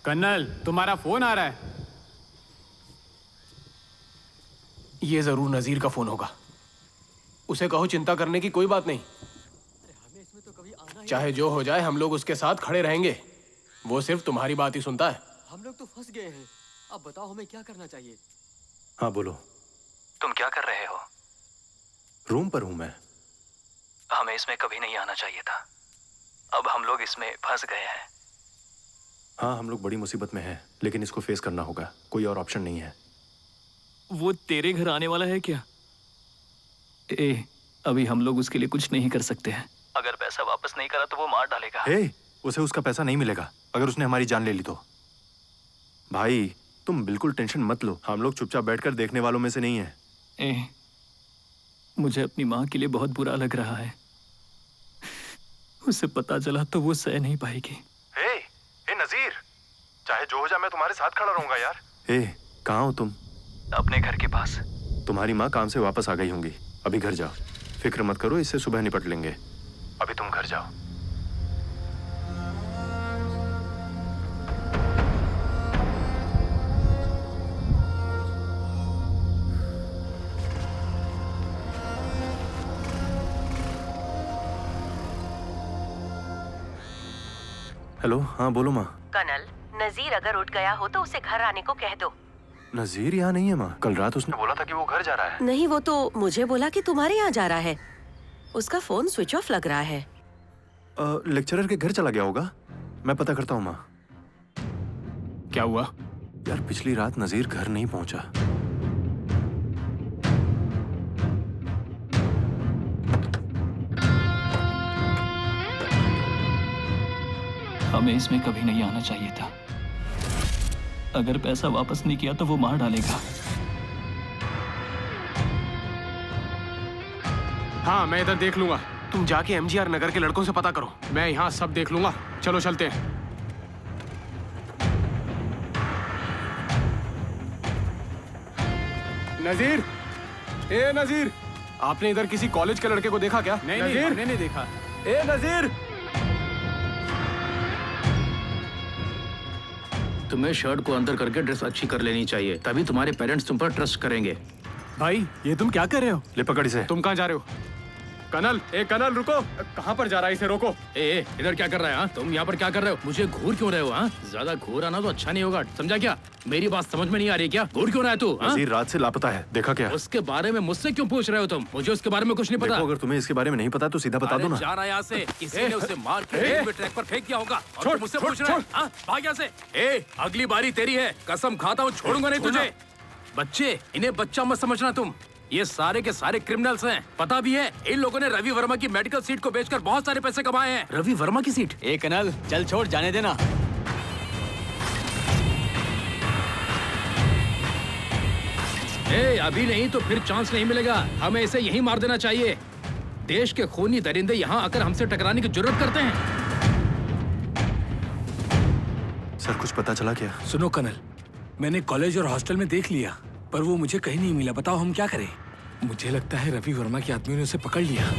Colonel, तुम्हारा phone आ रहा है। ये जरूर नजीर का फोन होगा। उसे कहो चिंता करने की कोई बात नहीं। चाहे जो हो जाए हम लोग उसके साथ खड़े रहेंगे। वो सिर्फ तुम्हारी बात ही सुनता है। हम लोग तो फंस गए हैं। अब बताओ हमें क्या करना चाहिए। हाँ बोलो। तुम क्या कर रहे हो? रूम पर हूं मैं। हमें इसमें कभी नहीं आना चाहिए था। अब हम लोग इसमें फंस गए हैं। हाँ हम लोग बड़ी मुसीबत में हैं, लेकिन इसको फेस करना होगा। कोई और ऑप्शन नहीं है। वो तेरे घर आने वाला है क्या? अभी हम लोग उसके लिए कुछ नहीं कर सकते हैं। अगर पैसा वापस नहीं करा तो वो मार डालेगा। उसे उसका पैसा नहीं मिलेगा अगर उसने हमारी जान ले ली तो। भाई तुम बिल्कुल टेंशन मत लो, हम लोग चुपचाप बैठकर देखने वालों में से नहीं है। मुझे अपनी माँ के लिए बहुत बुरा लग रहा है। उसे पता चला तो वो सह नहीं पाएगी। नजीर, चाहे जो हो जाए मैं तुम्हारे साथ खड़ा रहूंगा यार। कहाँ हो तुम? अपने घर के पास। तुम्हारी माँ काम से वापस आ गई होंगी। अभी घर जाओ, फिक्र मत करो, इससे सुबह निपट लेंगे। अभी तुम घर जाओ। हेलो, हाँ बोलो माँ। कर्नल, नजीर अगर उठ गया हो तो उसे घर आने को कह दो। नजीर यहाँ नहीं है माँ। कल रात उसने बोला था कि वो घर जा रहा है। नहीं, वो तो मुझे बोला कि तुम्हारे यहाँ जा रहा है। उसका फोन स्विच ऑफ लग रहा है। लेक्चरर के घर चला गया होगा। मैं पता करता हूँ माँ। क्या हुआ? यार पिछली रात नजीर घर नहीं पहुंचा। हमें इसमें कभी नहीं आना चाहिए था। अगर पैसा वापस नहीं किया तो वो मार डालेगा। हाँ मैं इधर देख लूंगा। तुम जाके एमजीआर नगर के लड़कों से पता करो। मैं यहाँ सब देख लूंगा। चलो चलते हैं। नजीर, नजीर, आपने इधर किसी कॉलेज के लड़के को देखा क्या? नहीं, हमने नहीं देखा। नजीर, तुम्हें शर्ट को अंदर करके ड्रेस अच्छी कर लेनी चाहिए, तभी तुम्हारे पेरेंट्स तुम पर ट्रस्ट करेंगे। भाई ये तुम क्या कर रहे हो? ले पकड़ इसे। तुम कहाँ जा रहे हो? कनल, कनल रुको। कहाँ पर जा रहा है? इसे रोको। इधर क्या कर रहा है? हाँ तुम यहाँ पर क्या कर रहे हो? मुझे घूर क्यों रहे हो? हाँ ज्यादा घूर आना तो अच्छा नहीं होगा, समझा क्या? मेरी बात समझ में नहीं आ रही क्या? घूर क्यों रहा है तू? नजीर रात से लापता है, देखा क्या? उसके बारे में मुझसे क्यों पूछ रहे हो तुम? मुझे उसके बारे में कुछ नहीं पता। देखो, अगर तुम्हें इसके बारे में नहीं पता तो सीधा बता दो ना। जा रहा है यहाँ से, किसी ने उसे मार के रेलवे ट्रैक पर फेंक दिया होगा और तुम मुझसे पूछ रहे हो? भाग यहाँ से। अगली बारी तेरी है, कसम खाता हूँ छोड़ूंगा नहीं तुझे। बच्चे, इन्हें बच्चा मत समझना तुम। ये सारे के सारे क्रिमिनल्स हैं, पता भी है। इन लोगों ने रवि वर्मा की मेडिकल सीट को बेचकर बहुत सारे पैसे कमाए हैं। रवि वर्मा की सीट? कर्नल, चल छोड़, जाने देना। अभी नहीं तो फिर चांस नहीं मिलेगा। हमें इसे यहीं मार देना चाहिए। देश के खूनी दरिंदे यहाँ आकर हमसे टकराने की जरूरत करते हैं। सर कुछ पता चला क्या? सुनो कर्नल, मैंने कॉलेज और हॉस्टल में देख लिया, पर वो मुझे कहीं नहीं मिला। बताओ हम क्या करें? मुझे लगता है रवि वर्मा के आदमियों ने उसे पकड़ लिया।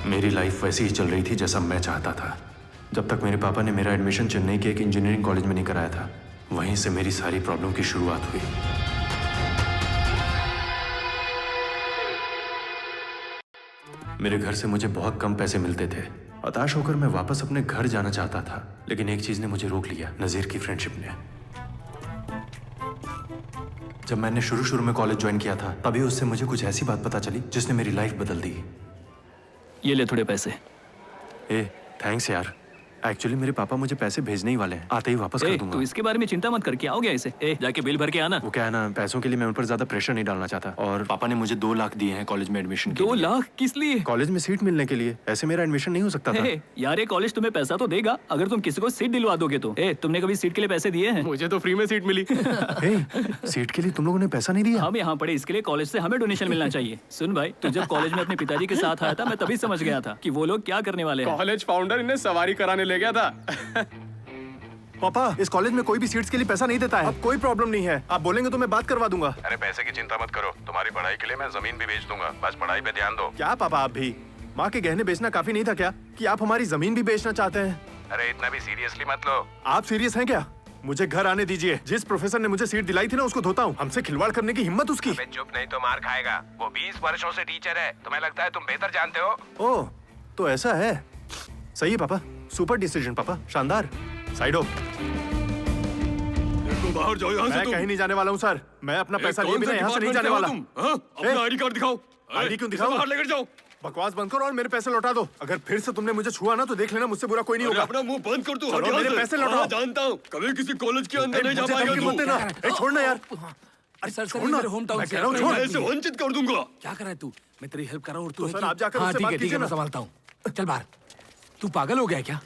मेरी लाइफ वैसी ही चल रही थी जैसा मैं चाहता था, जब तक मेरे पापा ने मेरा एडमिशन चेन्नई के एक इंजीनियरिंग कॉलेज में नहीं कराया था। वहीं से मेरी सारी प्रॉब्लम की शुरुआत हुई। मेरे घर से मुझे बहुत कम पैसे मिलते थे। हताश होकर मैं वापस अपने घर जाना चाहता था, लेकिन एक चीज ने मुझे रोक लिया, नजीर की फ्रेंडशिप ने। जब मैंने शुरू में कॉलेज ज्वाइन किया था, तभी उससे मुझे कुछ ऐसी बात पता चली जिसने मेरी लाइफ बदल दी। ये ले थोड़े पैसे। थैंक्स यार, एक्चुअली मेरे पापा मुझे पैसे भेजने ही वाले हैं, आते ही वापस कर ए, दूंगा। तू इसके बारे में चिंता मत कर, क्या हो गया इसे? ए, जाके बिल भर के आना। वो क्या है ना, पैसों के लिए मैं उन पर ज्यादा प्रेशर नहीं डालना चाहता, और पापा ने मुझे 2 लाख दिए हैं कॉलेज में एडमिशन के 2 लिए। लाख किस लिए? कॉलेज में सीट मिलने के लिए, ऐसे मेरा एडमिशन नहीं हो सकता था। ए, यार ये कॉलेज तुम्हें पैसा तो देगा अगर तुम किसी को सीट दिलवा दोगे तो। ए, तुमने कभी सीट के लिए पैसे दिए हैं? मुझे तो फ्री में सीट मिली। सीट के लिए तुम लोगों ने पैसा नहीं दिया? हम यहाँ पढ़े इसके लिए कॉलेज से हमें डोनेशन मिलना चाहिए। सुन भाई, तू जब कॉलेज में अपने पिताजी के साथ आया था मैं तभी समझ गया था कि वो लोग क्या करने वाले हैं। कॉलेज फाउंडर इन्हें सवारी कराने ले गया था। पापा, इस कॉलेज में कोई भी सीट्स के लिए पैसा नहीं देता है। अब कोई प्रॉब्लम नहीं है, आप बोलेंगे तो मैं बात करवा दूंगा। अरे पैसे की चिंता मत करो, तुम्हारी पढ़ाई के लिए मैं जमीन भी बेच दूंगा, बस पढ़ाई पे ध्यान दो। क्या पापा, आप भी माँ के गहने बेचना काफी नहीं था क्या कि आप हमारी जमीन भी बेचना चाहते हैं? अरे इतना भी सीरियसली मत लो। आप सीरियस हैं क्या? मुझे घर आने दीजिए। जिस प्रोफेसर ने मुझे सीट दिलाई थी ना, उसको धोता हूँ। हमसे खिलवाड़ करने की हिम्मत उसकी। अबे चुप, नहीं तो मार खाएगा। वो 20 वर्षों से टीचर है, तुम्हें लगता है तुम बेहतर जानते हो? ओह, तो ऐसा है। सही है पापा, सुपर डिसीजन पापा, शानदार। साइड हो। बाहर जाओ यहाँ मैं कहीं नहीं जाने वाला हूँ सर। मैं अपना पैसा लिए बिना यहाँ से नहीं जाने वाला। अपना आईडी कार्ड दिखाओ। आईडी क्यों दिखाओ? बाहर लेकर जाओ। बकवास बंद करो और मेरे पैसे लौटा दो। अगर फिर से तुमने मुझे छुआ ना तो देख लेना, मुझसे बुरा कोई नहीं होगा। अपना मुंह बंद कर, तू चलो, मेरे पैसे लौटाओ। जानता हूँ कभी किसी कॉलेज के अंदर नहीं जा मुझे पाएगा धमकी मत देना। ए, छोड़ना यार। अरे सर छोड़ना। मेरे होम टाउन मैं से कह रहा हूँ, छोड़। ऐसे वंचित कर दूंगा। क्या कर रहा है तू? मैं तेरी हेल्प कर रहा हूँ और तू तो है सर, कि- आप जाकर हाँ, उससे ठीक बात है ठीक कीजिए है, मैं ना। संभालता हूँ। चल बाहर। तू पागल हो गया क्या?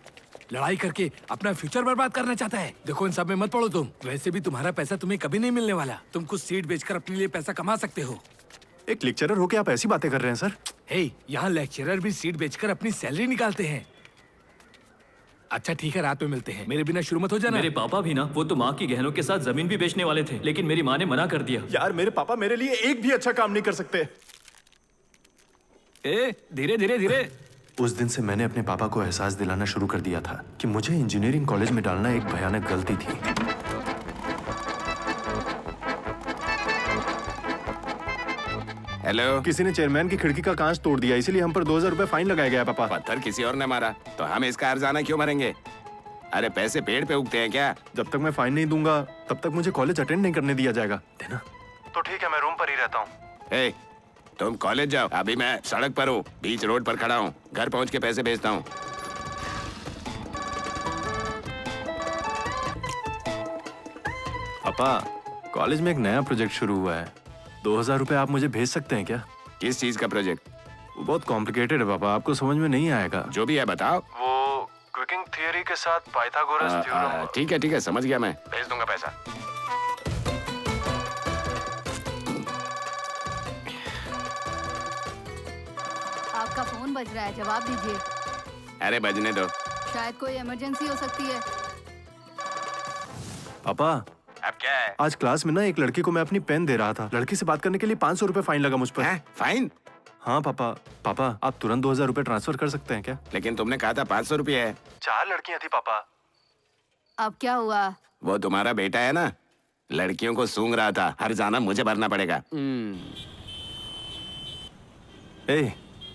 लड़ाई करके अपना फ्यूचर बर्बाद करना चाहता है? देखो इन सब में मत पड़ो तुम। वैसे भी तुम्हारा पैसा तुम्हें कभी नहीं मिलने वाला। तुम कुछ सीट बेचकर अपने लिए पैसा कमा सकते हो। एक लेक्चरर होके आप ऐसी बातें कर रहे हैं सर? हे, यहाँ लेक्चरर भी सीट बेचकर अपनी सैलरी निकालते हैं। अच्छा ठीक है, रात में मिलते हैं। मेरे बिना शुरू मत हो जाना। मेरे पापा भी ना, वो तो माँ की गहनों के साथ जमीन भी बेचने वाले थे, लेकिन मेरी माँ ने मना कर दिया। यार, मेरे पापा मेरे लिए एक भी अच्छा काम नहीं कर सकते। ए, धीरे धीरे धीरे। उस दिन से मैंने अपने पापा को एहसास दिलाना शुरू कर दिया था कि मुझे इंजीनियरिंग कॉलेज में डालना एक भयानक गलती थी। हेलो। किसी ने चेयरमैन की खिड़की का कांच तोड़ दिया, इसीलिए हम पर 2000 रुपए फाइन लगाया गया पापा। पत्थर किसी और ने मारा तो हम इसका हर्जाना क्यों भरेंगे? अरे पैसे पेड़ पे उगते हैं क्या? जब तक मैं फाइन नहीं दूंगा तब तक मुझे कॉलेज अटेंड नहीं करने दिया जाएगा। देना? तो ठीक है, मैं रूम पर ही रहता हूँ। ए, तुम कॉलेज जाओ, अभी मैं सड़क पर हूँ, बीच रोड पर खड़ा हूँ। घर पहुँच के पैसे भेजता हूँ। पापा, कॉलेज में एक नया प्रोजेक्ट शुरू हुआ है। 2000 रुपए आप मुझे भेज सकते हैं क्या? किस चीज का प्रोजेक्ट? वो बहुत कॉम्प्लिकेटेड है पापा, आपको समझ में नहीं आएगा। जो भी है बताओ। वो क्विकिंग थियरी के साथ पाइथागोरस थ्योरम। ठीक है, समझ गया, मैं भेज दूंगा पैसा। आपका फोन बज रहा है, जवाब दीजिए। अरे बजने दो। शायद कोई इमरजेंसी हो सकती है। पापा, अब क्या है? आज क्लास में ना एक लड़की को मैं अपनी पेन दे रहा था। लड़की से बात करने के लिए 500 रुपए फाइन लगा मुझ पर। फाइन? हाँ पापा। पापा, आप तुरंत 2000 रुपए ट्रांसफर कर सकते हैं क्या? लेकिन तुमने कहा था 500 रुपये है। 4 लड़कियां थी पापा। अब क्या हुआ? वो तुम्हारा बेटा है ना, लड़कियों को सूंघ रहा था। हर्जाना मुझे भरना पड़ेगा। ए,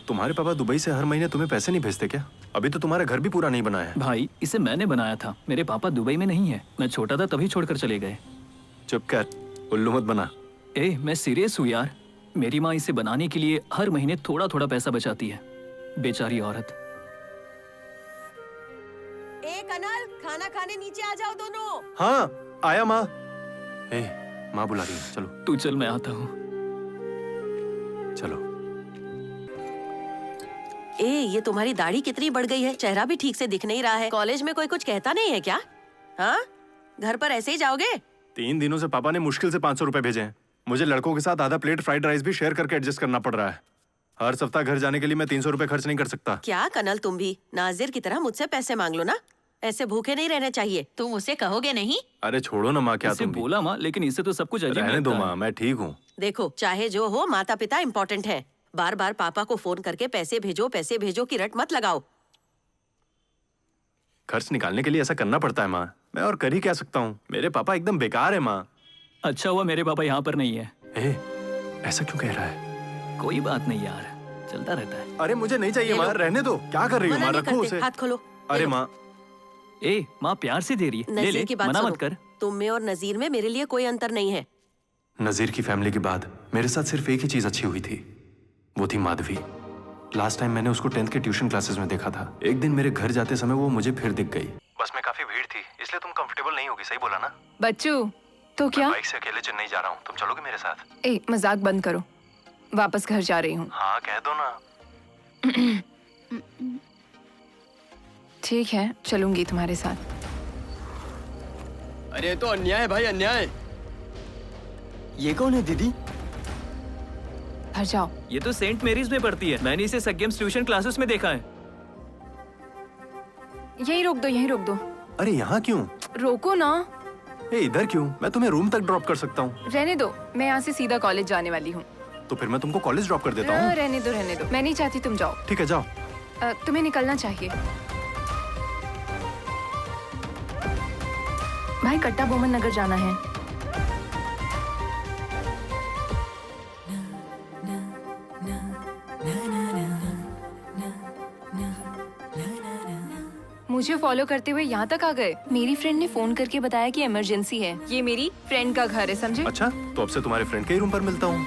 तुम्हारे पापा दुबई से हर महीने तुम्हें पैसे नहीं भेजते क्या? अभी तो तुम्हारा घर भी पूरा नहीं बना है। भाई, इसे मैंने बनाया था। मेरे पापा दुबई में नहीं है। मैं छोटा था तभी छोड़कर चले गए। चुप कर, उल्लू मत बना। ए, मैं सीरियस हूँ यार। मेरी माँ इसे बनाने के लिए हर महीने थोड़ा थोड़ा पैसा बचाती है। बेचारी औरत। ए कनल, खाना खाने नीचे आ जाओ दोनों। हाँ, आया माँ। ए, माँ बुला रही है, चलो। तू चल, मैं आता हूँ। चलो। ए, ये तुम्हारी दाढ़ी कितनी बढ़ गई है, चेहरा भी ठीक से दिख नहीं रहा है। कॉलेज में कोई कुछ कहता नहीं है क्या? हाँ, घर पर ऐसे ही जाओगे? 3 दिनों से पापा ने मुश्किल से 500 रुपए भेजे हैं। मुझे लड़कों के साथ आधा प्लेट फ्राइड राइस भी शेयर करके एडजस्ट करना पड़ रहा है। हर सप्ताह घर जाने के लिए मैं 300 रुपए खर्च नहीं कर सकता। क्या कनल, तुम भी नाजिर की तरह मुझसे पैसे मांग लो ना। ऐसे भूखे नहीं रहने चाहिए। तुम उसे कहोगे नहीं? अरे छोड़ो ना माँ, क्या इसे तुम भी? बोला माँ, लेकिन इसे तो सब कुछ अजीब रहने दो लगता है। माँ, मैं ठीक हूँ। देखो, चाहे जो हो, माता पिता इम्पोर्टेंट है। बार बार पापा को फोन करके पैसे भेजो की रट मत लगाओ। खर्च निकालने के लिए ऐसा करना पड़ता है माँ। मैं और कर ही क्या सकता हूँ? मेरे पापा एकदम बेकार है माँ। अच्छा हुआ मेरे पापा यहाँ पर नहीं है। ए, ऐसा क्यों कह रहा है? कोई बात नहीं यार, चलता रहता है। अरे मुझे नहीं चाहिए ये लो। माँ, रहने दो। क्या कर रही हो मना माँ? नहीं रखो करते, उसे। हाथ खोलो। अरे ये लो। माँ, ए, माँ प्यार से दे रही है, ले नजीर ले, की बात मना सुनो। मत कर। तुम में और नजीर में मेरे लिए कोई अंतर नहीं है। नजीर की फैमिली के बाद मेरे साथ सिर्फ एक ही चीज अच्छी हुई थी, वो थी माधवी। लास्ट टाइम मैंने उसको 10th के ट्यूशन क्लासेस में देखा था। एक दिन मेरे घर जाते समय वो मुझे फिर दिख गई। बस में काफी भीड़ थी, इसलिए तुम कंफर्टेबल नहीं होगी, सही बोला ना? बच्चू तो क्या? बाइक से अकेले चेन्नई जा रहा हूँ, तुम चलोगे मेरे साथ? ए मजाक बंद करो, वापस घर जा रही हूँ। हाँ कह दो ना। ठीक है, चलूंगी तुम्हारे साथ। अरे तो अन्याय है भाई, अन्याय। ये कौन है दीदी? घर जाओ। ये तो सेंट मेरीज में पढ़ती है, मैंने इसे सगेम्स ट्यूशन क्लासेस में देखा है। यहीं रोक दो, यहीं रोक दो। अरे यहाँ क्यों? रोको ना। ए इधर क्यों? मैं तुम्हें रूम तक ड्रॉप कर सकता हूँ। रहने दो, मैं यहाँ से सीधा कॉलेज जाने वाली हूँ। तो फिर मैं तुमको कॉलेज ड्रॉप कर देता हूँ। रहने दो, रहने दो, मैं नहीं चाहती तुम जाओ। ठीक है जाओ। तुम्हें निकलना चाहिए। भाई कट्टा बोमन नगर जाना है। मुझे फॉलो करते हुए यहाँ तक आ गए। मेरी फ्रेंड ने फोन करके बताया कि इमरजेंसी है। ये मेरी फ्रेंड का घर है, समझे? अच्छा, तो अब से तुम्हारे फ्रेंड के ही रूम पर मिलता हूँ।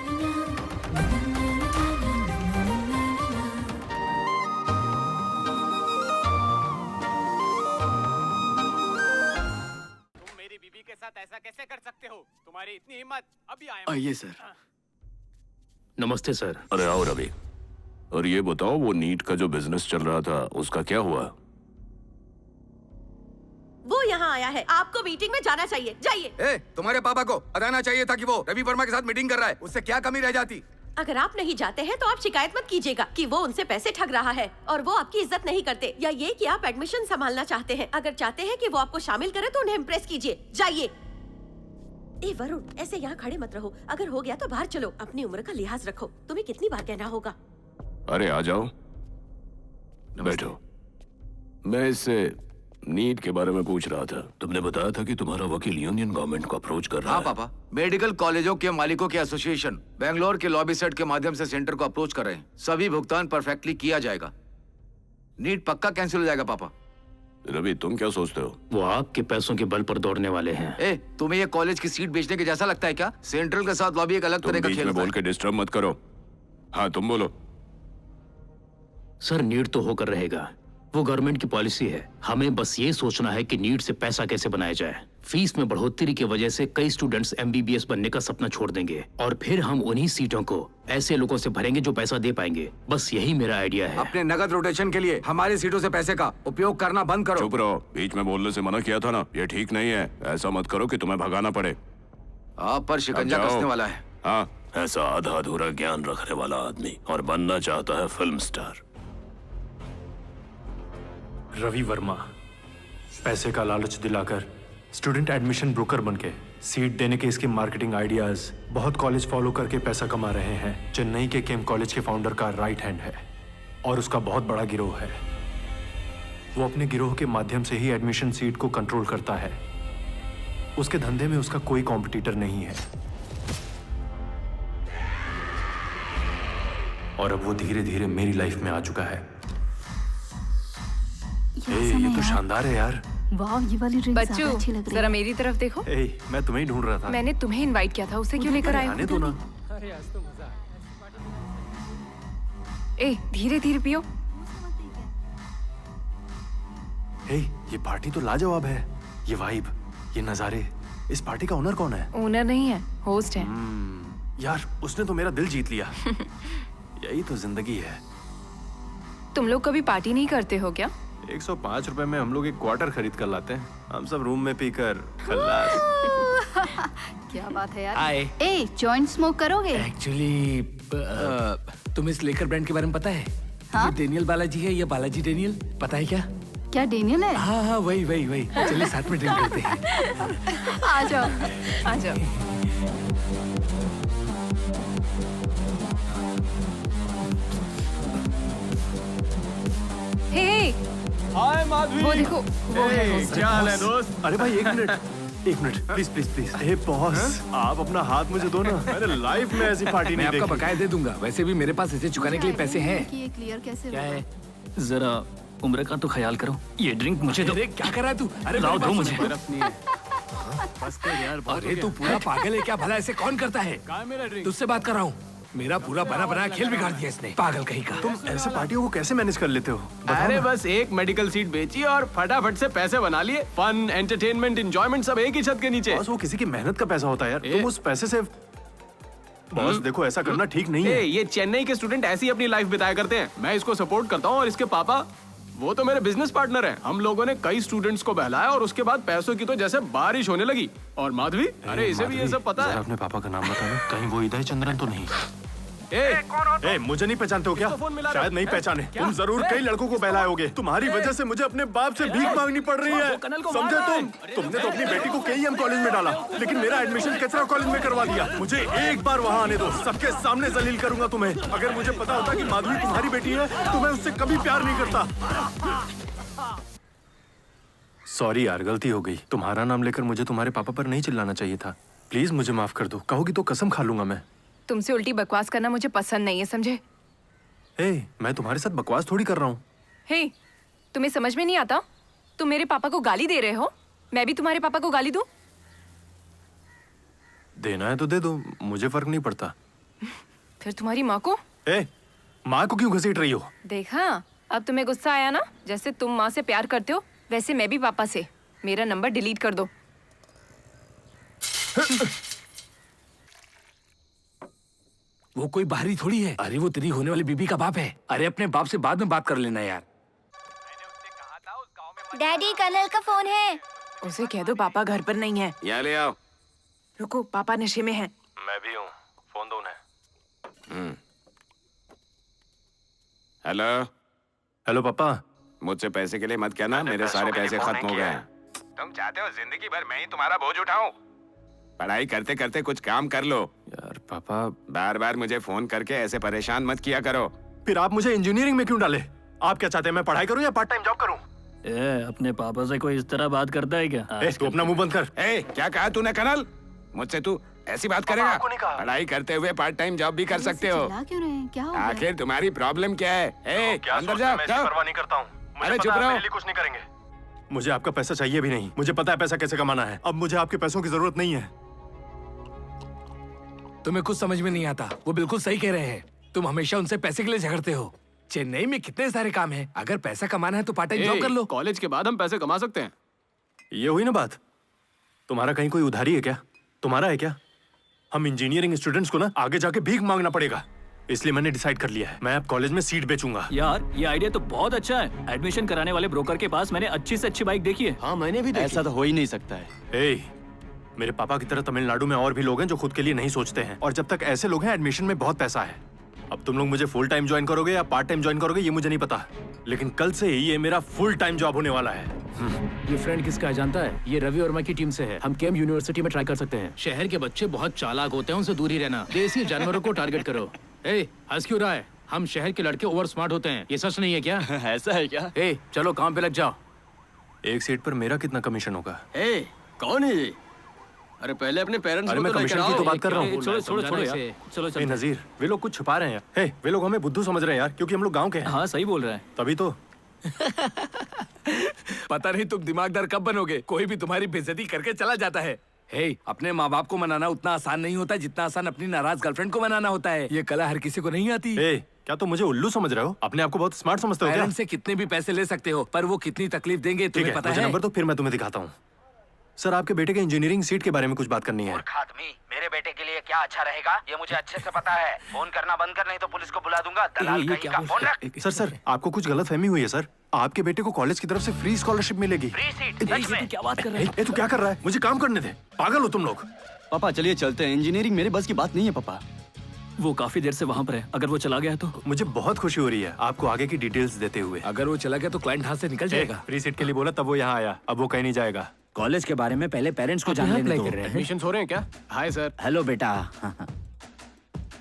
तुम मेरी बीबी के साथ ऐसा कैसे कर सकते हो? तुम्हारी इतनी हिम्मत? अभी आया। आइए सर। नमस्ते सर। अरे आओ रवि। और ये बताओ, वो नीट का जो बिजनेस चल रहा था उसका क्या हुआ? वो यहाँ आया है, आपको मीटिंग में जाना चाहिए, जाइए। ए, तुम्हारे पापा को बताना चाहिए था कि वो रवि वर्मा के साथ मीटिंग कर रहा है। उससे क्या कमी रह जाती? अगर आप नहीं जाते हैं तो आप शिकायत मत कीजिएगा कि वो उनसे पैसे ठग रहा है और वो आपकी इज्जत नहीं करते, या ये कि आप एडमिशन संभालना चाहते हैं। अगर चाहते हैं कि वो आपको शामिल करे तो उन्हें इम्प्रेस कीजिए, जाइए। ए वरुण, ऐसे यहाँ खड़े मत रहो। अगर हो गया तो बाहर चलो, अपनी उम्र का लिहाज रखो। तुम्हें कितनी बार कहना होगा? अरे आ जाओ, बैठो। मैं इससे नीट के बारे में पूछ रहा था। तुमने बताया था कि तुम्हारा वकील यूनियन गवर्नमेंट को अप्रोच कर रहा है। हाँ पापा, मेडिकल कॉलेजों के मालिकों के एसोसिएशन बेंगलोर के लॉबी सेट के माध्यम से सेंटर को अप्रोच कर रहे हैं। सभी भुगतान परफेक्टली किया जाएगा। नीट पक्का कैंसिल हो जाएगा पापा। रवि तुम क्या सोचते हो? वो आपके पैसों के बल पर दौड़ने वाले हैं। ए, तुम्हें ये कॉलेज की सीट बेचने के जैसा लगता है क्या? सेंट्रल के साथ लॉबी एक अलग तरह का बीच खेल में होता बोल है। के डिस्टर्ब मत करो। हाँ तुम बोलो। सर नीट तो होकर रहेगा, वो गवर्नमेंट की पॉलिसी है। हमें बस ये सोचना है कि नीट से पैसा कैसे बनाया जाए। फीस में बढ़ोतरी की वजह से कई स्टूडेंट्स MBBS बनने का सपना छोड़ देंगे और फिर हम उन्हीं सीटों को ऐसे लोगों से भरेंगे जो पैसा दे पाएंगे। बस यही मेरा आइडिया है। अपने नगद रोटेशन के लिए हमारी सीटों से पैसे का उपयोग करना बंद करो। चुप रहो, बीच में बोलने से मना किया था ना। ये ठीक नहीं है। ऐसा मत करो कि तुम्हें भगाना पड़े। आप पर शिकंजा अब जाओ। कसने वाला है। हाँ, ऐसा आधा अधूरा ज्ञान रखने वाला आदमी और बनना चाहता है फिल्म स्टार। रवि वर्मा पैसे का लालच दिलाकर स्टूडेंट एडमिशन ब्रोकर बनके सीट देने के इसके मार्केटिंग आइडियाज बहुत कॉलेज फॉलो करके पैसा कमा रहे हैं। चेन्नई के केम कॉलेज के फाउंडर का राइट हैंड है और उसका बहुत बड़ा गिरोह है। वो अपने गिरोह के माध्यम से ही एडमिशन सीट को कंट्रोल करता है। उसके धंधे में उसका कोई कॉम्पिटिटर नहीं है और अब वो धीरे धीरे मेरी लाइफ में आ चुका है। ये तो शानदार है यार। वाह, ये वाली ड्रिंक बच्चू ज्यादा अच्छी लग रही जरा है। मेरी तरफ देखो। मैं तुम्हें ही ढूंढ रहा था। मैंने तुम्हें इनवाइट किया था, उसे क्यों लेकर आए? आने दो ना। ए धीरे धीरे पियो। ये पार्टी तो लाजवाब है। ये वाइब, ये नजारे। इस पार्टी का ओनर कौन है? ओनर नहीं है, होस्ट है। यार उसने तो मेरा दिल जीत लिया। यही तो जिंदगी है। तुम लोग कभी पार्टी नहीं करते हो क्या? 105 रुपए में हम लोग एक क्वार्टर खरीद कर लाते हैं। हम सब रूम में पीकर खल्लास। क्या बात है यार। आए। ए, जॉइंट स्मोक करोगे? एक्चुअली तुम्हें इस लेकर ब्रांड के बारे में पता है? हाँ? ये डेनियल बालाजी है या बालाजी डेनियल, पता है क्या? क्या डेनियल है? हाँ हाँ वही वही वही। चलिए साथ में ड्रिंक करते हैं। आ जाओ, आ जाओ। हे, हाय माधवी। वो देखो, वो है होस्ट। क्या हाल है दोस्त? अरे भाई एक minute please please please. Hey boss, आप अपना हाथ मुझे दो ना। मैंने लाइफ में ऐसी पार्टी मैं नहीं आपका देखी। बकाया दे दूंगा। वैसे भी मेरे पास इसे चुकाने के लिए पैसे हैं। कि ये क्लियर कैसे क्या होगा? है? जरा उम्र का तो ख्याल करो। ये ड्रिंक मुझे दो। अरे क्या कर रहा है तू? अरे लाओ, मेरी दो बात मुझे। सुनो। तरफ नहीं है। बस कर यार, बहुत अरे हो तू गया। पूरा पागल है क्या? भला ऐसे कौन करता है? कहाँ है मेरा ड्रिंक? तुझसे बात कर रहा हूँ। मेरा पूरा बना बना खेल बिगाड़ दिया इसने, पागल कहीं का। तुम ऐसे पार्टियों को कैसे मैनेज कर लेते हो? अरे बस एक मेडिकल सीट बेची और फटाफट से पैसे बना लिए। फन, एंटरटेनमेंट, एंजॉयमेंट सब एक ही छत के नीचे। बॉस, वो किसी की मेहनत का पैसा होता है यार। तुम उस पैसे से बॉस देखो, ऐसा करना ठीक नहीं है। ये चेन्नई के स्टूडेंट ऐसी अपनी लाइफ बिताया करते हैं। मैं इसको सपोर्ट करता हूँ और इसके पापा वो तो मेरे बिजनेस पार्टनर हैं। हम लोगों ने कई स्टूडेंट्स को बहलाया और उसके बाद पैसों की तो जैसे बारिश होने लगी। और माधवी, अरे इसे भी ये सब पता है। अपने पापा का नाम बताना, कहीं वो इदय चंद्रन तो नहीं? ए, मुझे नहीं पहचानते हो क्या? फोन मिला शायद नहीं पहचाने। तुम जरूर कई लड़कों को बहलाए होगे। तुम्हारी वजह से मुझे अपने बाप से भीख मांगनी पड़ रही है, समझे तुम? तुमने तो अपनी बेटी को KEM कॉलेज में डाला, लेकिन मेरा एडमिशन कचरा कॉलेज में करवा दिया। मुझे एक बार वहाँ आने दो, सबके सामने जलील करूंगा तुम्हें। अगर मुझे पता होता कि माधवी तुम्हारी बेटी है तो मैं उससे कभी प्यार नहीं करता। सॉरी यार, गलती हो गई। तुम्हारा नाम लेकर मुझे तुम्हारे पापा पर नहीं चिल्लाना चाहिए था। प्लीज मुझे माफ कर दो। कहोगी तो कसम खा लूंगा मैं। तुमसे उल्टी बकवास करना मुझे पसंद नहीं है, समझे? मैं तुम्हारे साथ बकवास थोड़ी कर रहा हूँ। तुम्हें समझ में नहीं आता? तुम मेरे पापा को गाली दे रहे हो, मैं भी तुम्हारे पापा को गाली दूं? देना है तो दे दो, मुझे फर्क नहीं पड़ता। फिर तुम्हारी माँ को? माँ को क्यों घसीट रही हो? देखा, अब तुम्हें गुस्सा आया ना? जैसे तुम माँ से प्यार करते हो वैसे मैं भी पापा से। मेरा नंबर डिलीट कर दो। वो कोई बाहरी थोड़ी है। अरे वो तेरी होने वाली बीबी का बाप है। अरे अपने बाप से बाद में बात कर लेना यार। डैडी, कर्नल का फोन है। उसे कह दो पापा घर पर नहीं है। यहाँ ले आओ। रुको, पापा नशे में हैं। मैं भी हूँ, फोन दो उन्हें। हेलो। हेलो पापा। मुझसे पैसे के लिए मत कहना, मेरे सारे पैसे खत्म हो गए हैं। तुम चाहते हो जिंदगी भर मैं ही तुम्हारा बोझ उठाऊं? पढ़ाई करते करते कुछ काम कर लो। यार पापा, बार बार मुझे फोन करके ऐसे परेशान मत किया करो। फिर आप मुझे इंजीनियरिंग में क्यों डाले? आप क्या चाहते हैं, मैं पढ़ाई करूं या पार्ट टाइम जॉब करूं? अपने पापा से कोई इस तरह बात करता है क्या? तू अपना मुंह बंद कर। क्या कहा तूने कर्नल? मुझसे तू ऐसी बात करेगा? पढ़ाई करते हुए पार्ट टाइम जॉब भी कर सकते हो। क्यों रहे हैं? क्या हो गया? आखिर तुम्हारी प्रॉब्लम क्या है? अंदर जाओ। परवाह नहीं करता हूँ। अरे चुप रहो। कुछ नहीं करेंगे। मुझे आपका पैसा चाहिए भी नहीं। मुझे पता है पैसा कैसे कमाना है। अब मुझे आपके पैसों की जरूरत नहीं है। तुम्हें कुछ समझ में नहीं आता। वो बिल्कुल सही कह रहे हैं। तुम हमेशा उनसे पैसे के लिए झगड़ते हो। चेन्नई में कितने सारे काम हैं। अगर पैसा कमाना है तो पार्ट टाइम जॉब कर लो। कॉलेज के बाद हम पैसे कमा सकते हैं। ये हुई ना बात। तुम्हारा कहीं कोई उधारी है क्या? तुम्हारा है क्या? हम इंजीनियरिंग स्टूडेंट्स को ना आगे जाके भीख मांगना पड़ेगा, इसलिए मैंने डिसाइड कर लिया है, मैं अब कॉलेज में सीट बेचूंगा। यार ये आइडिया तो बहुत अच्छा है। एडमिशन कराने वाले ब्रोकर के पास मैंने अच्छी से अच्छी बाइक देखी है। हाँ मैंने भी देखी। ऐसा तो हो ही नहीं सकता है। मेरे पापा की तरह तमिलनाडु में और भी लोग हैं जो खुद के लिए नहीं सोचते हैं, और जब तक ऐसे लोग हैं एडमिशन में बहुत पैसा है। अब तुम लोग मुझे फुल टाइम ज्वाइन करोगे या पार्ट टाइम ज्वाइन करोगे ये मुझे नहीं पता, लेकिन कल से ही ये मेरा फुल टाइम जॉब होने वाला है। ये फ्रेंड किसका है जानता है? ये रवि वर्मा की टीम से है। हम केम यूनिवर्सिटी में ट्राई कर सकते हैं। शहर के बच्चे बहुत चालाक होते हैं, उनसे दूर ही रहना। देसी जानवरों को टारगेट करो। हंस क्यों रहा है? हम शहर के लड़के ओवर स्मार्ट होते हैं, ये सच नहीं है क्या? ऐसा है क्या? चलो काम पे लग जाओ। एक सीट पर मेरा कितना कमीशन होगा? कौन है ये? अरे पहले अपने पेरेंट्स को मैं कमीशन की तो बात कर रहा हूँ। छोड़ो यार। चलो नजीर, वे लोग कुछ छुपा रहे हैं। वे लोग हमें बुद्धू समझ रहे हैं यार, क्योंकि हम लोग गांव के हैं। हाँ सही बोल रहा है। तभी तो। पता नहीं तुम दिमागदार कब बनोगे। कोई भी तुम्हारी बेइज्जती करके चला जाता है। अपने माँ बाप को मनाना उतना आसान नहीं होता जितना आसान अपनी नाराज गर्लफ्रेंड को मनाना होता है। ये कला हर किसी को नहीं आती। क्या तुम मुझे उल्लू समझ रहे हो? अपने आप को बहुत स्मार्ट समझते हो क्या? पेरेंट्स से कितने भी पैसे ले सकते हो, पर वो कितनी तकलीफ देंगे तुम्हें पता है? नंबर तो फिर मैं तुम्हें दिखाता हूँ। सर, आपके बेटे के इंजीनियरिंग सीट के बारे में कुछ बात करनी है। मेरे बेटे के लिए क्या अच्छा रहेगा ये मुझे अच्छे से पता है। फोन करना बंद कर, नहीं तो पुलिस को बुला दूंगा। दलाल कहीं का। फोन रख। सर आपको कुछ गलतफहमी हुई है सर। आपके बेटे को कॉलेज की तरफ से फ्री स्कॉलरशिप मिलेगी। Free seat? सच में? क्या बात कर रहे हैं? तू क्या कर रहा है? मुझे काम करने दे। पागल हो तुम लोग। पापा चलिए चलते हैं, इंजीनियरिंग मेरे बस की बात नहीं है पापा। वो काफी देर से वहाँ पर है, अगर वो चला गया तो? मुझे बहुत खुशी हो रही है आपको आगे की डिटेल्स देते हुए। अगर वो चला गया तो क्लाइंट हाथ से निकल जाएगा। फ्री सीट के लिए बोला तब वो यहाँ आया, अब वो कहीं नहीं जाएगा। कॉलेज के बारे में पहले पेरेंट्स को जानने दो। एडमिशन हो रहे हैं क्या? Hi sir. हेलो बेटा।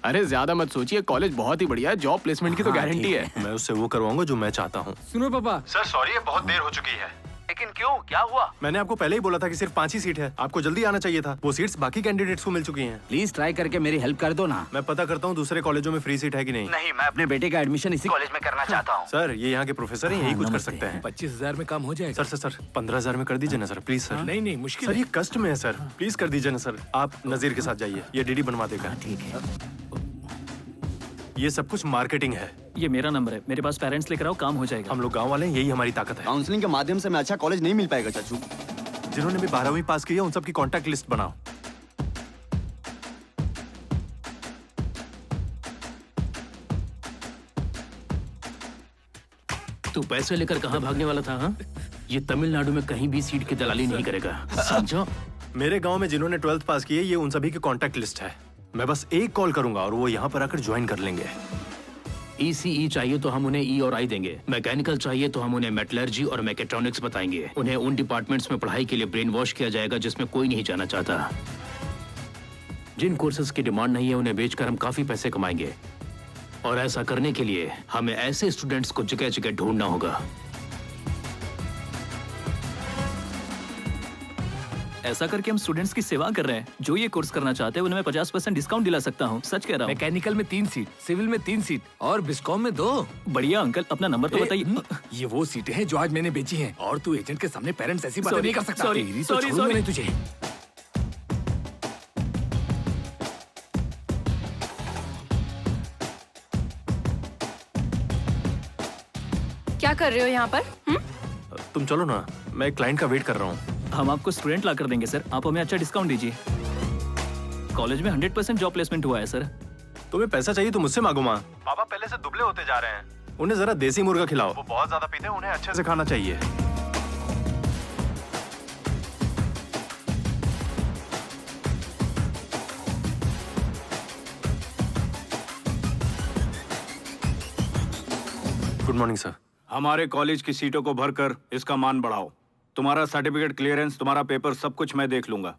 अरे ज्यादा मत सोचिए, कॉलेज बहुत ही बढ़िया है, जॉब प्लेसमेंट की तो गारंटी है। मैं उससे वो करवाऊंगा जो मैं चाहता हूँ। सुनो पापा। सर सॉरी, बहुत देर हो चुकी है। लेकिन क्यों, क्या हुआ? मैंने आपको पहले ही बोला था कि सिर्फ 5 ही सीट है, आपको जल्दी आना चाहिए था। वो सीट्स बाकी कैंडिडेट्स को मिल चुकी हैं। प्लीज ट्राई करके मेरी हेल्प कर दो ना। मैं पता करता हूँ दूसरे कॉलेजों में फ्री सीट है कि नहीं। नहीं, मैं अपने बेटे का एडमिशन इसी कॉलेज में करना चाहता हूँ। सर ये यहाँ के प्रोफेसर हैं, यही कुछ कर सकते हैं। 25,000 में काम हो जाएगा। सर 15,000 में कर दीजिए ना सर, प्लीज सर। नहीं मुश्किल सर, ये कष्ट में है सर, प्लीज कर दीजिए ना सर। आप नजीर के साथ जाइए, ये डीडी बनवा देगा। ठीक है। ये सब कुछ मार्केटिंग है। ये मेरा नंबर है, मेरे पास पेरेंट्स लेकर आओ, काम हो जाएगा। हम लोग गांव वाले हैं, यही हमारी ताकत है। काउंसलिंग के माध्यम से मैं अच्छा कॉलेज नहीं मिल पाएगा चाचू। जिन्होंने भी 12वीं पास की है उन सबकी कॉन्टैक्ट लिस्ट बनाओ। तू पैसे लेकर कहाँ भागने वाला था? हाँ, ये तमिलनाडु में कहीं भी सीट की दलाली नहीं करेगा, समझो? मेरे गांव में जिन्होंने 12th पास की है ये उन सभी की कॉन्टैक्ट लिस्ट है। मैं बस एक कॉल करूंगा और वो यहाँ पर आकर ज्वाइन कर लेंगे। ECE चाहिए तो हम उन्हें E और I देंगे। मैकेनिकल चाहिए तो हम उन्हें मेटलर्जी और मैकेट्रॉनिक्स बताएंगे। उन्हें उन डिपार्टमेंट्स में पढ़ाई के लिए ब्रेन वॉश किया जाएगा जिसमें कोई नहीं जाना चाहता। जिन कोर्सेज की डिमांड नहीं है उन्हें बेचकर हम काफी पैसे कमाएंगे, और ऐसा करने के लिए हमें ऐसे स्टूडेंट्स को जगह जगह ढूंढना होगा। ऐसा करके हम स्टूडेंट्स की सेवा कर रहे हैं। जो ये कोर्स करना चाहते हैं उन्हें मैं 50% डिस्काउंट दिला सकता हूँ, सच कह रहा हूँ। मैकेनिकल में 3 सीट, सिविल में 3 सीट और बिस्कॉम में 2। बढ़िया अंकल, अपना नंबर तो बताइए। ये वो सीटें हैं जो आज मैंने बेची हैं, और तू एजेंट के सामने पेरेंट्स ऐसी बातें Sorry, नहीं कर सकता। sorry, तेरी तो sorry, छोड़ूंगा sorry। नहीं तुझे। क्या कर रहे हो यहाँ पर? तुम चलो ना, मैं एक क्लाइंट का वेट कर रहा हूँ। हम आपको स्टूडेंट ला कर देंगे सर, आप हमें अच्छा डिस्काउंट दीजिए। कॉलेज में 100% जॉब प्लेसमेंट हुआ है सर। तुम्हें पैसा चाहिए तो मुझसे मांगो माँ। पापा पहले से दुबले होते जा रहे हैं, उन्हें जरा देसी मुर्गा खिलाओ। वो बहुत ज्यादा पीते हैं, उन्हें अच्छे से खाना चाहिए। Good morning sir. हमारे कॉलेज की सीटों को भरकर इसका मान बढ़ाओ। तुम्हारा सर्टिफिकेट क्लियरेंस, तुम्हारा पेपर, सब कुछ मैं देख लूंगा।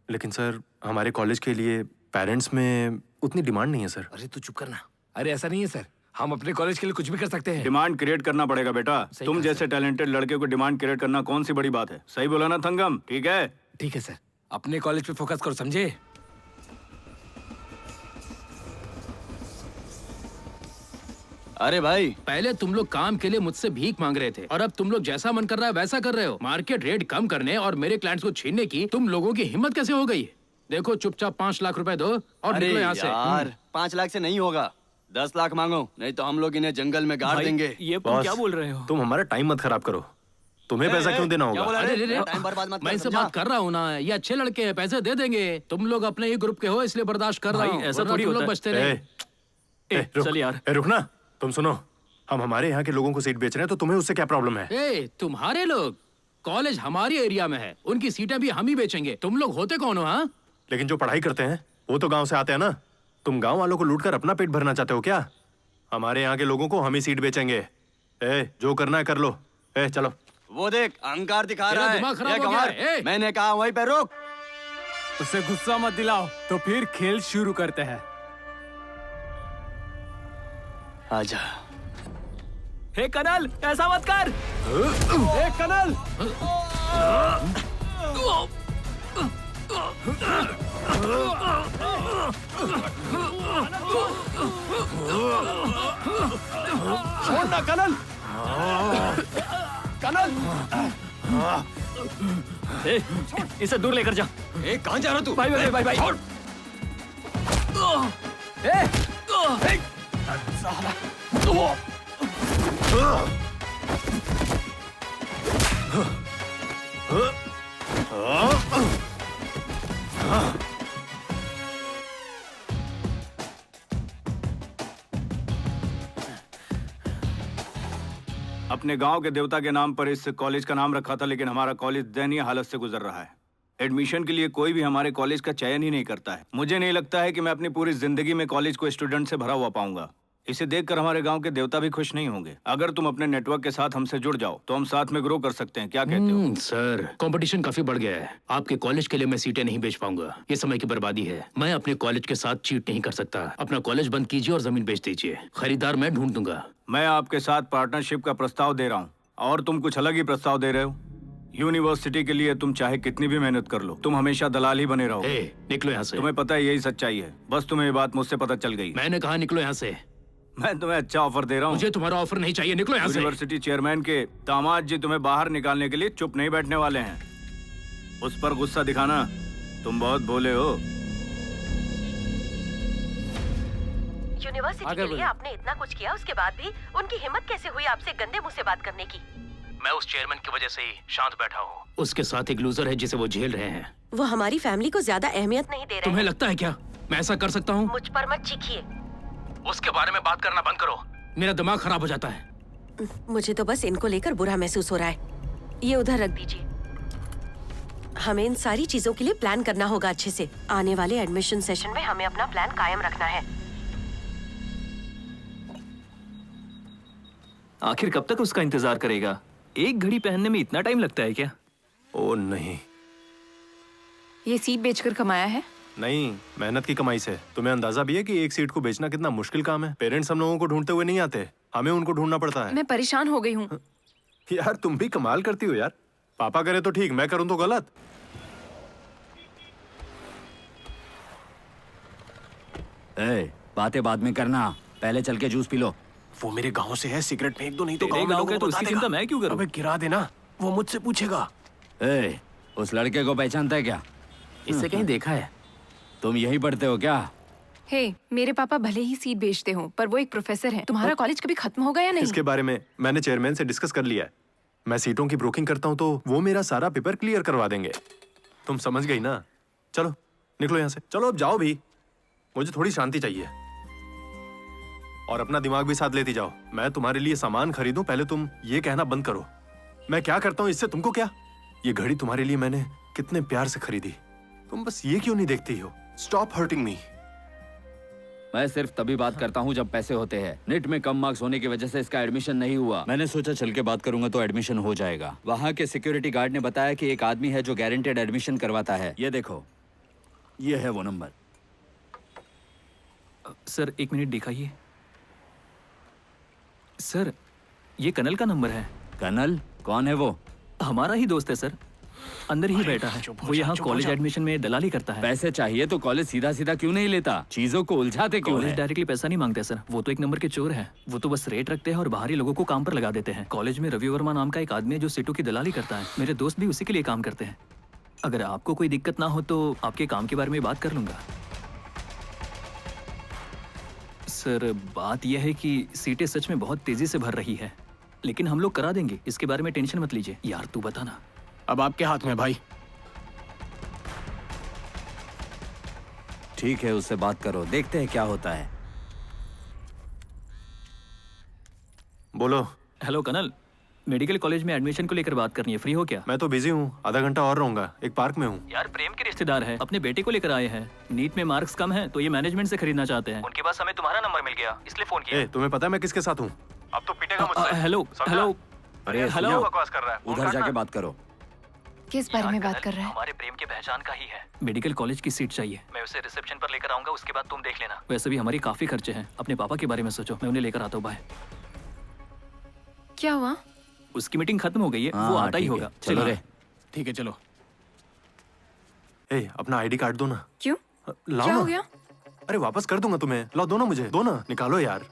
लेकिन सर हमारे कॉलेज के लिए पेरेंट्स में उतनी डिमांड नहीं है सर। अरे तू चुप करना। अरे ऐसा नहीं है सर, हम अपने कॉलेज के लिए कुछ भी कर सकते हैं। डिमांड क्रिएट करना पड़ेगा बेटा। तुम जैसे टैलेंटेड लड़के को डिमांड क्रिएट करना कौन सी बड़ी बात है? सही बोला ना थंगम? ठीक है? ठीक है सर, अपने कॉलेज पे फोकस करो, समझे? अरे भाई, पहले तुम लोग काम के लिए मुझसे भीख मांग रहे थे, और अब तुम लोग जैसा मन कर रहा है वैसा कर रहे हो। मार्केट रेट कम करने और मेरे क्लाइंट्स को छीनने की तुम लोगों की हिम्मत कैसे हो गई? देखो, चुपचाप 5 लाख रुपए दो और निकलो यहाँ से। यार 5 लाख से नहीं होगा, 10 लाख मांगो, नहीं तो हम लोग इन्हें जंगल में गाड़ देंगे। ये तुम क्या बोल रहे हो? तुम हमारा टाइम मत खराब करो। तुम्हें पैसा क्यों देना होगा? टाइम बर्बाद मत कर, मैं इसे समझा? बात कर रहा हूँ ना, ये अच्छे लड़के हैं, पैसे दे देंगे। तुम लोग अपने ही ग्रुप के हो इसलिए बर्दाश्त कर रहा हूँ, ऐसा वरना थोड़ी तुम होता लोग है। बचते रहे। चल यार। रुक ना, तुम सुनो, हम हमारे यहाँ के लोगों को सीट बेच रहे हैं तो तुम्हें उससे क्या प्रॉब्लम है? तुम्हारे लोग, कॉलेज हमारी एरिया में है, उनकी सीटें भी हम ही बेचेंगे। तुम लोग होते कौन हो? हाँ, लेकिन जो पढ़ाई करते हैं वो तो गांव से आते हैं ना। तुम गांव वालों को लूटकर अपना पेट भरना चाहते हो क्या? हमारे यहाँ के लोगों को हम ही सीट बेचेंगे। जो करना है कर लो। चलो। वो देख, अहंकार दिखा रहा है। दिमाग खराब ये हो गया कमर, है। मैंने कहा वहीं पे रुक। उससे गुस्सा मत दिलाओ, तो फिर खेल शुरू करते हैं। आजा। हे कनल, ऐसा मत कर। ए कनल, छोड़ना कनल। कनल, इसे दूर लेकर जा। कहाँ जा रहा तू? भाई भाई भाई भाई। छोड़। अपने गांव के देवता के नाम पर इस कॉलेज का नाम रखा था, लेकिन हमारा कॉलेज दयनीय हालत से गुजर रहा है। एडमिशन के लिए कोई भी हमारे कॉलेज का चयन ही नहीं करता है। मुझे नहीं लगता है कि मैं अपनी पूरी जिंदगी में कॉलेज को स्टूडेंट से भरा हुआ पाऊंगा। इसे देखकर हमारे गांव के देवता भी खुश नहीं होंगे। अगर तुम अपने नेटवर्क के साथ हमसे जुड़ जाओ तो हम साथ में ग्रो कर सकते हैं। क्या कहते हो? सर, कंपटीशन काफी बढ़ गया है। आपके कॉलेज के लिए मैं सीटें नहीं बेच पाऊंगा, ये समय की बर्बादी है। मैं अपने कॉलेज के साथ चीट नहीं कर सकता। अपना कॉलेज बंद कीजिए और जमीन बेच दीजिए, खरीदार मैं ढूंढ दूंगा। मैं आपके साथ पार्टनरशिप का प्रस्ताव दे रहा हूँ और तुम कुछ अलग ही प्रस्ताव दे रहे हो। यूनिवर्सिटी के लिए तुम चाहे कितनी भी मेहनत कर लो, तुम हमेशा दलाल ही बने रहो। निकलो यहाँ से। तुम्हें पता है यही सच्चाई है, बस तुम्हें ये बात मुझसे पता चल गई। मैंने कहा निकलो यहाँ से। मैं तुम्हें अच्छा ऑफर दे रहा हूँ। मुझे तुम्हारा ऑफर नहीं चाहिए, निकलो यहाँ से। यूनिवर्सिटी चेयरमैन के दामाद जी तुम्हें बाहर निकालने के लिए चुप नहीं बैठने वाले हैं। उस पर गुस्सा दिखाना, तुम बहुत भोले हो। यूनिवर्सिटी के लिए आपने इतना कुछ किया, उसके बाद भी उनकी हिम्मत कैसे हुई आपसे गंदे मुंह से बात करने की? मैं उस चेयरमैन की वजह से ही शांत बैठा हूँ। उसके साथ एक लूजर है जिसे वो झेल रहे हैं। वो हमारी फैमिली को ज्यादा अहमियत नहीं दे रहे तुम्हें हैं। लगता है क्या मैं ऐसा कर सकता हूँ? मुझ पर मत चीखिए। उसके बारे में बात करना बंद करो। मेरा दिमाग खराब हो जाता है। मुझे तो बस इनको लेकर बुरा महसूस हो रहा है। ये उधर रख दीजिए। हमें इन सारी चीजों के लिए प्लान करना होगा अच्छे से। आने वाले एडमिशन सेशन में हमें अपना प्लान कायम रखना है। आखिर कब तक उसका इंतजार करेगा? एक घड़ी पहनने में इतना टाइम लगता है क्या? ओ नहीं ये सीट बेचकर कमाया है? नहीं, मेहनत की कमाई से। तुम्हें अंदाजा भी है कि एक सीट को बेचना कितना मुश्किल काम है? पेरेंट्स हम लोगों को ढूंढते हुए नहीं आते, हमें उनको ढूंढना पड़ता है। मैं परेशान हो गई हूँ। यार तुम भी कमाल करती हो यार। पापा करे तो ठीक, मैं करूँ तो गलत। बातें बाद में करना, पहले चल के जूस पी लो। वो मेरे गांव से है, सिगरेट फेंक दो नहीं तो तेरे गांव में गाँव लोगों का को तो बता उसकी देगा। चिंता मैं क्यों करूं? अबे गिरा देना, वो मुझसे पूछेगा। उस लड़के को पहचानता है क्या? इससे कहीं देखा है? तुम यही पढ़ते हो क्या? हे, मेरे पापा भले ही सीट बेचते हो पर वो एक प्रोफेसर हैं। तुम्हारा कॉलेज कभी खत्म होगा या नहीं? इसके बारे में मैंने चेयरमैन से डिस्कस कर लिया है। मैं सीटों की ब्रोकिंग करता हूँ तो वो मेरा सारा पेपर क्लियर करवा देंगे। तुम समझ गई ना? चलो निकलो यहाँ से, चलो अब जाओ भी, मुझे थोड़ी शांति चाहिए। और अपना दिमाग भी साथ लेती जाओ। मैं तुम्हारे लिए सामान खरीदूं, पहले तुम ये कहना बंद करो। मैं क्या करता हूँ इससे तुमको क्या? ये घड़ी तुम्हारे लिए मैंने कितने प्यार से खरीदी, तुम बस ये क्यों नहीं देखती हो? Stop hurting me. मैं सिर्फ तभी बात करता हूँ जब पैसे होते हैं। नेट में कम मार्क्स होने की वजह से इसका एडमिशन नहीं हुआ। मैंने सोचा चल के बात करूंगा तो एडमिशन हो जाएगा। वहाँ के सिक्योरिटी गार्ड ने बताया कि एक आदमी है जो गारंटेड एडमिशन करवाता है। ये देखो, ये है वो नंबर। सर एक मिनट दिखाइए। सर ये कनल का नंबर है। कनल? कौन है वो? हमारा ही दोस्त है सर, अंदर ही बैठा है। वो यहाँ कॉलेज एडमिशन में दलाली करता है। पैसे चाहिए तो कॉलेज सीधा सीधा क्यों नहीं लेता? चीजों को उलझाते क्यों कॉलेज है? डायरेक्टली पैसा नहीं मांगते सर, वो तो एक नंबर के चोर हैं। वो तो बस रेट रखते हैं और बाहरी लोगों को काम पर लगा देते हैं। कॉलेज में रवि वर्मा नाम का एक आदमी है जो सीटों की दलाली करता है। मेरे दोस्त भी उसी के लिए काम करते हैं। अगर आपको कोई दिक्कत ना हो तो आपके काम के बारे में बात कर लूंगा। सर बात यह है कि सीटें सच में बहुत तेजी से भर रही है, लेकिन हम लोग करा देंगे, इसके बारे में टेंशन मत लीजिए। यार तू बता ना। अब आपके हाथ में भाई। ठीक है, उससे बात करो, देखते हैं क्या होता है। बोलो। हेलो कनल, मेडिकल कॉलेज में एडमिशन को लेकर बात करनी है, फ्री हो क्या? मैं तो बिजी हूँ, आधा घंटा और रहूंगा, एक पार्क में हूँ। यार प्रेम के रिश्तेदार है, अपने बेटे को लेकर आए हैं। नीट में मार्क्स कम है तो ये मैनेजमेंट से खरीदना चाहते हैं। उनके पास हमें तुम्हारा नंबर मिल गया, इसलिए फोन किया। तुम्हें पता है मैं किसके साथ हूँ? अब तो पिटेगा मुझसे। हेलो हेलो अरे हेलो, बकवास कर रहा है। उधर जाके बात करो। किस बारे में बात कर रहा है? हमारे प्रेम की पहचान का ही है। मेडिकल कॉलेज की सीट चाहिए। मैं उसे रिसेप्शन पर लेकर आऊंगा, उसके बाद तुम देख लेना। वैसे भी हमारी काफी खर्चे हैं, अपने पापा के बारे में सोचो। मैं उन्हें लेकर आता हूँ, बाय। क्या हुआ? उसकी मीटिंग खत्म हो गई है, वो आता ही होगा। चलो रे। ठीक है चलो। अपना आईडी कार्ड दो ना। क्यों? लाओ क्या ना। हो गया? अरे वापस कर दूंगा तुम्हें, लाओ दो ना मुझे, दो ना, निकालो यार।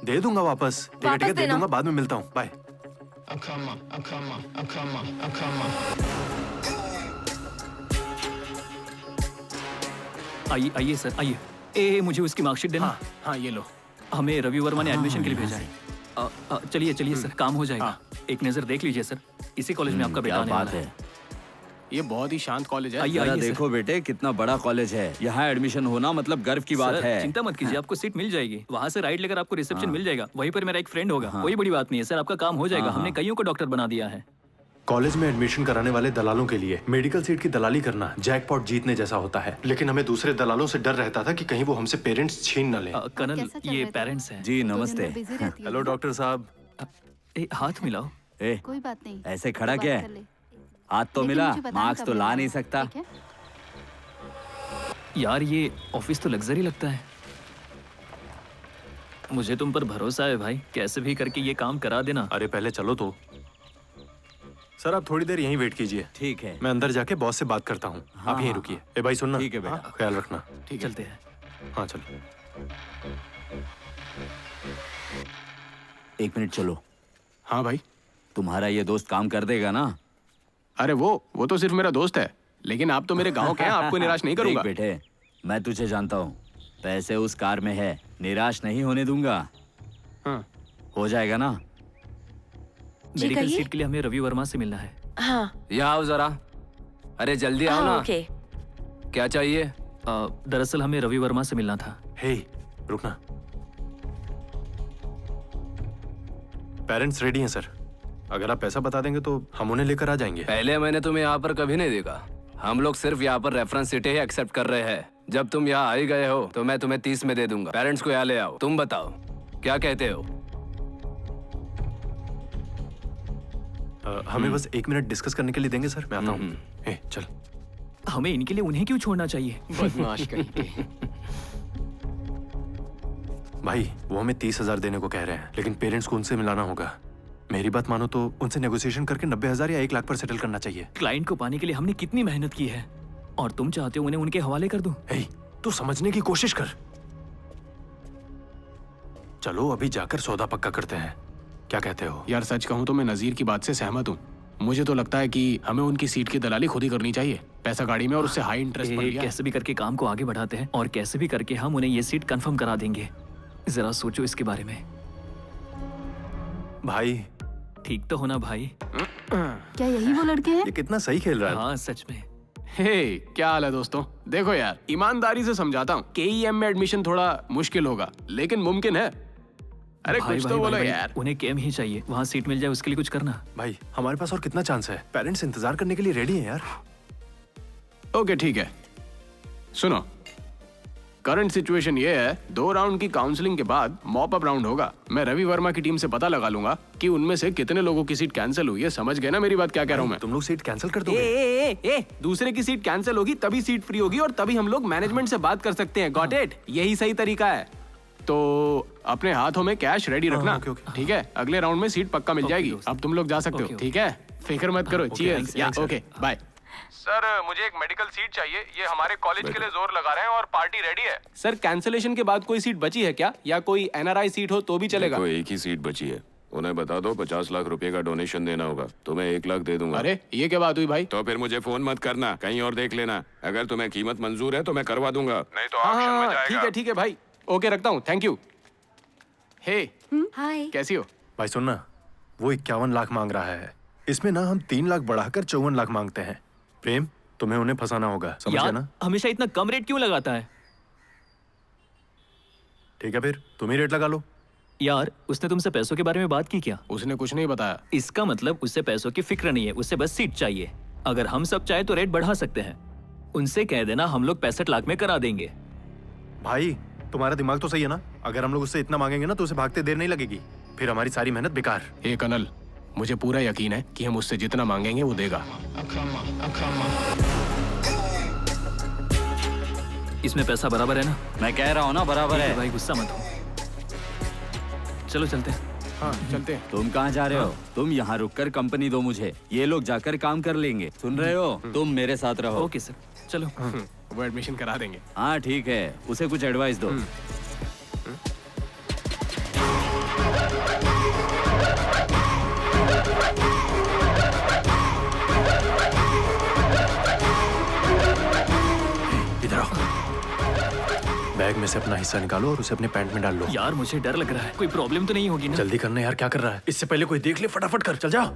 दे दूंगा वापस। ठीक है दे दूंगा, बाद में मिलता हूँ, बाय। आइए आइए सर आइए। ए मुझे उसकी मार्कशीट देना। हाँ ये लो। हमें रवि वर्मा ने एडमिशन के लिए भेजा है। चलिए चलिए सर, काम हो जाएगा। एक नजर देख लीजिए सर, इसी कॉलेज में आपका बेटा आने वाला है। ये बहुत ही शांत कॉलेज है। आइए आइए देखो बेटे, कितना बड़ा कॉलेज है। यहाँ एडमिशन होना मतलब गर्व की बात है। चिंता मत कीजिए, आपको सीट मिल जाएगी। वहाँ से राइट लेकर आपको रिसेप्शन मिल जाएगा, वहीं पर मेरा एक फ्रेंड होगा। कोई बड़ी बात नहीं है सर, आपका काम हो जाएगा। हमने कईयों को डॉक्टर बना दिया है। कॉलेज में एडमिशन कराने वाले दलालों के लिए मेडिकल सीट की दलाली करना जैकपॉट जीतने जैसा होता है, लेकिन हमें दूसरे दलालों से डर रहता था कि कहीं वो हमसे पेरेंट्स छीन न लें। कनल ये पेरेंट्स हैं। जी नमस्ते। हेलो डॉक्टर साहब। हाथ मिलाओ। कोई बात नहीं, ऐसे खड़ा क्या है? हाथ तो मिला, मार्क्स तो ला नहीं सकता। यार ये ऑफिस तो लग्जरी लगता है। मुझे तुम पर भरोसा है भाई, कैसे भी करके ये काम करा देना। अरे पहले चलो तो। सर आप थोड़ी देर यहीं वेट कीजिए। ठीक है, मैं अंदर जाके बॉस से बात करता हूँ। आप यहीं रुकिए। ए भाई सुनना। ठीक है बेटा। ख्याल रखना। ठीक चलते हैं। हाँ चलो। 1 मिनट चलो। हाँ भाई। तुम्हारा ये दोस्त काम कर देगा ना? अरे वो तो सिर्फ मेरा दोस्त है, लेकिन आप तो मेरे गांव के हैं, आपको निराश नहीं करूंगा। बेटे, मैं तुझे जानता हूँ। पैसे उस कार में है, निराश नहीं होने दूंगा। हाँ। हो जाएगा ना? मेडिकल कहिए। सीट के लिए हमें रवि वर्मा से मिलना है। हाँ यहाँ आओ जरा। अरे जल्दी आओ हाँ ना। ओके। क्या चाहिए? दरअसल हमें रवि वर्मा से मिलना था। हे रुकना। पेरेंट्स रेडी हैं सर, अगर आप पैसा बता देंगे तो हम उन्हें लेकर आ जाएंगे। पहले मैंने तुम्हें यहाँ पर कभी नहीं देखा। हम लोग सिर्फ यहाँ पर रेफरेंस सीटें ही एक्सेप्ट कर रहे हैं। जब तुम यहाँ आ ही गए हो तो मैं तुम्हें 30 में दे दूंगा। पेरेंट्स को यहाँ ले आओ। तुम बताओ क्या कहते हो? हमें बस 1 मिनट डिस्कस करने के लिए देंगे सर, मैं आता हूँ। हे चल। हमें इनके लिए उन्हें क्यों छोड़ना चाहिए? बदमाश कहीं के। भाई वो हमें 30,000 देने को कह रहे हैं, लेकिन पेरेंट्स को उनसे मिलाना होगा। मेरी बात मानो तो उनसे नेगोशिएशन करके 90,000 या 1 लाख पर सेटल करना चाहिए। क्लाइंट को पाने के लिए हमने कितनी मेहनत की है, और तुम चाहते हो उन्हें उनके हवाले कर दूं? हे तू समझने की कोशिश कर। चलो अभी जाकर सौदा पक्का करते हैं, क्या कहते हो? यार सच कहूँ तो मैं नजीर की बात से सहमत हूँ। मुझे तो लगता है कि हमें उनकी सीट की दलाली खुद ही करनी चाहिए। पैसा गाड़ी में और उससे हाई इंटरेस्ट पर लिया है। कैसे भी करके काम को आगे बढ़ाते हैं और कैसे भी करके हम उन्हें ये सीट कंफर्म करा देंगे। जरा सोचो इसके बारे में। भाई ठीक तो होना भाई? क्या यही वो लड़के हैं? ये कितना सही खेल रहा है। हाँ सच में। हे क्या हाल है दोस्तों? देखो यार, ईमानदारी से समझाता हूँ, केईएम में एडमिशन थोड़ा मुश्किल होगा लेकिन मुमकिन है। अरे भाई, कुछ भाई, तो बोलो भाई, यार। उन्हें केम ही चाहिए, वहाँ सीट मिल जाए उसके लिए कुछ करना। भाई हमारे पास और कितना चांस है? पेरेंट्स इंतजार करने के लिए रेडी हैं यार। ओके ठीक है, सुनो, करंट सिचुएशन ये है, 2 राउंड की काउंसलिंग के बाद मॉप अप राउंड होगा। मैं रवि वर्मा की टीम से पता लगा लूंगा कि उनमें से कितने लोगों की सीट कैंसिल हुई है। समझ गए ना मेरी बात क्या कह रहा हूँ मैं? तुम लोग सीट कैंसिल कर ए, दोगे? ए, ए, ए, दूसरे की सीट कैंसिल होगी तभी सीट फ्री होगी और तभी हम लोग मैनेजमेंट से बात कर सकते हैं। Got it? यही सही तरीका है। तो अपने हाथों में कैश रेडी रखना, ओके। ठीक है? अगले राउंड में सीट पक्का मिल जाएगी। अब तुम लोग जा सकते हो, ठीक है? फिक्र मत करो। चीयर्स। या ओके बाय। सर मुझे एक मेडिकल सीट चाहिए, ये हमारे कॉलेज के लिए जोर लगा रहे हैं और पार्टी रेडी है। सर कैंसिलेशन के बाद कोई सीट बची है क्या, या कोई एनआरआई सीट हो तो भी चलेगा? कोई एक ही सीट बची है, उन्हें बता दो 50 लाख रुपए का डोनेशन देना होगा, तो मैं 1 लाख दे दूंगा। अरे ये क्या बात हुई भाई? तो फिर मुझे फोन मत करना, कहीं और देख लेना। अगर तुम्हें कीमत मंजूर है तो मैं करवा दूंगा, नहीं तो ऑक्शन में जाएगा। ठीक है भाई, ओके रखता हूँ, थैंक यू। हे हाय। कैसी हो? भाई सुन ना, वो 51 लाख मांग रहा है, इसमें ना हम 3 लाख बढ़ाकर 54 लाख मांगते हैं। प्रेम तुम्हें उन्हें फंसाना होगा, समझ गया यार ना? हमेशा इतना कम रेट क्यों लगाता है? ठीक है फिर तुम ही रेट लगा लो। यार उसने तुमसे पैसों के बारे में बात की क्या? उसने कुछ नहीं बताया। इसका मतलब उससे पैसों की फिक्र नहीं है, उससे बस सीट चाहिए। अगर हम सब चाहे तो रेट बढ़ा सकते हैं। उनसे कह देना हम लोग 65 लाख में करा देंगे। भाई तुम्हारा दिमाग तो सही है ना? अगर हम लोग उससे इतना मांगेंगे ना तो उसे भागते देर नहीं लगेगी, फिर हमारी सारी मेहनत बेकार। हे कनल, मुझे पूरा यकीन है कि हम उससे जितना मांगेंगे वो देगा। इसमें पैसा बराबर है ना? मैं कह रहा हूँ ना बराबर है। भाई गुस्सा मत हो, चलो चलते हैं। हाँ चलते हैं। तुम कहाँ जा रहे हो? तुम यहाँ रुककर कंपनी दो मुझे, ये लोग जाकर काम कर लेंगे। सुन रहे हो? तुम मेरे साथ रहो। ओके सर, चलो। वो एडमिशन करा देंगे। हाँ ठीक है, उसे कुछ एडवाइस दो। इधर आओ, बैग में से अपना हिस्सा निकालो और उसे अपने पैंट में डाल लो। यार मुझे डर लग रहा है, कोई प्रॉब्लम तो नहीं होगी ना? जल्दी करना यार, क्या कर रहा है? इससे पहले कोई देख ले, फटाफट कर, चल जाओ।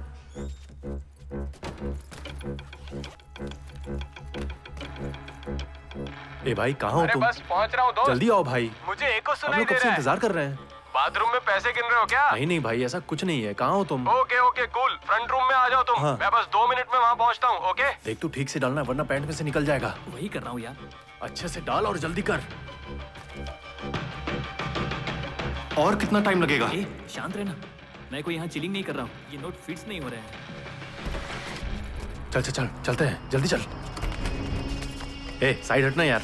ए भाई कहाँ हो तुम? बस पहुंच रहा हूँ दोस्त। जल्दी आओ भाई, मुझे एक को हम सुनाई लोग दे कब से रहा है। इंतजार कर रहे हैं। बाथरूम में पैसे गिन रहे हो क्या? नहीं भाई ऐसा कुछ नहीं है, कहाँ हो तुम? Okay okay cool, front room में आ जाओ तुम। हाँ। मैं बस 2 मिनट में वहाँ पहुँचता हूँ। ओके देख तू ठीक से डालना वरना पैंट में से निकल जाएगा। वही कर रहा हूँ यार। अच्छे से डाल और जल्दी कर। और कितना टाइम लगेगा? ए, शांत रहना, मैं कोई यहाँ चिलिंग नहीं कर रहा हूँ, ये नोट फिट्स नहीं हो रहे हैं। चल चल चल चलते हैं, जल्दी चल। ए साइड हटना यार।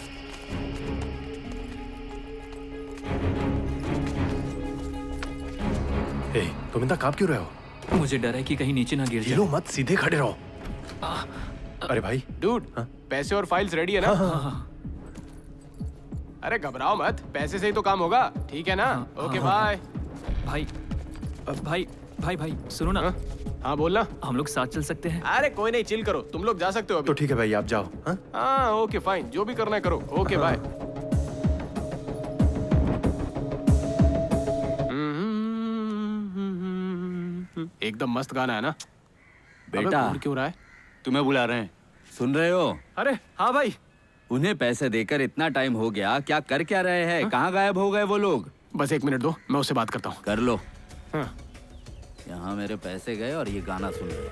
ए तुम इतना कांप क्यों रहे हो? मुझे डर है कि कहीं नीचे ना गिर हिलो जाए। मत, सीधे खड़े रहो। अरे भाई डूड, पैसे और फाइल्स रेडी है ना? अरे घबराओ मत, पैसे से ही तो काम होगा, ठीक है ना? Okay bye. भाई भाई भाई भाई सुनो ना। हाँ बोलना। हम लोग साथ चल सकते हैं? अरे कोई नहीं, चिल करो, तुम लोग जा सकते हो अभी। तो ठीक है भाई, आप जाओ। हाँ ओके फाइन, जो भी करना है करो। Okay bye. एकदम मस्त गाना है ना। बेटा अबे, क्यों रहा है? तुम्हें बुला रहे हैं, सुन रहे हो? अरे हाँ भाई। उन्हें पैसे देकर इतना टाइम हो गया, क्या कर क्या रहे हैं? कहाँ गायब हो गए वो लोग? बस 1 मिनट दो, मैं उससे बात करता हूँ। कर लो। हाँ। यहाँ मेरे पैसे गए और ये गाना सुन रहे।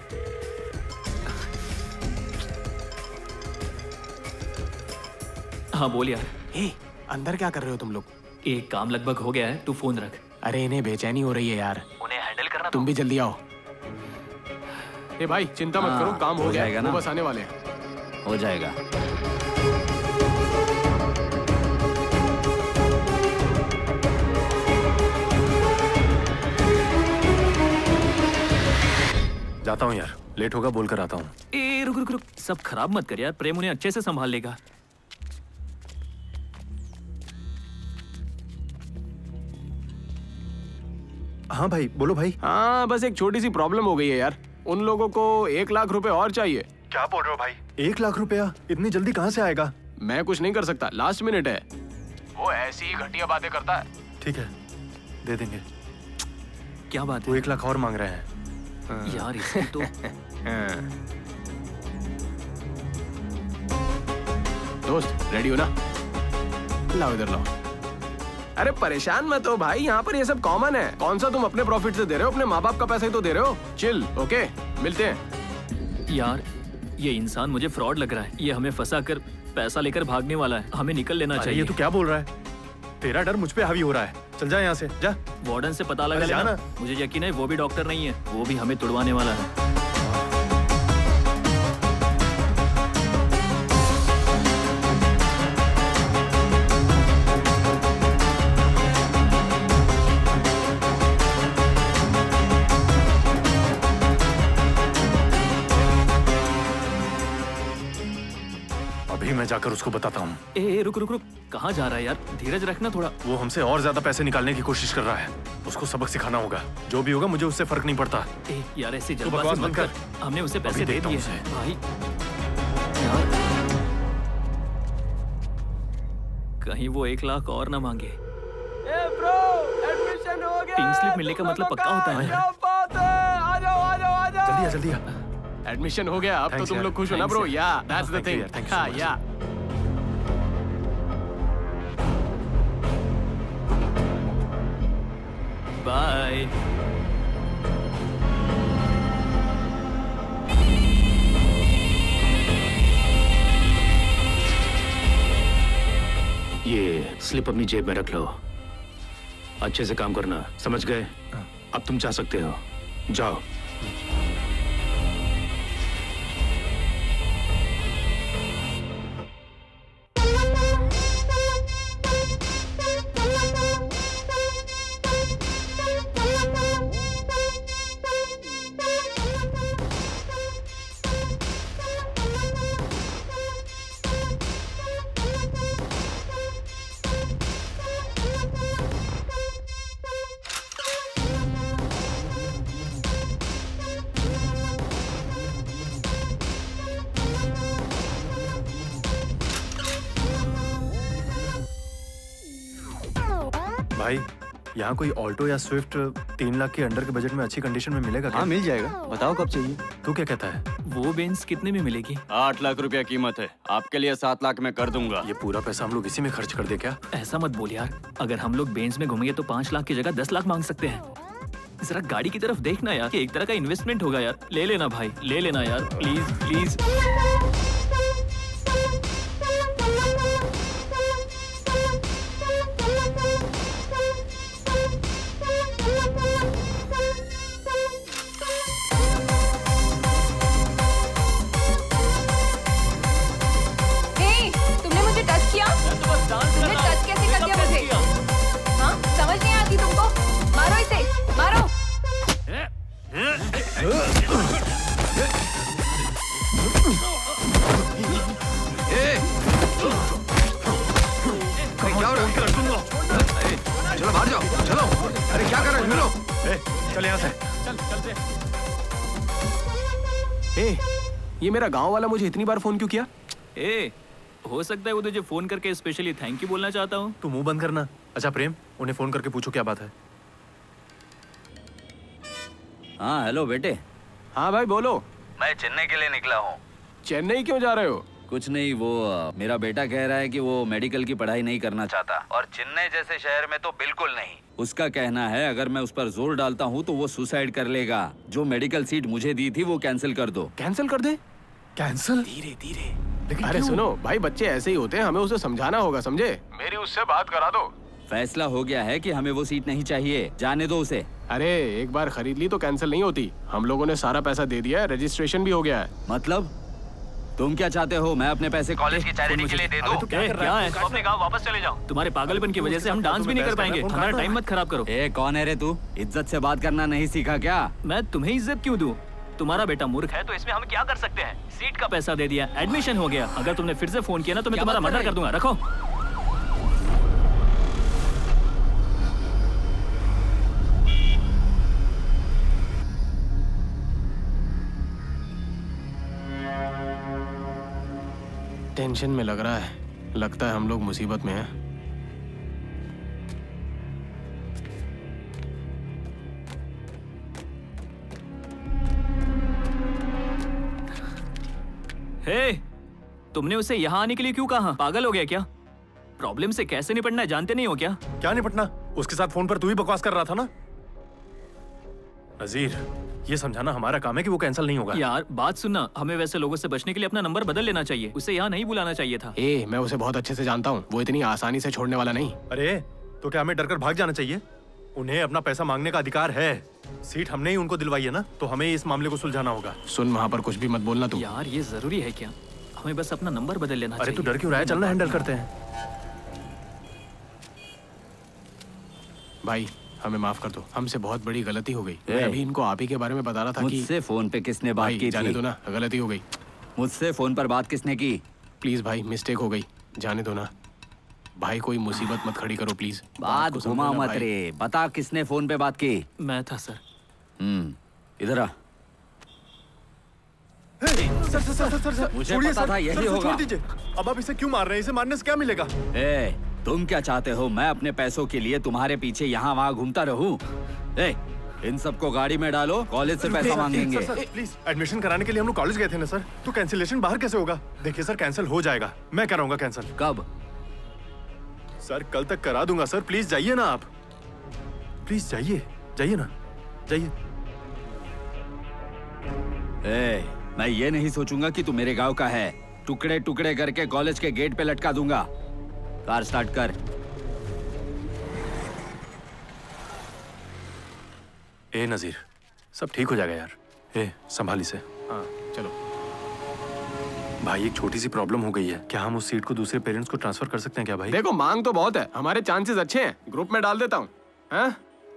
हाँ बोल यार। अंदर क्या कर रहे हो तुम लोग? एक काम लगभग हो गया है, तू फोन रख। अरे इन्हें बेचैनी हो रही है यार, उन्हें हैंडल करना। तुम भी जल्दी आओ। ए भाई चिंता मत करो, काम हो जाएगा गया, ना? वो बस आने वाले हैं। हो जाएगा। जाता हूँ यार, लेट होगा, बोल कर आता हूँ। ए रुक रुक रुक, सब खराब मत कर यार, प्रेम उन्हें अच्छे से संभाल लेगा। हाँ भाई, बोलो भाई। हाँ बस एक छोटी सी प्रॉब्लम हो गई है यार। उन लोगों को 1 लाख रुपए और चाहिए। क्या बोल रहे हो भाई? 1 लाख रुपया इतनी जल्दी कहाँ से आएगा? मैं कुछ नहीं कर सकता, लास्ट मिनट है। वो ऐसी ही घटिया बातें करता है। ठीक है, दे देंगे। क्या बात वो है? 1 लाख और मांग रहे हैं। यार इसको तो दोस्त रेडी हो ना? लाओ इधर लाओ। अरे परेशान मत हो भाई, यहाँ पर ये सब कॉमन है। कौन सा तुम अपने प्रॉफिट से दे रहे हो, अपने माँ बाप का पैसा ही तो दे रहे हो। चिल, ओके, मिलते हैं। यार ये इंसान मुझे फ्रॉड लग रहा है। ये हमें फंसा कर पैसा लेकर भागने वाला है। हमें निकल लेना अरे चाहिए। ये तू क्या बोल रहा है? तेरा डर मुझ पे हावी हो रहा है। चल जा यहाँ से, जा। वार्डन से पता लगा अरे लेना। जाना। मुझे यकीन है वो भी डॉक्टर नहीं है, वो भी हमें तुड़वाने वाला है। अभी मैं जाकर उसको बताता हूँ। ए रुक रुक रुक, कहाँ जा रहा है यार? धीरज रखना थोड़ा। वो हमसे और ज्यादा पैसे निकालने की कोशिश कर रहा है। उसको सबक सिखाना होगा। जो भी होगा मुझे उससे फर्क नहीं पड़ता। ए यार ऐसी तू जल्दबाजी बकवास मत बंद कर। कर। हमने उसे पैसे अभी दे देखता दिए हूँ हैं भाई। यार कहीं वो 1 लाख और ना मांगे। एडमिशन हो गया। पिंक स्लिप मिलने का मतलब पक्का होता है। क्या बात है? आ जाओ आ जाओ आ जाओ। जल्दी आ, जल्दी आ। एडमिशन हो गया, अब तो Thanks तुम यार, लोग खुश हो ना thanks ब्रो? यार। या that's the Thank you thing. यार, thank you so हाँ much. या बाय। ये स्लिप अपनी जेब में रख लो, अच्छे से काम करना, समझ गए? अब तुम जा सकते हो, जाओ। भाई यहाँ कोई ऑल्टो या स्विफ्ट 3 लाख के अंडर के बजट में अच्छी कंडीशन में मिलेगा क्या? हाँ मिल जाएगा, बताओ कब चाहिए? तू क्या कहता है? वो बेंस कितने में मिलेगी? 8 लाख रुपया कीमत है, आपके लिए 7 लाख में कर दूंगा। ये पूरा पैसा हम लोग इसी में खर्च कर दे क्या? ऐसा मत बोल यार। अगर हम लोग बेंस में घूमेंगे तो 5 लाख की जगह 10 लाख मांग सकते हैं। जरा गाड़ी की तरफ देखना यार, कि एक तरह का इन्वेस्टमेंट होगा यार। ले लेना भाई, ले लेना यार, प्लीज प्लीज। हे, तुमने मुझे टच किया? तुमने टच कैसे कर दिया मुझे? हाँ, समझ नहीं आती तुमको? मारो इसे, मारो। चलो बाहर जाओ, चलो। अरे क्या कर रहे हो? मिलो। चल यहाँ से। चल चलते। ए, ये मेरा गांव वाला मुझे इतनी बार फोन क्यों किया? ए, हो सकता है वो तुझे फोन करके स्पेशली थैंक यू बोलना चाहता हूँ। तू मुंह बंद करना। अच्छा प्रेम, उन्हें फोन करके पूछो क्या बात है। हाँ हेलो बेटे। हाँ भाई बोलो। मैं चेन्नई के लिए निकला हूँ। चेन्नई क्यों जा रहे हो? कुछ नहीं, वो मेरा बेटा कह रहा है कि वो मेडिकल की पढ़ाई नहीं करना चाहता। और चेन्नई जैसे शहर में तो बिल्कुल नहीं। उसका कहना है अगर मैं उस पर जोर डालता हूँ तो वो सुसाइड कर लेगा। जो मेडिकल सीट मुझे दी थी वो कैंसिल कर दो। कैंसिल कर दे? कैंसिल? धीरे धीरे। अरे सुनो भाई, बच्चे ऐसे ही होते हैं, हमें उसे समझाना होगा, समझे? मेरी उससे बात करा दो। फैसला हो गया है कि हमें वो सीट नहीं चाहिए, जाने दो उसे। अरे एक बार खरीद ली तो कैंसिल नहीं होती। हम लोगों ने सारा पैसा दे दिया है, रजिस्ट्रेशन भी हो गया है। मतलब तुम क्या चाहते हो? मैं अपने पैसे कॉलेज की चैरिटी के लिए दे दो। क्या है? तुम अपने गांव वापस चले जाओ। तुम्हारे पागलपन की वजह से हम डांस भी नहीं कर पाएंगे। हमारा टाइम मत खराब करो। ए कौन है रे तू? इज्जत से बात करना नहीं सीखा क्या? मैं तुम्हें इज्जत क्यों दूं? तुम्हारा बेटा मूर्ख है तो इसमें हम क्या कर सकते हैं? सीट का पैसा दे दिया, एडमिशन हो गया। अगर तुमने फिर से फोन किया ना तो मैं तुम्हारा मर्डर कर दूंगा। रखो। टेंशन में लग रहा है, लगता है हम लोग मुसीबत में हैं। हे, तुमने उसे यहाँ आने के लिए क्यों कहा? पागल हो गया क्या? प्रॉब्लम से कैसे निपटना है जानते नहीं हो क्या? क्या निपटना? उसके साथ फोन पर तू ही बकवास कर रहा था ना। नजीर, ये समझाना हमारा काम है कि वो कैंसिल नहीं होगा। यार बात सुनना, हमें वैसे लोगों से बचने के लिए अपना नंबर बदल लेना चाहिए। उसे यहाँ नहीं बुलाना चाहिए था। मैं उसे बहुत अच्छे से जानता हूँ, वो इतनी आसानी से छोड़ने वाला नहीं। अरे तो क्या हमें डरकर भाग जाना चाहिए? उन्हें अपना पैसा मांगने का अधिकार है। सीट हमने ही उनको दिलवाई है ना, तो हमें इस मामले को सुलझाना होगा। सुन, वहाँ पर कुछ भी मत बोलना तू। यार ये जरूरी है क्या? हमें बस अपना नंबर बदल लेना चाहिए। अरे तू डर क्यों रहा है? चलना हैंडल करते हैं। भाई हमें माफ कर दो, हमसे बहुत बड़ी गलती हो गई। मैं अभी इनको आप ही के बारे में बता रहा था कि मुझसे फोन पे किसने बात की जाने थी? दो ना, गलती हो गई। मुझसे फोन पर बात किसने की? प्लीज भाई, मिस्टेक हो गई, जाने दो ना भाई। कोई मुसीबत मत खड़ी करो प्लीज। बात घुमा मत रे, बता किसने फोन पे बात की? मैं था सर। इधर आ। सर, मुझे पता था यही होगा। छोड़ दीजिए। अब आप इसे क्यों मार रहे हैं? इसे मारने से क्या मिलेगा? तुम क्या चाहते हो? मैं अपने पैसों के लिए तुम्हारे पीछे यहाँ वहाँ घूमता रहूं? इन सबको गाड़ी में डालो, कॉलेज से पैसा मांगेंगे। सर, प्लीज, एडमिशन कराने के लिए हम लोग कॉलेज गए थे ना सर, तो कैंसिलेशन बाहर कैसे होगा? देखिए सर, कैंसिल हो जाएगा, मैं कराऊंगा कैंसिल। कब? सर कल तक करा दूंगा सर, प्लीज जाइए ना आप। प्लीज जाइए, जाइए ना, जाइए। मैं ये नहीं सोचूंगा कि तू मेरे गांव का है। टुकड़े टुकड़े करके कॉलेज के गेट पे लटका दूंगा। कार स्टार्ट कर। नजीर, सब ठीक हो जाएगा यार। संभाल इसे। हाँ चलो। भाई एक छोटी सी प्रॉब्लम हो गई है, क्या हम उस सीट को दूसरे पेरेंट्स को ट्रांसफर कर सकते हैं क्या भाई? देखो मांग तो बहुत है, हमारे चांसेस अच्छे हैं। ग्रुप में डाल देता हूँ।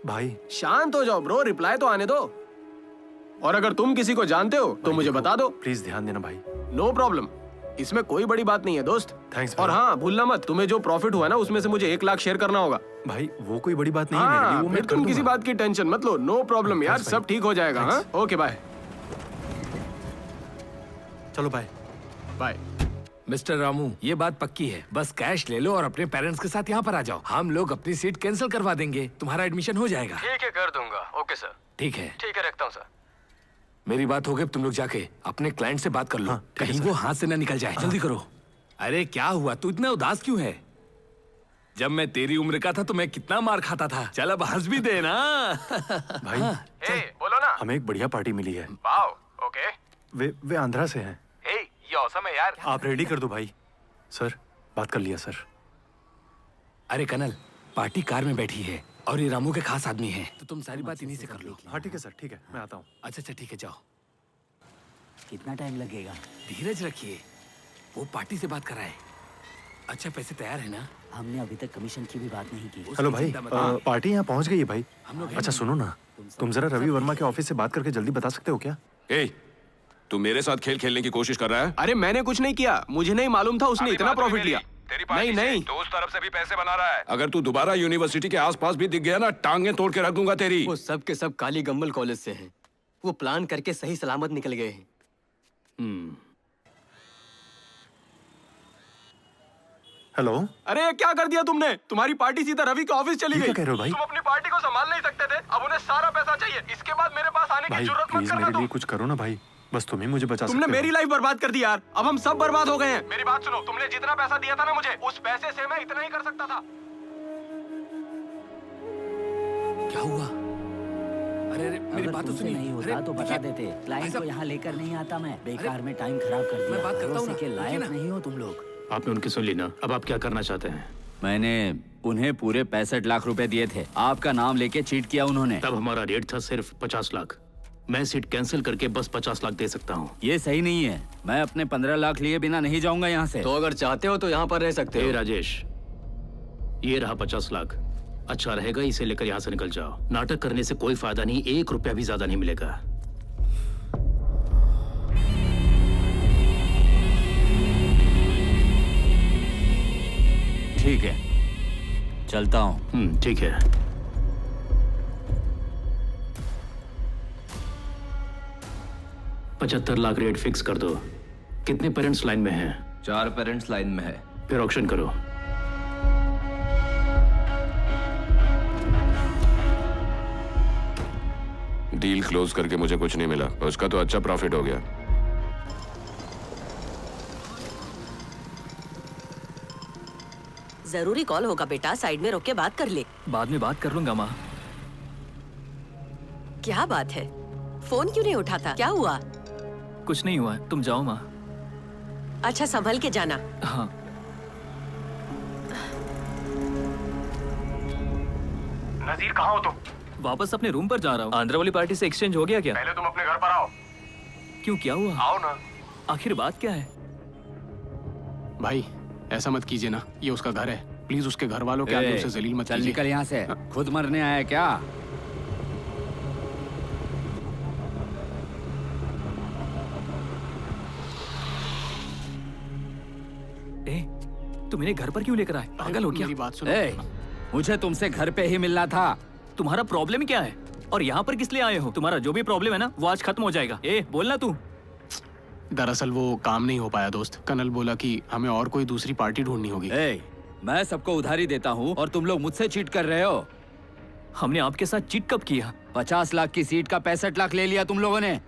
भाई शांत हो जाओ ब्रो, रिप्लाई तो आने दो। और अगर तुम किसी को जानते हो तो मुझे बता दो। प्लीज ध्यान देना भाई। नो प्रॉब्लम, इसमें कोई बड़ी बात नहीं है दोस्त। थैंक्स। और हाँ भूलना मत, तुम्हें जो प्रॉफिट हुआ ना उसमें से मुझे 1 लाख शेयर करना होगा। भाई वो कोई बड़ी बात नहीं है मेरे लिए, वो मैं फिर कर तुम किसी दूंगा। बात की टेंशन मत लो। नो प्रॉब्लम यार, सब ठीक हो जाएगा। हाँ ओके बाय। चलो बाय। बाय। मिस्टर रामू, ये बात पक्की है, बस कैश ले लो और अपने पेरेंट्स के साथ यहाँ पर आ जाओ। हम लोग अपनी सीट कैंसिल करवा देंगे, तुम्हारा एडमिशन हो जाएगा। ठीक है, कर दूंगा। Okay sir. ठीक है, रखता हूँ सर। मेरी बात हो गई, तुम लोग जाके अपने क्लाइंट से बात कर लो। कहीं वो हाथ से ना निकल जाए। जल्दी करो। अरे क्या हुआ, तू इतना उदास क्यों है? जब मैं तेरी उम्र का था तो मैं कितना मार खाता था। चल अब हंस भी दे ना। भाई बोलो ना। हमें एक बढ़िया पार्टी मिली है। Wow, okay. वे आंध्रा से हैं। ये औसम है यार। आप रेडी कर दो भाई। सर बात कर लिया सर। अरे कनल, पार्टी कार में बैठी है और ये रामू के खास आदमी है, तो तुम सारी बात इन्हीं से कर लो। हाँ ठीक है सर, ठीक है, मैं आता हूँ। अच्छा ठीक है, जाओ। कितना टाइम लगेगा? धीरज रखिए, वो पार्टी से बात कर रहा है। अच्छा पैसे तैयार है ना? हमने अभी तक कमीशन की भी बात नहीं की। हेलो भाई, पार्टी यहाँ पहुँच गई है भाई। अच्छा सुनो ना, तुम जरा रवि वर्मा के ऑफिस से बात करके जल्दी बता सकते हो क्या? तू मेरे साथ खेल खेलने की कोशिश कर रहा है? अरे मैंने कुछ नहीं किया, मुझे नहीं मालूम था उसने इतना प्रॉफिट लिया। नहीं तो उस तरफ से भी पैसे बना रहा है। अगर तू दोबारा यूनिवर्सिटी के आसपास भी दिख गया ना, टांगे तोड़ के रख दूंगा तेरी। वो सब के सब काली गम्बल कॉलेज से हैं। वो प्लान करके सही सलामत निकल गए हैं। हेलो, अरे ये क्या कर दिया तुमने? तुम्हारी पार्टी सीधा रवि के ऑफिस चली ये गई। क्या कह रहे हो भाई? तुम अपनी पार्टी को संभाल नहीं सकते थे, अब उन्हें सारा पैसा चाहिए। इसके बाद मेरे पास आने की भाई जरूरत मत प्लीज करना मेरे तुम। लिए कुछ करो ना भाई, बस तुम ही मुझे बचा सकते तुमने हो। मेरी लाइफ बर्बाद कर दी यार, अब हम सब बर्बाद हो गए हैं। मेरी बात सुनो, तुमने जितना पैसा दिया था ना मुझे, उस पैसे से मैं इतना ही कर सकता था। क्या हुआ? अरे अरे मेरी बात तो सुनिए। नहीं होता तो बता देते। क्लाइंट को यहाँ लेकर नहीं आता मैं। बेकार में टाइम खराब कर दिया। मैं बात करता हूँ ना, के लायक देखिए ना। नहीं हो तुम लोग। आपने उनकी सुन ली ना, अब आप क्या करना चाहते हैं? मैंने उन्हें पूरे 65 लाख रुपए दिए थे। आपका नाम लेके चीट किया उन्होंने। तब हमारा रेट था सिर्फ 50 लाख। मैं सीट कैंसिल करके बस 50 लाख दे सकता हूँ। ये सही नहीं है। मैं अपने 15 लाख लिए बिना नहीं जाऊंगा यहाँ से। तो अगर चाहते हो तो यहाँ पर रह सकते हो। राजेश, ये रहा 50 लाख। अच्छा रहेगा, इसे लेकर यहाँ से निकल जाओ। नाटक करने से कोई फायदा नहीं, 1 रुपया भी ज्यादा नहीं मिलेगा। ठीक है, चलता हूँ। ठीक है। $75 लाख रेट फिक्स कर दो। कितने पेरेंट्स लाइन में हैं? 4 पेरेंट्स लाइन में है। फिर ऑक्शन करो। डील क्लोज करके मुझे कुछ नहीं मिला, उसका तो अच्छा प्रॉफिट हो गया। जरूरी कॉल होगा बेटा, साइड में रोक के बात कर ले। बाद में बात कर लूंगा माँ। क्या बात है, फोन क्यों नहीं उठाता? क्या हुआ? कुछ नहीं हुआ, तुम जाओ माँ। अच्छा संभल के जाना। हाँ। नजीर कहाँ हो तुम? वापस अपने रूम पर जा रहा हूँ। आंध्र वाली पार्टी से एक्सचेंज हो गया क्या? पहले तुम अपने घर पर आओ। क्यों, क्या हुआ? आओ ना। आखिर बात क्या है? भाई ऐसा मत कीजिए ना, ये उसका घर है। प्लीज उसके घर वालों के आगे उसे जलील मत चल कीजिए। निकल यहाँ से। खुद मरने आया क्या? तुम इन्हें घर पर क्यों लेकर आए? पागल हो क्या? मेरी बात सुनो। मुझे तुमसे घर पे ही मिलना था। तुम्हारा प्रॉब्लम क्या है? और यहाँ पर किस लिए आए हो? तुम्हारा जो भी प्रॉब्लम है ना, वो आज खत्म हो जाएगा। बोलना तू। दरअसल वो काम नहीं हो पाया दोस्त। कनल बोला कि हमें और कोई दूसरी पार्टी ढूंढनी होगी। मैं सबको उधारी देता हूँ और तुम लोग मुझसे चीट कर रहे हो। हमने आपके साथ चीट कब किया? 50 लाख की सीट का 65 लाख ले लिया तुम लोगों ने।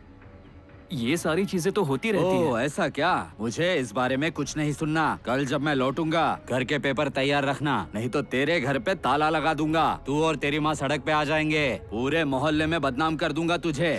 ये सारी चीजें तो होती रहती हैं। ऐसा क्या? मुझे इस बारे में कुछ नहीं सुनना। कल जब मैं लौटूंगा घर के पेपर तैयार रखना, नहीं तो तेरे घर पे ताला लगा दूंगा। तू और तेरी माँ सड़क पे आ जाएंगे। पूरे मोहल्ले में बदनाम कर दूंगा तुझे।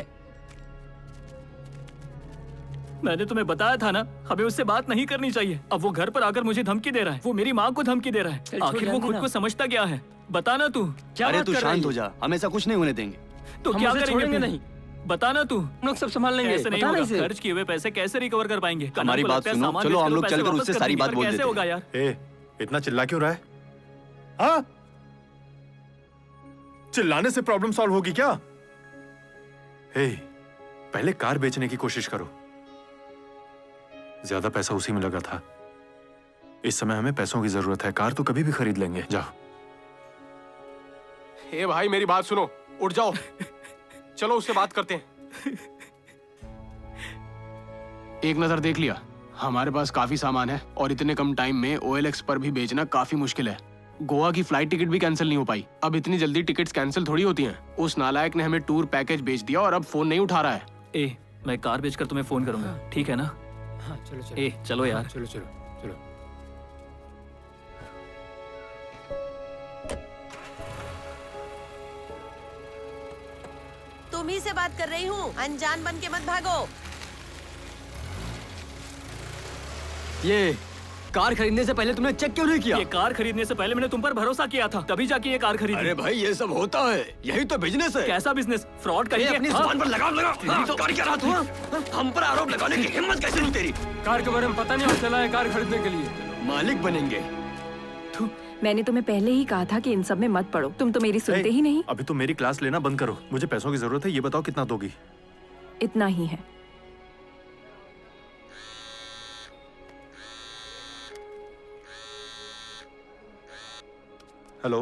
मैंने तुम्हें बताया था ना, हमें उससे बात नहीं करनी चाहिए। अब वो घर पर आकर मुझे धमकी दे रहा है। वो मेरी माँ को धमकी दे रहा है। आखिर वो खुद को समझता क्या है? बताना तू। क्या अरे बात तू कर रही शांत है? हो जा, हम ऐसा कुछ नहीं होने देंगे। तो हम क्या उसे करेंगे छोड़ेंगे फिर? नहीं। बताना तू। हम लोग सब संभाल लेंगे। ऐसे नहीं बता ना होगा। इसे। खर्च किए हुए पैसे कैसे रिकवर कर पाएंगे? कनल हमारी को बात लगता है सुनो, सामान चलो बेच हम कर लोग पैसे चलकर वापस उससे कर सारी देंगे, बात पर बोल कैसे देते होगा हैं। यार? इतना चिल्ला क्यों रहा है? चिल्लाने से प्रॉब्लम सॉल्व होगी क्या? पहले कार बेचने की कोशिश करो। ज्यादा पैसा उसी में लगा था। इस समय हमें पैसों की जरूरत है। कार तो कभी भी खरीद लेंगे। जाओ। भाई मेरी बात सुनो, उठ जाओ। चलो उससे बात करते हैं। एक नजर देख लिया, हमारे पास काफी सामान है और इतने कम टाइम में OLX पर भी बेचना काफी मुश्किल है। गोवा की फ्लाइट टिकट भी कैंसिल नहीं हो पाई। अब इतनी जल्दी टिकट्स कैंसिल थोड़ी होती हैं। उस नालायक ने हमें टूर पैकेज बेच दिया और अब फोन नहीं उठा रहा है। मैं कार बेचकर तुम्हें फोन करूंगा, ठीक है ना? हाँ, चलो चलो यार। चलो चलो चलो। तुम ही से बात कर रही हूँ, अनजान बन के मत भागो। ये कार खरीदने से पहले तुमने चेक क्यों नहीं किया? ये कार खरीदने से पहले मैंने तुम पर भरोसा किया था, तभी जाके ये कार खरीदी। अरे भाई ये सब होता है, यही तो बिजनेस है। कैसा बिजनेस? फ्रॉड करेंगे? अपनी जुबान पर लगाम लगा। तो कार क्या बात हुआ? हम पर आरोप लगाने की हिम्मत कैसे हुई तेरी? कार के बारे में पता नहीं चला है कार खरीदने के लिए। मालिक बनेंगे। मैंने तुम्हें पहले ही कहा था कि इन सब में मत पड़ो। तुम तो मेरी सुनते ही नहीं। अभी तो मेरी क्लास लेना बंद करो। मुझे पैसों की जरूरत है। ये बताओ कितना दोगी? इतना ही है। हेलो।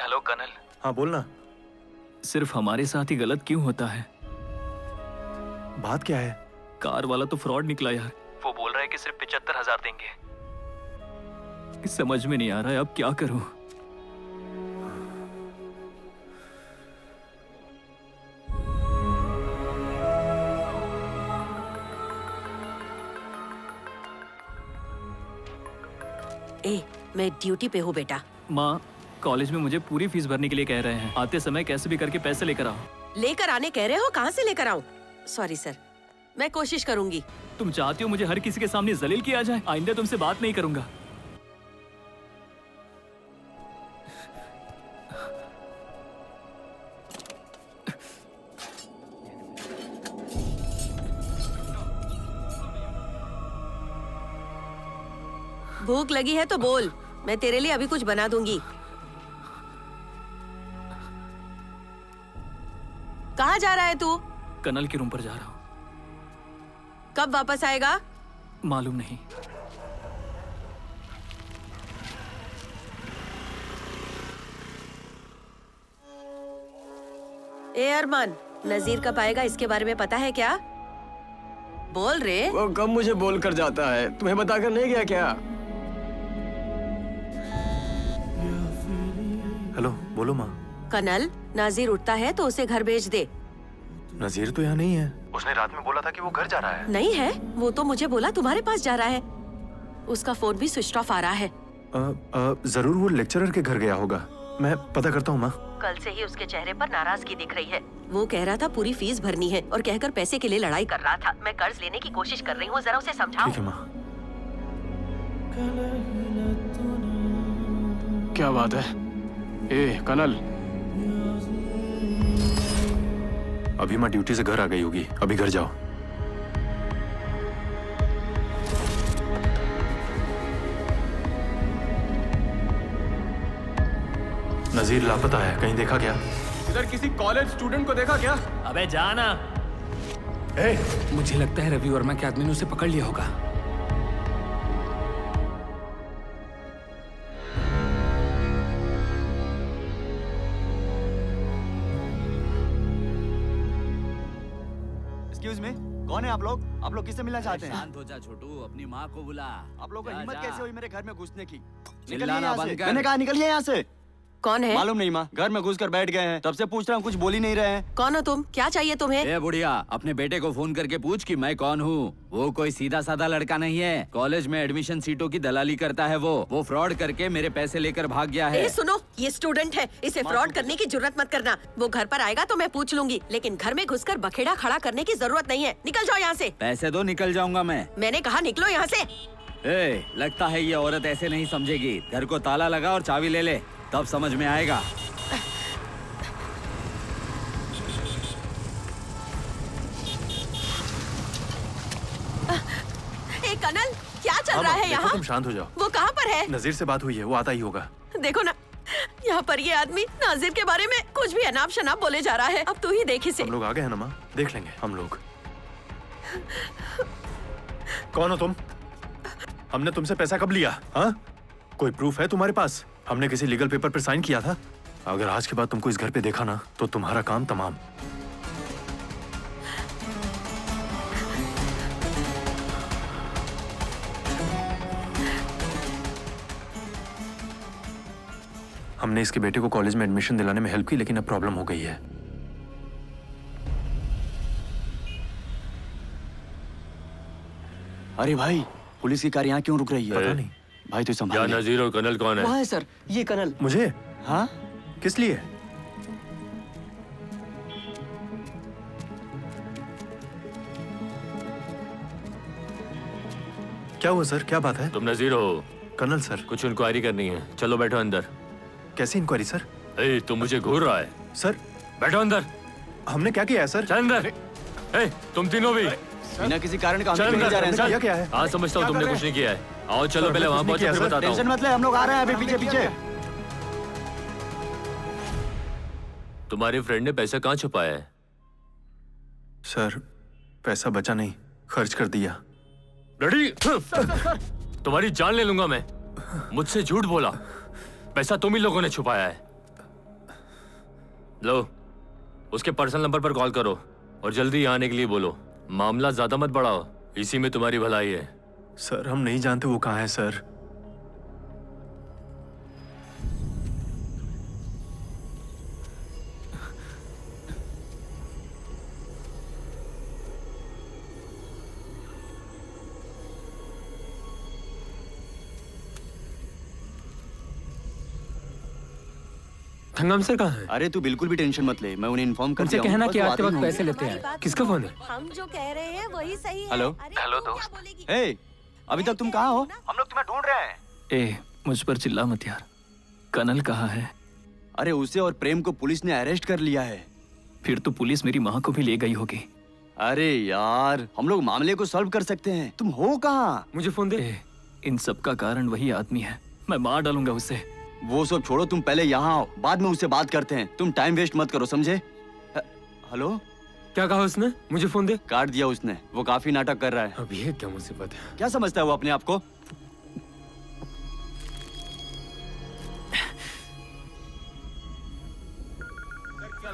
Hello colonel. हाँ बोलना। सिर्फ हमारे साथ ही गलत क्यों होता है? बात क्या है? कार वाला तो फ्रॉड निकला यार। वो बोल रहा है कि सिर्फ 75,000 देंगे। समझ में नहीं आ रहा है अब क्या करूं। ए, मैं ड्यूटी पे हूँ बेटा। माँ, कॉलेज में मुझे पूरी फीस भरने के लिए कह रहे हैं। आते समय कैसे भी करके पैसे लेकर आओ। लेकर आने कह रहे हो? कहाँ से लेकर आऊँ? सॉरी सर, मैं कोशिश करूंगी। तुम चाहती हो मुझे हर किसी के सामने जलील किया जाए? आइंदा तुमसे बात नहीं करूंगा। भूख लगी है तो बोल, मैं तेरे लिए अभी कुछ बना दूंगी। कहाँ जा रहा है तू? कनल के रूम पर जा रहा हूँ। कब वापस आएगा? मालूम नहीं। ए अरमान, नजीर कब आएगा इसके बारे में पता है क्या? बोल रे। वो कब मुझे बोल कर जाता है, तुम्हें बताकर नहीं गया क्या? हेलो, बोलो माँ। कनल, नाजिर उठता है तो उसे घर भेज दे। नजीर तो यहाँ नहीं है। उसने रात में बोला था कि वो घर जा रहा है। नहीं है, वो तो मुझे बोला तुम्हारे पास जा रहा है। उसका फोन भी स्विच ऑफ आ रहा है। जरूर वो लेक्चरर के घर गया होगा। मैं पता करता हूँ माँ। कल से ही उसके चेहरे पर नाराजगी दिख रही है। वो कह रहा था पूरी फीस भरनी है और कहकर पैसे के लिए लड़ाई कर रहा था। मैं कर्ज लेने की कोशिश कर रही हूँ, जरा उसे समझाओ। ठीक है माँ। क्या बात है? ए कनल, अभी माँ ड्यूटी से घर आ गई होगी। अभी घर जाओ। नजीर लापता है, कहीं देखा क्या? इधर किसी कॉलेज स्टूडेंट को देखा क्या? अबे जाना। मुझे लगता है रवि वर्मा के आदमी ने उसे पकड़ लिया होगा। एक्सक्यूज मी, कौन है आप लोग? आप लोग किससे मिलना चाहते हैं? शांत हो जा छोटू, अपनी माँ को बुला। आप लोगों को हिम्मत कैसे हुई मेरे घर में घुसने की? निकलिए चिल्लाना यहाँ बंद से। कर। मैंने कहा निकलिए यहाँ से। कौन है? मालूम नहीं माँ, घर में घुस कर बैठ गए हैं। तब से पूछ रहा हूँ, कुछ बोल ही नहीं रहे हैं। कौन हो तुम? क्या चाहिए तुम्हें? ए बुढ़िया, अपने बेटे को फोन करके पूछ कि मैं कौन हूँ। वो कोई सीधा साधा लड़का नहीं है। कॉलेज में एडमिशन सीटों की दलाली करता है। वो फ्रॉड करके मेरे पैसे लेकर भाग गया है। ए, सुनो, ये स्टूडेंट है, इसे फ्रॉड करने की जरूरत मत करना। वो घर पर आएगा तो मैं पूछ लूंगी, लेकिन घर में घुसकर बखेड़ा खड़ा करने की जरूरत नहीं है। निकल जाओ यहाँ से। पैसे दो, निकल जाऊंगा मैं। मैंने कहा निकलो यहाँ से। ए, लगता है ये औरत ऐसे नहीं समझेगी। घर को ताला लगा और चाबी ले ले, तब समझ में आएगा। ए कनल, क्या चल रहा है यहाँ? तुम शांत हो जाओ। वो कहाँ पर है? नजीर से बात हुई है, वो आता ही होगा। देखो ना, यहाँ पर ये आदमी नाजिर के बारे में कुछ भी अनाप शनाप बोले जा रहा है। अब तू ही देख इसे। हम लोग आ गए हैं ना माँ, देख लेंगे हम लोग। कौन हो तुम? हमने तुमसे पैसा कब लिया? हाँ, कोई प्रूफ है तुम्हारे पास? हमने किसी लीगल पेपर पर साइन किया था? अगर आज के बाद तुमको इस घर पे देखा ना, तो तुम्हारा काम तमाम। हमने इसके बेटे को कॉलेज में एडमिशन दिलाने में हेल्प की, लेकिन अब प्रॉब्लम हो गई है। अरे भाई, पुलिस की कार यहाँ क्यों रुक रही है? पता नहीं भाई, तो संभाल ले। नजीर और कनल कौन है? वहाँ है सर, ये कनल। मुझे? हाँ, किस लिए? क्या हुआ सर, क्या बात है? तुम नजीर हो? कनल सर। कुछ इंक्वायरी करनी है, चलो बैठो अंदर। कैसी इंक्वायरी सर? ए, तुम मुझे घूर रहा है? सर बैठो अंदर। हमने क्या किया है सर? चल अंदर। ए, तुम तीनों भी बिना किसी कारण का हम चल क्यों नहीं जा रहे हैं सर? क्या है? हाँ समझता हूँ तुमने कुछ नहीं किया है। आओ चलो पहले वहाँ पहुँचो, फिर बताता टेंशन हूँ। मत ले, हम लोग आ रहे हैं अभी पीछे पीछे। तुम्हारे फ्रेंड ने पैसा कहाँ छुपाया है? सर, पैसा बचा नहीं, खर्च कर दिया। रेडी? तुम्हारी जान ले लूंगा मैं। मुझसे झूठ बोला। पैसा तुम ही लोगों ने छुपाया है। लो, उसके पर्सनल नंबर पर कॉल करो और जल्दी यहाँ आने के लिए बोलो। मामला ज्यादा मत बढ़ाओ, इसी में तुम्हारी भलाई है। सर, हम नहीं जानते वो कहाँ है सर। थंगम सर कहाँ है? अरे तू बिल्कुल भी टेंशन मत ले, मैं उन्हें इन्फॉर्म कर उनसे दिया हूँ, कहना बस कि वो आते आते ही वक्त होंगे। पैसे लेते हैं। किसका फोन है? हम जो कह रहे हैं वही सही है। हेलो हेलो दोस्त। हे, अभी तक तुम कहाँ हो? हम लोग तुम्हें ढूंढ रहे हैं। ए मुझ पर चिल्ला मत यार। कनल कहाँ है? अरे उसे और प्रेम को पुलिस ने अरेस्ट कर लिया है। फिर तो पुलिस मेरी माँ को भी ले गई होगी। अरे यार, हम लोग मामले को सॉल्व कर सकते हैं। तुम हो कहाँ? मुझे फोन दे। ए, इन सब का कारण वही आदमी है। मैं मार डालूंगा उसे। वो सब छोड़ो, तुम पहले यहाँ आओ, बाद में उससे बात करते हैं। तुम टाइम वेस्ट मत करो, समझे? हेलो, क्या कहा उसने? मुझे फोन दे। काट दिया उसने। वो काफी नाटक कर रहा है। अब ये क्या मुसीबत है? क्या समझता है वो अपने आप को?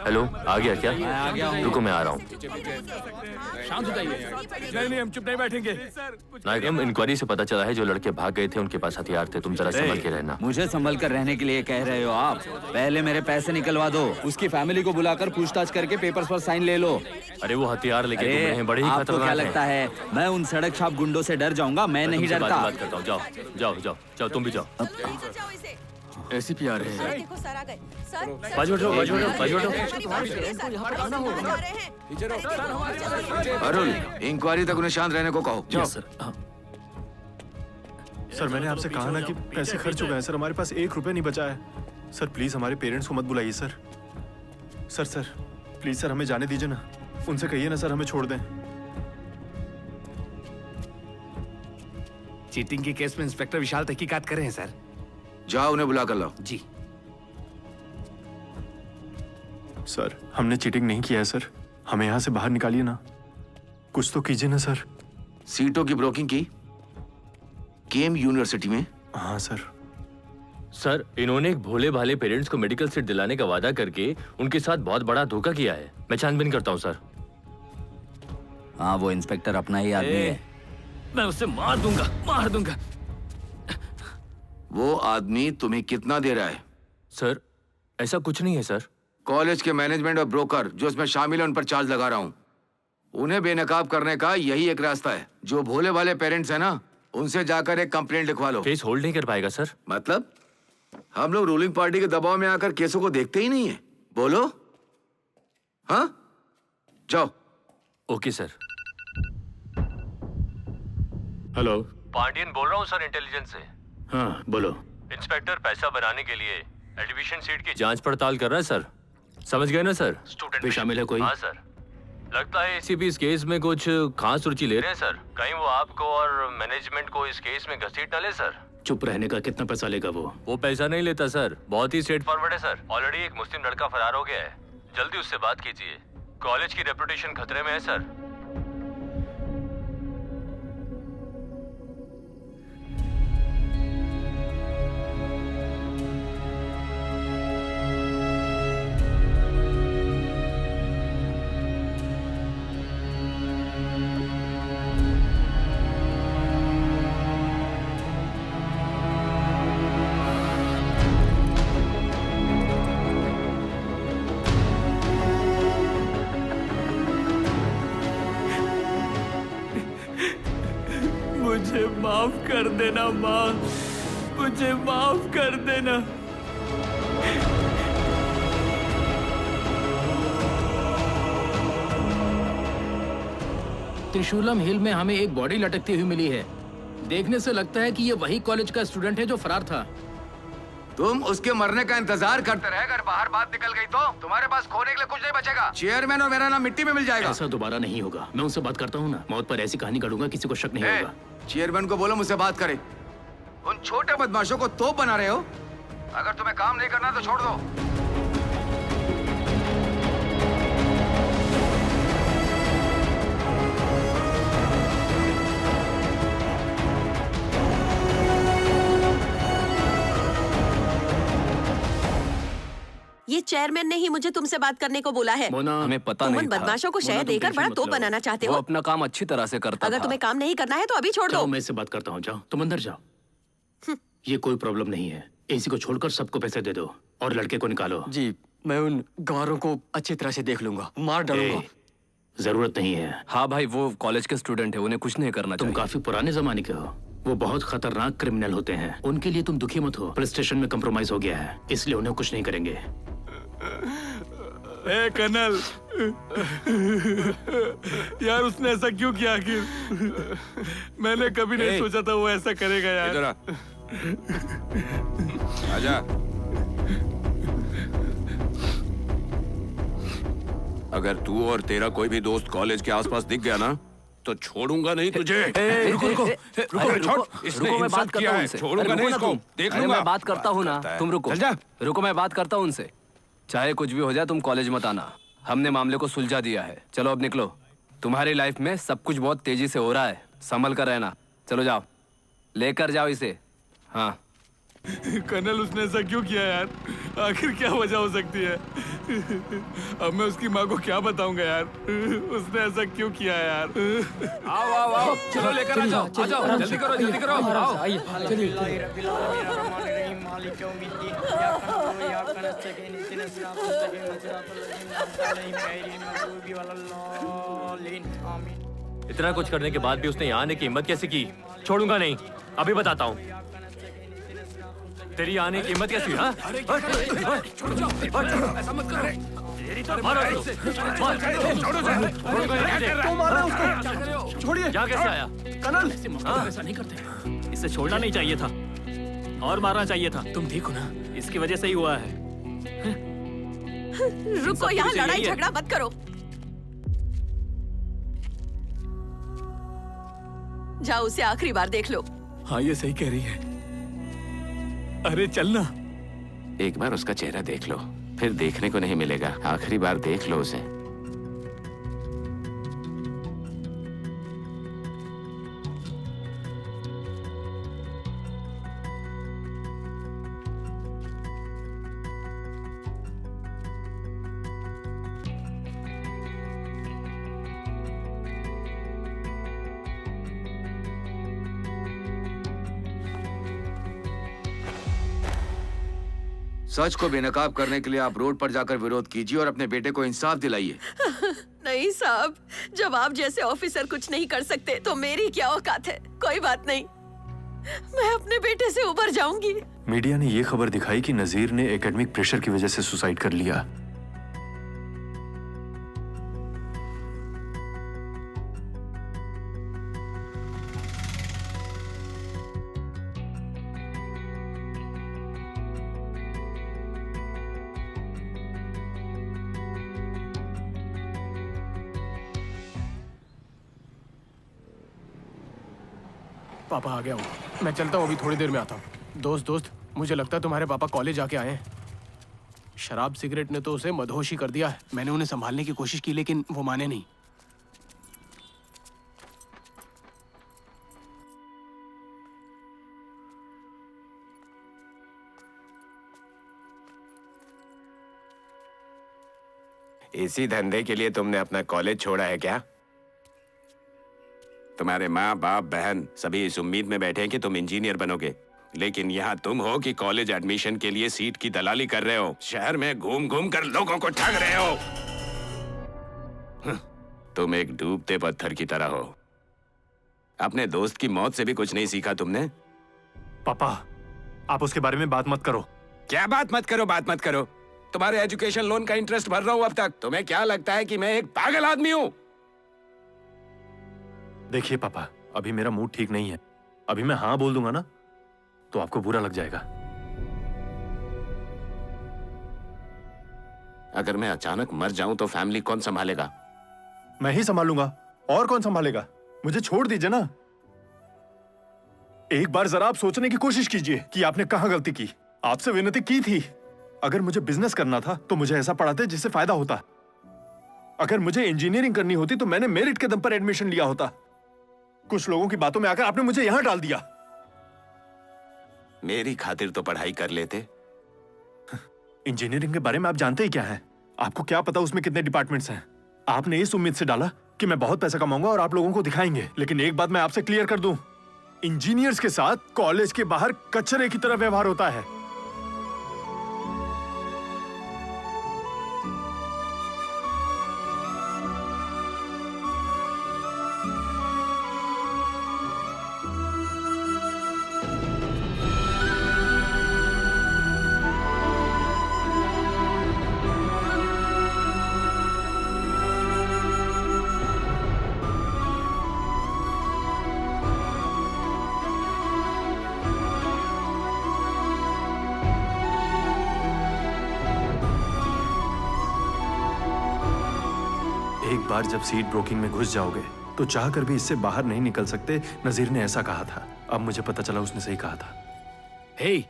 हेलो, आ गया क्या? आ गया हूँ। रुको, मैं आ रहा हूँ। शांत हो जाइए। नहीं, हम चुप नहीं बैठेंगे। नायकम, इंक्वायरी से पता चला है जो लड़के भाग गए थे उनके पास हथियार थे। तुम जरा संभल के रहना। मुझे संभल कर रहने के लिए कह रहे हो आप? पहले मेरे पैसे निकलवा दो, उसकी फैमिली को बुलाकर पूछताछ करके पेपर्स पर साइन ले लो। अरे वो हथियार लेके घूम रहे हैं, बड़े ही आपको खतरनाक क्या हैं। लगता है मैं उन सड़क छाप गुंडों से डर जाऊंगा? मैं नहीं तुमसे डरता। बात करता हूँ। जाओ जाओ जाओ जाओ, तुम भी जाओ। ऐसी भी आ रहे हैं। देखो सर आ गए। सर बाजू हटो, बाजू हटो, बाजू हटो। अरुण, इंक्वायरी तक उन्हें शांत रहने को कहो। Yes sir. सर मैंने आपसे कहा ना कि पैसे खर्च हो गए हैं सर, हमारे पास 1 रुपया नहीं बचा है। सर प्लीज हमारे पेरेंट्स को मत बुलाइए सर। सर प्लीज सर, हमें जाने दीजिए ना। उनसे कहिए ना सर, हमें छोड़ दें। चीटिंग के केस में इंस्पेक्टर विशाल तहकीकात कर रहे हैं सर। जाओ, उन्हें बुला कर लाओ। जी। सर हमने चीटिंग नहीं किया है सर, हमें यहाँ से बाहर निकालिए ना। कुछ तो कीजिए ना सर। सीटों की ब्रोकिंग की केम यूनिवर्सिटी में? हाँ सर। सर, इन्होंने एक भोले भाले पेरेंट्स को मेडिकल सीट दिलाने का वादा करके उनके साथ बहुत बड़ा धोखा किया है। मैं छानबीन करता हूँ सर। हाँ, वो इंस्पेक्टर अपना ही आदमी है। मैं उसे मार दूंगा। वो आदमी तुम्हें कितना दे रहा है? सर ऐसा कुछ नहीं है सर। कॉलेज के मैनेजमेंट और ब्रोकर जो इसमें शामिल है उन पर चार्ज लगा रहा हूँ। उन्हें बेनकाब करने का यही एक रास्ता है। जो भोले वाले पेरेंट्स हैं ना, उनसे जाकर एक कंप्लेंट लिखवा लो। केस होल्ड नहीं कर पाएगा सर। मतलब हम लोग रूलिंग पार्टी के दबाव में आकर केसों को देखते ही नहीं है। बोलो। हाँ, जाओ। Okay sir. हेलो, पांडियन बोल रहा हूँ सर, इंटेलिजेंस से। हाँ बोलो। इंस्पेक्टर पैसा बनाने के लिए एडमिशन सीट की जांच पड़ताल कर रहा है सर। समझ गए ना सर? स्टूडेंट भी शामिल है कोई? हाँ सर। लगता है एसीपी इस केस में कुछ खास रुचि ले रहे हैं सर। कहीं वो आपको और मैनेजमेंट को इस केस में घसीट न ले सर। चुप रहने का कितना पैसा लेगा वो? पैसा नहीं लेता सर, बहुत ही स्ट्रेट फॉरवर्ड है सर। ऑलरेडी एक मुस्लिम लड़का फरार हो गया है। जल्दी उससे बात कीजिए। कॉलेज की रेपुटेशन खतरे में है सर। मुझे माफ कर देना माँ, मुझे माफ कर देना। त्रिशूलम हिल में हमें एक बॉडी लटकती हुई मिली है। देखने से लगता है कि ये वही कॉलेज का स्टूडेंट है जो फरार था। तुम उसके मरने का इंतजार करते रहे। अगर बाहर बात निकल गई तो तुम्हारे पास खोने के लिए कुछ नहीं बचेगा। चेयरमैन और मेरा नाम मिट्टी में मिल जाएगा। ऐसा दोबारा नहीं होगा। मैं उनसे बात करता हूँ ना, मौत पर ऐसी कहानी गढ़ूंगा किसी को शक नहीं होगा। चेयरमैन को बोलो मुझसे बात करे। उन छोटे बदमाशों को तोप बना रहे हो। अगर तुम्हें काम नहीं करना तो छोड़ दो। ये चेयरमैन ने ही मुझे तुमसे बात करने को बोला है। हमें पता तुम नहीं उन था। बदमाशों को शहर देकर बड़ा तोप बनाना चाहते वो हो। अपना काम अच्छी तरह से करता अगर था। तुम्हें काम नहीं करना है तो अभी छोड़ दो। जाओ, मैं इससे बात करता हूँ। जाओ, तुम अंदर जाओ। ये कोई प्रॉब्लम नहीं है। एसी को छोड़कर सबको पैसे दे दो और लड़के को निकालो। जी, मैं उन गारों को अच्छी तरह से देख लूंगा, मार डालूंगा। जरूरत नहीं है। हाँ भाई, वो कॉलेज के स्टूडेंट है, उन्हें कुछ नहीं करना तुम चाहिए। काफी पुराने जमाने के हो। वो बहुत खतरनाक क्रिमिनल होते हैं। उनके लिए तुम दुखी मत हो, पुलिस स्टेशन में कंप्रोमाइज हो गया है, इसलिए उन्हें कुछ नहीं करेंगे। ए कर्नल, यार उसने ऐसा क्यों किया आखिर? मैंने कभी नहीं सोचा था वो ऐसा करेगा यार। इधर आ। आजा। अगर तू और तेरा कोई भी दोस्त कॉलेज के आसपास दिख गया ना तो छोड़ूंगा नहीं तुझे। रुको रुको इसने मैं बात इंसल्ट किया करता हूँ है, उनसे। छोड़ूंगा नहीं इसको, देख लूंगा। मैं बात करता हूँ ना, तुम रुको। चल जा। रुको, मैं बात करता हूँ उनसे। चाहे कुछ भी हो जाए तुम कॉलेज मत आना, हमने मामले को सुलझा दिया है। चलो अब निकलो, तुम्हारी लाइफ में सब कुछ बहुत तेजी से हो रहा है, संभल कर रहना। चलो जाओ, लेकर जाओ इसे। हाँ कर्नल, उसने ऐसा क्यों किया यार? आखिर क्या वजह हो सकती है? अब मैं उसकी माँ को क्या बताऊंगा यार? उसने ऐसा क्यों किया यार? आओ आओ आओ, चलो लेकर आ जाओ, आ जाओ, जल्दी करो, जल्दी करो, आओ। इतना कुछ करने के बाद भी उसने यहाँ आने की हिम्मत कैसे की? छोड़ूंगा नहीं, अभी बताता हूँ। तेरी आने की हिम्मत कैसी? हाँ? छोड़ो जाओ, ऐसा मत करो। मारो इसे, छोड़िए। यहाँ कैसे आया? कर्नल, ऐसा नहीं करते, इसे छोड़ना नहीं चाहिए था और मारना चाहिए था। तुम ठीक हो ना? इसकी वजह से ही हुआ है। रुको, यहाँ लड़ाई झगड़ा मत करो। जाओ, उसे आखिरी बार देख लो। हाँ ये सही कह रही है। अरे चलना। एक बार उसका चेहरा देख लो, फिर देखने को नहीं मिलेगा। आखिरी बार देख लो उसे। सच को बेनकाब करने के लिए आप रोड पर जाकर विरोध कीजिए और अपने बेटे को इंसाफ दिलाइए। नहीं साहब, जब आप जैसे ऑफिसर कुछ नहीं कर सकते तो मेरी क्या औकात है। कोई बात नहीं, मैं अपने बेटे से उबर जाऊंगी। मीडिया ने ये खबर दिखाई कि नजीर ने एकेडमिक प्रेशर की वजह से सुसाइड कर लिया। पापा आ गया हूँ, मैं चलता हूँ, अभी थोड़ी देर में आता हूँ। दोस्त, मुझे लगता है तुम्हारे पापा कॉलेज आके आए हैं। शराब सिगरेट ने तो उसे मदहोशी कर दिया है। मैंने उन्हें संभालने की कोशिश की लेकिन वो माने नहीं। इसी धंधे के लिए तुमने अपना कॉलेज छोड़ा है क्या? तुम्हारे माँ बाप बहन सभी इस उम्मीद में बैठे हैं कि तुम इंजीनियर बनोगे, लेकिन यहाँ तुम हो कि कॉलेज एडमिशन के लिए सीट की दलाली कर रहे हो, शहर में घूम घूम कर लोगों को ठग रहे हो। तुम एक डूबते पत्थर की तरह हो। अपने दोस्त की मौत से भी कुछ नहीं सीखा तुमने? पापा, आप उसके बारे में बात मत करो। क्या बात मत करो, बात मत करो? तुम्हारे एजुकेशन लोन का इंटरेस्ट भर रहा हूं अब तक। तुम्हें क्या लगता है कि मैं एक पागल आदमी हूं? देखिए पापा, अभी मेरा मूड ठीक नहीं है। अभी मैं हाँ बोल दूंगा ना तो आपको बुरा लग जाएगा। अगर मैं अचानक मर जाऊं तो फैमिली कौन संभालेगा? मैं ही संभालूंगा, और कौन संभालेगा? मुझे छोड़ दीजिए ना। एक बार जरा आप सोचने की कोशिश कीजिए कि आपने कहां गलती की। आपसे विनती की थी, अगर मुझे बिजनेस करना था तो मुझे ऐसा पढ़ाते जिससे फायदा होता। अगर मुझे इंजीनियरिंग करनी होती तो मैंने मेरिट के दम पर एडमिशन लिया होता। कुछ लोगों की बातों में आकर आपने मुझे यहां डाल दिया। मेरी खातिर तो पढ़ाई कर लेते। इंजीनियरिंग के बारे में आप जानते ही क्या है? आपको क्या पता उसमें कितने डिपार्टमेंट्स हैं? आपने इस उम्मीद से डाला कि मैं बहुत पैसा कमाऊंगा और आप लोगों को दिखाएंगे। लेकिन एक बात मैं आपसे क्लियर कर दूं, इंजीनियर्स के साथ कॉलेज के बाहर कचरे की तरह व्यवहार होता है। एक बार जब सीट ब्रोकिंग में घुस जाओगे तो चाह कर भी इससे बाहर नहीं निकल सकते। नजीर ने ऐसा कहा था। अब मुझे पता चला उसने सही कहा था। हे,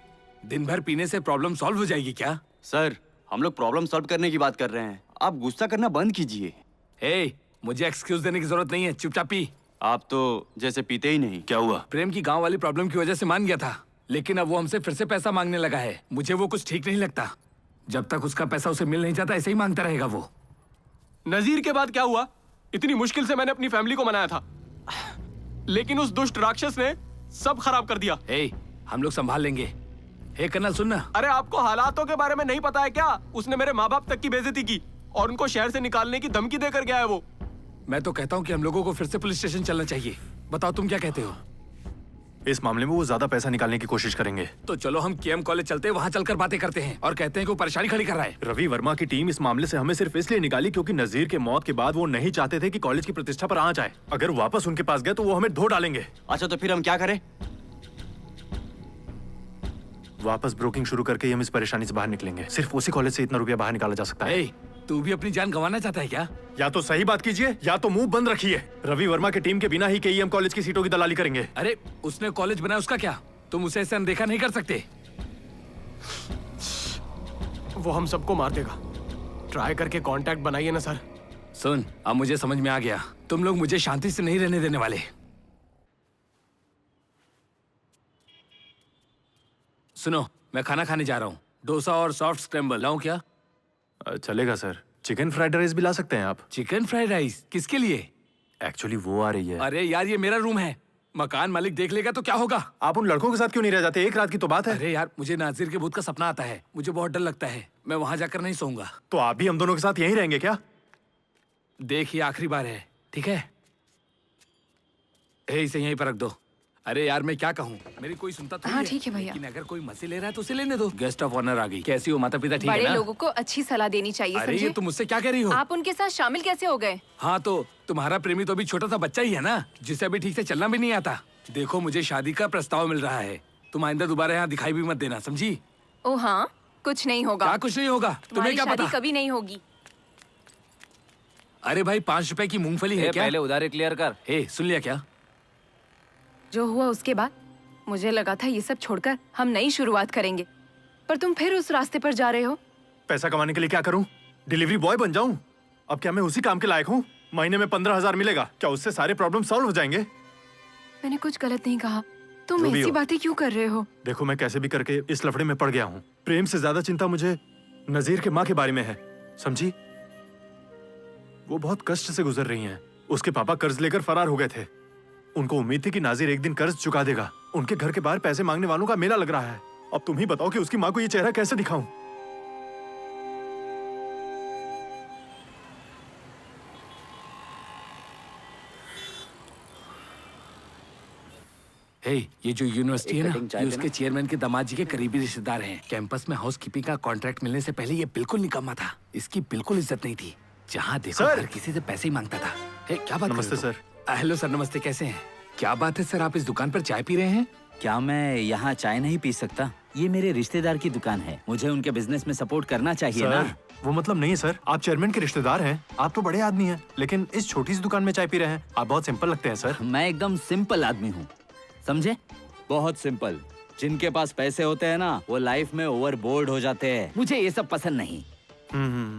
दिन भर पीने से प्रॉब्लम सॉल्व हो जाएगी क्या? सर, हम लोग प्रॉब्लम सॉल्व करने की बात कर रहे हैं, आप गुस्सा करना बंद कीजिए। हे, मुझे एक्सक्यूज देने की जरूरत नहीं है, चुपचाप पी। आप तो जैसे पीते ही नहीं। क्या हुआ? प्रेम की गांव वाली प्रॉब्लम की वजह से मान गया था, लेकिन अब वो हमसे फिर से पैसा मांगने लगा है। मुझे वो कुछ ठीक नहीं लगता। जब तक उसका पैसा उसे मिल नहीं जाता ऐसे ही मांगता रहेगा वो। नजीर के बाद क्या हुआ? इतनी मुश्किल से मैंने अपनी फैमिली को मनाया था, लेकिन उस दुष्ट राक्षस ने सब खराब कर दिया। हे, हम लोग संभाल लेंगे। हे कर्नल, सुनना। अरे आपको हालातों के बारे में नहीं पता है क्या? उसने मेरे माँ बाप तक की बेइज्जती की और उनको शहर से निकालने की धमकी देकर गया है वो। मैं तो कहता हूँ कि हम लोगों को फिर से पुलिस स्टेशन चलना चाहिए। बताओ तुम क्या कहते हो? इस मामले में वो ज्यादा पैसा निकालने की कोशिश करेंगे। तो चलो हम केएम कॉलेज चलते हैं, वहाँ चलकर बातें करते हैं और कहते हैं कि वो परेशानी खड़ी कर रहा है। रवि वर्मा की टीम इस मामले से हमें सिर्फ इसलिए निकाली क्योंकि नजीर के मौत के बाद वो नहीं चाहते थे कि कॉलेज की प्रतिष्ठा पर आंच आए। अगर वापस उनके पास गए तो वो हमें धो डालेंगे। अच्छा, तो फिर हम क्या करें? वापस ब्रोकिंग शुरू करके ही हम इस परेशानी से बाहर निकलेंगे। सिर्फ उसी कॉलेज से इतना रुपया बाहर निकाला जा सकता है। तू भी अपनी जान गंवाना चाहता है क्या? या तो सही बात कीजिए या तो मुंह बंद रखिए। रवि वर्मा की टीम के बिना ही केईएम कॉलेज की सीटों की दलाली करेंगे। अरे उसने कॉलेज बनाया, उसका क्या? तुम उसे ऐसे अनदेखा नहीं कर सकते। वो हम सबको मार देगा। ट्राई करके कांटेक्ट बनाइए ना सर। सुन, अब मुझे समझ में आ गया, तुम लोग मुझे शांति से नहीं रहने देने वाले। सुनो, मैं खाना खाने जा रहा हूँ। डोसा और सॉफ्ट स्क्रैम्बल लाऊं क्या? चलेगा सर। चिकन फ्राइड राइस भी ला सकते हैं आप। चिकन फ्राइड राइस किसके लिए? एक्चुअली वो आ रही है। अरे यार, ये मेरा रूम है, मकान मालिक देख लेगा तो क्या होगा? आप उन लड़कों के साथ क्यों नहीं रह जाते? एक रात की तो बात है। अरे यार, मुझे नाजिर के भूत का सपना आता है, मुझे बहुत डर लगता है। मैं वहां जाकर नहीं सोऊंगा। तो आप भी हम दोनों के साथ यहीं रहेंगे क्या? देखिए, आखिरी बार है, ठीक है? इसे यहीं पर रख दो। अरे यार, मैं क्या कहूँ, मेरी कोई सुनता तो हाँ, ठीक है भैया। लेकिन अगर कोई मजे ले रहा है तो उसे लेने दो। गेस्ट ऑफ ऑनर आ गई। कैसी हो माता पिता? ठीक है बड़े ना? लोगों को अच्छी सलाह देनी चाहिए, अरे समझे? ये तुम मुझसे क्या कह रही हो? आप उनके साथ शामिल कैसे हो गए? हाँ, तो तुम्हारा प्रेमी तो अभी छोटा सा बच्चा ही है ना, जिसे अभी ठीक से चलना भी नहीं आता। देखो, मुझे शादी का प्रस्ताव मिल रहा है, तुम आइंदा दोबारा यहाँ दिखाई भी मत देना, समझी? ओ हाँ, कुछ नहीं होगा। क्या कुछ नहीं होगा? तुम्हें क्या शादी पता? कभी नहीं होगी। अरे भाई, 5 रुपए की मूंगफली है क्या? पहले उधारी क्लियर कर। सुन लिया क्या? जो हुआ उसके बाद मुझे लगा था ये सब छोड़कर हम नई शुरुआत करेंगे, पर तुम फिर उस रास्ते पर जा रहे हो। पैसा कमाने के लिए क्या करूं? डिलीवरी बॉय बन जाऊं? अब क्या मैं उसी काम के लायक हूं? महीने में 15,000 मिलेगा, क्या उससे सारे प्रॉब्लम सॉल्व हो जाएंगे? मैंने कुछ गलत नहीं कहा, तुम जो भी ऐसी हो। बातें क्यों कर रहे हो? देखो, मैं कैसे भी करके इस लफड़े में पड़ गया हूँ। प्रेम से ज्यादा चिंता मुझे नजीर के माँ के बारे में है, समझी? वो बहुत कष्ट से गुजर रही हैं। उसके पापा कर्ज लेकर फरार हो गए थे। उनको उम्मीद थी कि नाजिर एक दिन कर्ज चुका देगा। उनके घर के बाहर पैसे मांगने वालों का मेला लग रहा है। अब तुम ही बताओ कि उसकी माँ को ये चेहरा कैसे दिखाऊं? ये जो यूनिवर्सिटी है ना, ये उसके चेयरमैन के दामाद जी के करीबी रिश्तेदार हैं। कैंपस में हाउसकीपिंग का कॉन्ट्रैक्ट मिलने से पहले ये बिल्कुल निकम्मा था। इसकी बिल्कुल इज्जत नहीं थी। जहाँ देखो हर किसी से पैसे ही मांगता था। क्या बात? नमस्ते सर। हेलो सर, नमस्ते, कैसे हैं? क्या बात है सर, आप इस दुकान पर चाय पी रहे हैं? क्या मैं यहाँ चाय नहीं पी सकता? ये मेरे रिश्तेदार की दुकान है, मुझे उनके बिजनेस में सपोर्ट करना चाहिए ना। वो मतलब नहीं सर, आप चेयरमैन के रिश्तेदार हैं। आप तो बड़े आदमी हैं, लेकिन इस छोटी सी दुकान में चाय पी रहे हैं। आप बहुत सिंपल लगते हैं सर। मैं एकदम सिंपल आदमी हूँ, समझे? बहुत सिंपल। जिनके पास पैसे होते हैं ना, वो लाइफ में ओवरबोर्ड हो जाते हैं। मुझे ये सब पसंद नहीं।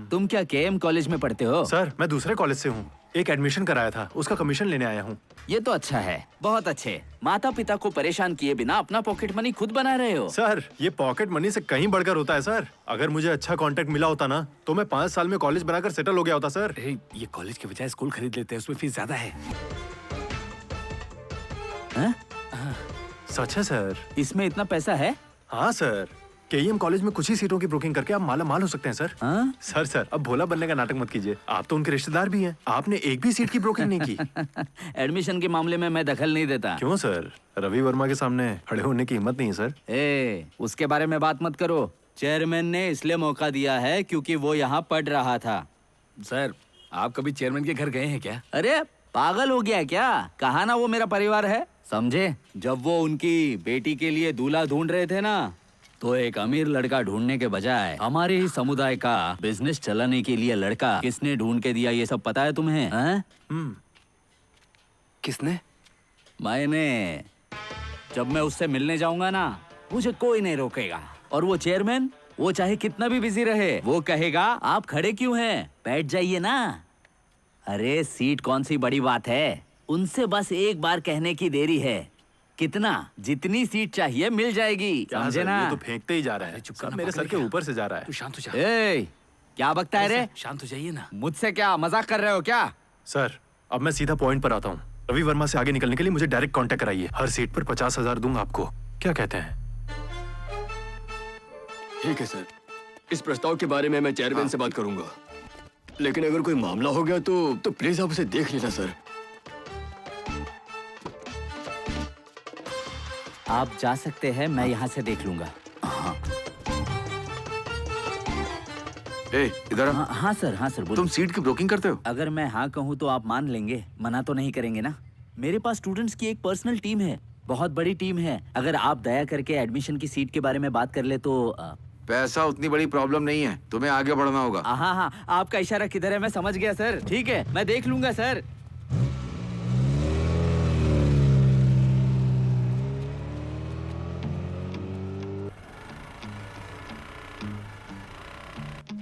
तुम क्या केएम कॉलेज में पढ़ते हो? सर, मैं दूसरे कॉलेज से हूँ। एक एडमिशन कराया था, उसका कमीशन लेने आया हूँ। ये तो अच्छा है, बहुत अच्छे। माता पिता को परेशान किए बिना अपना पॉकेट मनी खुद बना रहे हो। सर, ये पॉकेट मनी से कहीं बढ़कर होता है सर। अगर मुझे अच्छा कॉन्ट्रैक्ट मिला होता ना, तो मैं 5 साल में कॉलेज बनाकर सेटल हो गया होता सर। ये कॉलेज के बजाय स्कूल खरीद लेते हैं, उसमें फीस ज्यादा है। सच है सर। इसमें इतना पैसा है? हाँ सर, केईएम कॉलेज में कुछ ही सीटों की बुकिंग करके आप माला माल हो सकते हैं सर। सर, अब भोला बनने का नाटक मत कीजिए। आप तो उनके रिश्तेदार भी हैं। आपने एक भी सीट की बुकिंग नहीं की। एडमिशन के मामले में मैं दखल नहीं देता। क्यों सर? रवि वर्मा के सामने खड़े होने की हिम्मत नहीं है सर। उसके बारे में बात मत करो। चेयरमैन ने इसलिए मौका दिया है क्योंकि वो यहाँ पढ़ रहा था। सर, आप कभी चेयरमैन के घर गए हैं क्या? अरे पागल हो गया क्या? कहा ना वो मेरा परिवार है, समझे? जब वो उनकी बेटी के लिए दूल्हा ढूंढ रहे थे ना, तो एक अमीर लड़का ढूंढने के बजाय हमारे ही समुदाय का बिजनेस चलाने के लिए लड़का किसने ढूंढ के दिया, ये सब पता है तुम्हें? किसने? मैंने। जब मैं उससे मिलने जाऊंगा ना, मुझे कोई नहीं रोकेगा। और वो चेयरमैन, वो चाहे कितना भी बिजी रहे, वो कहेगा आप खड़े क्यों हैं, बैठ जाइए ना। अरे सीट कौन सी बड़ी बात है, उनसे बस एक बार कहने की देरी है। कितना, जितनी सीट चाहिए मिल जाएगी, समझे ना? ये तो फेंकते ही जा रहा है, सब मेरे सर के ऊपर से जा रहा है। तू शांत हो जा। ए, क्या बकता है रे? शांत हो जाइए ना। मुझसे क्या मजाक कर रहे हो क्या? सर अब मैं सीधा पॉइंट पर आता हूँ। रवि वर्मा से आगे निकलने के लिए मुझे डायरेक्ट कांटेक्ट कराइए। हर सीट पर 50,000 दूंगा आपको। क्या कहते हैं? ठीक है सर, इस प्रस्ताव के बारे में मैं चेयरमैन से बात करूंगा, लेकिन अगर कोई मामला हो गया तो प्लीज आप उसे देख लेना सर। आप जा सकते हैं, मैं यहाँ से देख लूंगा। हाँ। इधर आ। हाँ सर, हाँ सर, बोलिए। तुम सीट की ब्रोकिंग करते हो? अगर मैं हाँ कहूँ तो आप मान लेंगे, मना तो नहीं करेंगे ना? मेरे पास स्टूडेंट्स की एक पर्सनल टीम है, बहुत बड़ी टीम है। अगर आप दया करके एडमिशन की सीट के बारे में बात कर ले तो पैसा उतनी बड़ी प्रॉब्लम नहीं है, तुम्हें आगे बढ़ना होगा। हाँ हाँ, आपका इशारा किधर है मैं समझ गया सर। ठीक है, मैं देख लूंगा सर।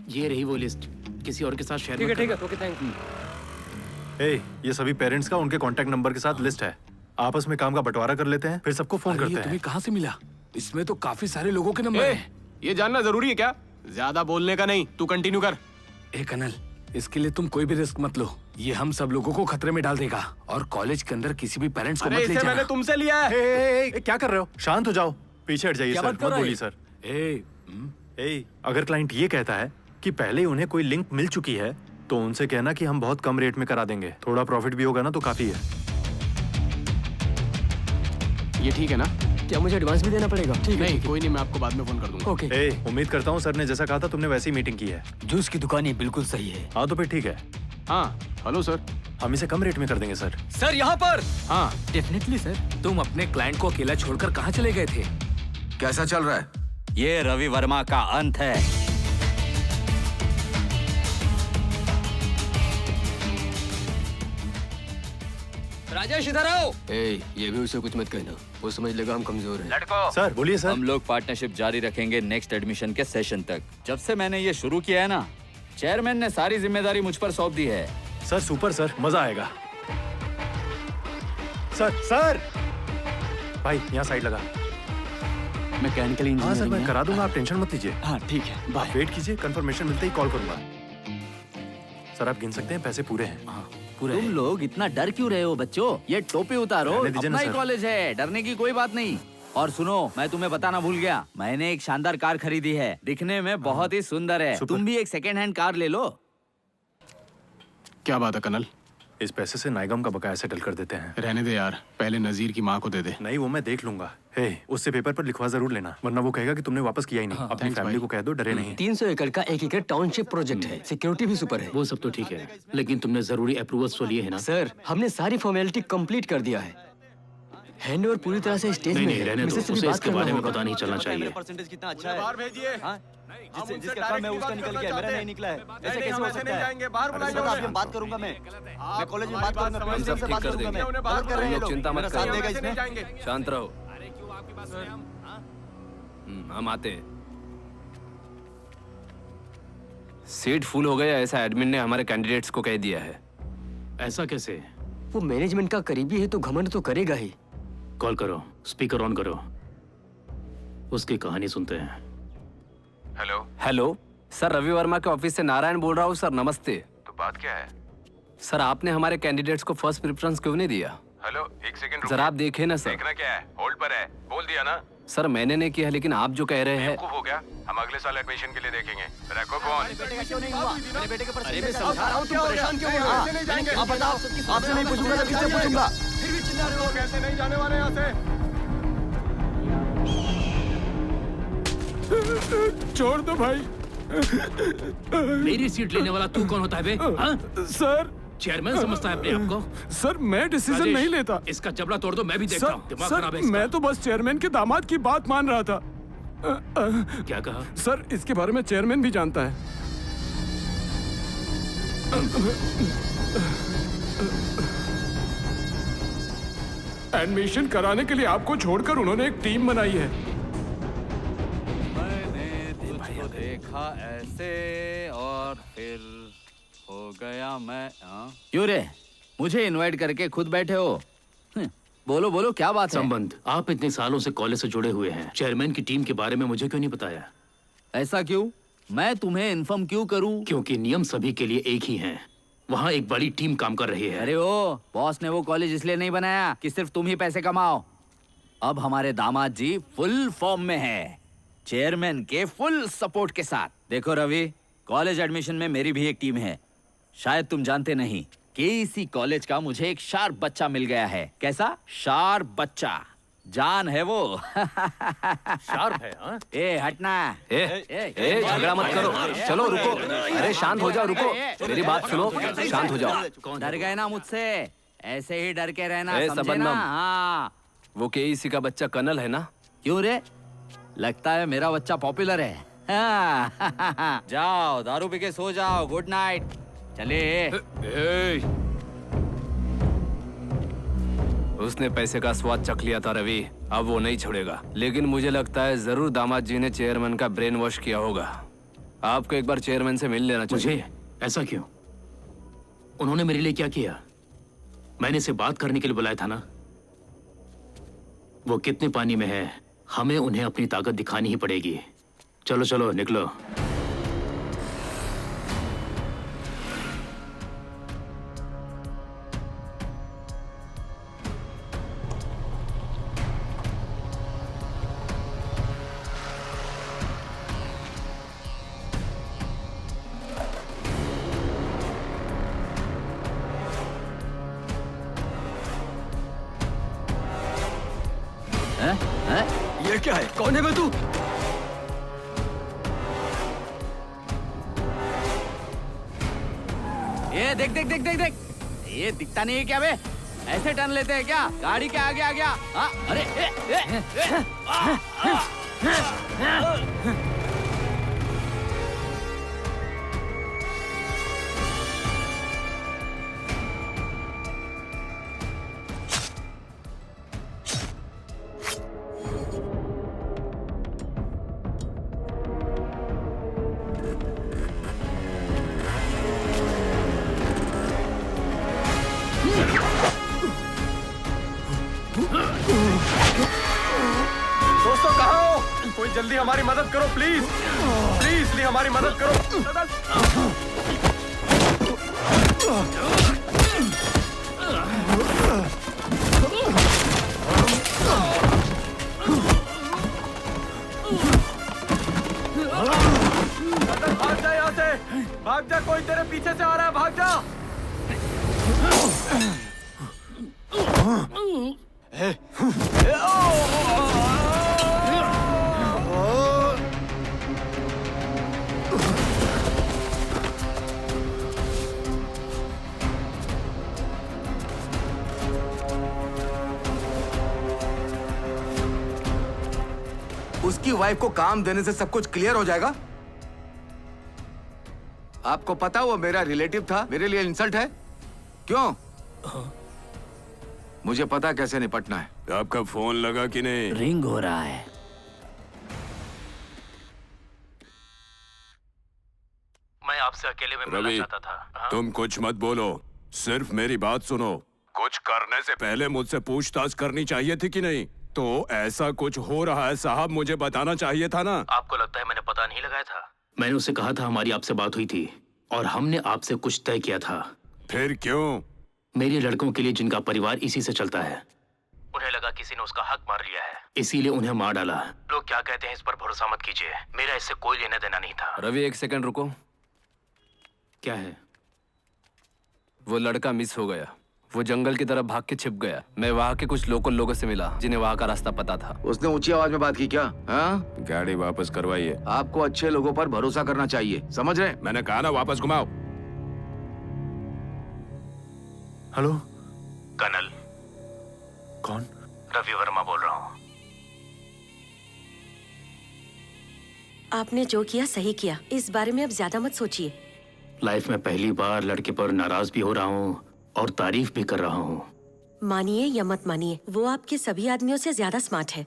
ये रही वो लिस्ट, किसी और के साथ शेयर ठीक है ठीक है, ओके थैंक यू। ये सभी पेरेंट्स का उनके कांटेक्ट नंबर के साथ लिस्ट है। आपस में काम का बंटवारा कर लेते हैं, फिर सबको फोन करते हैं। तुम्हें कहाँ से मिला? इसमें तो काफी सारे लोगों के नंबर हैं। ये जानना जरूरी है क्या? ज्यादा बोलने का नहीं, तू कंटिन्यू कर। ए कनल, इसके लिए तुम कोई भी रिस्क मत लो, ये हम सब लोगों को खतरे में डाल देगा। और कॉलेज के अंदर किसी भी पेरेंट्स को मत ले जाना। मैंने तुमसे लिया है। क्या कर रहे हो? शांत हो जाओ, पीछे हट जाइए सर, मत बोलिए सर। अगर क्लाइंट ये कहता है कि पहले उन्हें कोई लिंक मिल चुकी है तो उनसे कहना कि हम बहुत कम रेट में करा देंगे, थोड़ा प्रॉफिट भी होगा ना तो काफी है। ये ठीक है ना? क्या मुझे एडवांस भी देना पड़ेगा? ठीक है, नहीं कोई नहीं, मैं आपको बाद में फोन कर दूंगा। ओके। उम्मीद करता हूँ सर ने जैसा कहा था तुमने वैसी मीटिंग की है। जूस की दुकान ये बिल्कुल सही है। हाँ तो फिर ठीक है। हाँ हेलो सर, हम इसे कम रेट में कर देंगे सर। सर यहाँ पर। हाँ डेफिनेटली सर। तुम अपने क्लाइंट को अकेला छोड़कर कहाँ चले गए थे? कैसा चल रहा है? ये रवि वर्मा का अंत है। राजेश इधर आओ। ये भी उसे कुछ मत कहना, वो समझ लेगा हम कमजोर हैं। लड़को, सर बोलिए सर। हम लोग पार्टनरशिप जारी रखेंगे नेक्स्ट एडमिशन के सेशन तक। जब से मैंने ये शुरू किया है ना, चेयरमैन ने सारी जिम्मेदारी मुझ पर सौंप दी है। सर सुपर सर, मजा आएगा। सर भाई यहाँ साइड लगा। Mechanical engineering. हाँ सर मैं करा दूंगा, आप टेंशन मत लीजिए। हाँ ठीक है, आप वेट कीजिए, कंफर्मेशन मिलते ही कॉल करूंगा। सर आप गिन सकते हैं, पैसे पूरे हैं। तुम लोग इतना डर क्यों रहे हो बच्चों? ये टोपी उतारो, अपना ही कॉलेज है, डरने की कोई बात नहीं। और सुनो, मैं तुम्हें बताना भूल गया, मैंने एक शानदार कार खरीदी है, दिखने में बहुत ही सुंदर है। तुम भी एक सेकेंड हैंड कार ले लो। क्या बात है कनल? इस पैसे से नाइगम का बकाया सेटल कर देते हैं। रहने दे यार, पहले नजीर की माँ को दे दे। नहीं वो मैं देख लूंगा। उससे पेपर पर लिखवा जरूर लेना, वरना वो कहेगा कि तुमने वापस किया ही नहीं। अपनी फैमिली को कह दो, डरे नहीं। 300 एकड़ का 1 एकड़ टाउनशिप प्रोजेक्ट है, सिक्योरिटी भी सुपर है। वो सब तो ठीक है, लेकिन तुमने जरूरी अप्रूवल्स तो लिए है ना? सर हमने सारी फॉर्मेलिटी कंप्लीट कर दिया है, हैंड ओवर पूरी तरह से स्टेज में है। रहने दो, मिसेस से भी उसे बात इसके करना बारे में होगा। पता नहीं चलना चाहिए। परसेंटेज कितना अच्छा है। बाहर भेजिए। जिसका काम है उसका निकल गया, मेरा नहीं निकला है। ऐसे कैसे हो सकता है? बाहर बुलाइए, बात करूंगा मैं कॉलेज में बात करूंगा, प्रिंसिपल से बात करूंगा मैं। गलत कर रहे हैं ये लोग, चिंता मत मेरा साथ देगा करो, इसमें। शांत रहो। हम आते हैं। सीट फुल हो गया, ऐसा एडमिन ने हमारे कैंडिडेट्स को कह दिया है। ऐसा कैसे? वो मैनेजमेंट का करीबी है तो घमंड तो करेगा ही। कॉल करो, स्पीकर ऑन करो, उसकी कहानी सुनते हैं। हेलो सर, रवि वर्मा के ऑफिस से नारायण बोल रहा हूँ सर। नमस्ते। तो बात क्या है? सर आपने हमारे कैंडिडेट्स को फर्स्ट प्रेफरेंस क्यों नहीं दिया? हेलो, एक सेकंड जरा आप देखिए ना सर। देखना क्या है? होल्ड पर है, बोल दिया ना। सर मैंने नहीं किया, लेकिन आप जो कह रहे हैं। बेवकूफ हो गया, हम अगले साल एडमिशन के लिए देखेंगे। रखो फोन। मेरे बेटे के परसेंटेज मैं समझा रहा हूँ, तुम परेशान क्यों हो? आप बताओ, आपसे नहीं पूछूंगा तो किससे पूछूंगा? फिर भी चिल्ला रहे हो, कैसे नहीं जाने वाले यहाँ से? छोड़ दो भाई। मेरी सीट लेने वाला तू कौन होता है बे? हाँ? सर चेयरमैन समझता है अपने आप को? सर मैं डिसीजन राजेश, नहीं लेता। इसका जबड़ा तोड़ दो, मैं भी देखता हूँ। दिमाग खराब है मैं इसका। तो बस चेयरमैन के दामाद की बात मान रहा था। क्या कहा? सर, इसके बारे में चेयरमैन भी जानता है। एडमिशन कराने के लिए आपको छोड़कर उन्होंने एक टीम बनाई है। मैंने तुझको देखा ऐसे और फिर हो गया मैं। क्यों रे, मुझे इनवाइट करके खुद बैठे हो? बोलो बोलो, क्या बात है? संबंध, आप इतने सालों से कॉलेज से जुड़े हुए हैं, चेयरमैन की टीम के बारे में मुझे क्यों नहीं बताया? ऐसा क्यों? मैं तुम्हें इन्फॉर्म क्यों करूं? क्योंकि नियम सभी के लिए एक ही हैं। वहाँ एक बड़ी टीम काम कर रही है। अरे ओ, बॉस ने वो कॉलेज इसलिए नहीं बनाया कि सिर्फ तुम ही पैसे कमाओ। अब हमारे दामाद जी फुल फॉर्म में है, चेयरमैन के फुल सपोर्ट के साथ। देखो रवि, कॉलेज एडमिशन में मेरी भी एक टीम है। शायद तुम जानते नहीं कि इसी कॉलेज का मुझे एक शार्प बच्चा मिल गया है। कैसा शार्प बच्चा? जान है वो। शार्प है हाँ? ए हटना। ए झगड़ा मत करो, चलो रुको। अरे शांत हो जाओ, रुको, मेरी बात सुनो, शांत हो जाओ। डर गए ना मुझसे? ऐसे ही डर के रहना, समझे सबन्नम। ना? हाँ। वो केईसी का बच्चा कनल है ना? क्यों रे, लगता है मेरा बच्चा पॉपुलर है। हाँ। जाओ दारू पी के सो जाओ, गुड नाइट। चले। उसने पैसे का स्वाद चख लिया था रवि, अब वो नहीं छोड़ेगा। लेकिन मुझे लगता है जरूर दामाद जी ने चेयरमैन का ब्रेन वॉश किया होगा। आपको एक बार चेयरमैन से मिल लेना चाहिए। मुझे? ऐसा क्यों? उन्होंने मेरे लिए क्या किया? मैंने इसे बात करने के लिए बुलाया था ना। वो कितने पानी में है, हमें उन्हें अपनी ताकत दिखानी ही पड़ेगी। चलो चलो निकलो। ये क्या है? कौन है बे तू? ये देख देख देख देख देख, ये दिखता नहीं है क्या बे? ऐसे टर्न लेते हैं क्या? गाड़ी के आगे आ गया। हाँ, अरे दोस्तों कहाँ हो? कोई जल्दी हमारी मदद करो प्लीज, प्लीज प्लीज हमारी मदद करो। भाग जा यहाँ से, भाग जा, कोई तेरे पीछे से आ रहा है, भाग जा। उसकी वाइफ को काम देने से सब कुछ क्लियर हो जाएगा? आपको पता वो मेरा रिलेटिव था, मेरे लिए इंसल्ट है? क्यों? मुझे पता कैसे निपटना है। आपका फोन लगा कि नहीं? रिंग हो रहा है। मैं आपसे अकेले में मिलना रवि, चाहता था। तुम कुछ मत बोलो, सिर्फ मेरी बात सुनो। कुछ करने से पहले मुझसे पूछताछ करनी चाहिए थी कि नहीं? तो ऐसा कुछ हो रहा है साहब, मुझे बताना चाहिए था ना। आपको लगता है मैंने पता नहीं लगाया था? मैंने उससे कहा था हमारी आपसे बात हुई थी और हमने आपसे कुछ तय किया था। फिर क्यों? मेरे लड़कों के लिए जिनका परिवार इसी से चलता है, उन्हें लगा किसी ने उसका हक मार लिया है, इसीलिए उन्हें मार डाला। लोग क्या कहते हैं इस पर भरोसा मत कीजिए, मेरा इससे कोई लेना देना नहीं था। रवि एक सेकंड रुको। क्या है? वो लड़का मिस हो गया, वो जंगल की तरफ भाग के छिप गया। मैं वहाँ के कुछ लोकल लोगों से मिला जिन्हें वहाँ का रास्ता पता था। उसने ऊंची आवाज में बात की क्या? हाँ? गाड़ी वापस करवाइए। आपको अच्छे लोगों पर भरोसा करना चाहिए, समझ रहे? मैंने कहा ना वापस घुमाओ। Hello, colonel. कौन? रवि वर्मा बोल रहा हूँ। आपने जो किया सही किया, इस बारे में अब ज्यादा मत सोचिए। लाइफ में पहली बार लड़के पर नाराज भी हो रहा हूँ और तारीफ भी कर रहा हूँ। मानिए या मत मानिए, वो आपके सभी आदमियों से ज्यादा स्मार्ट है।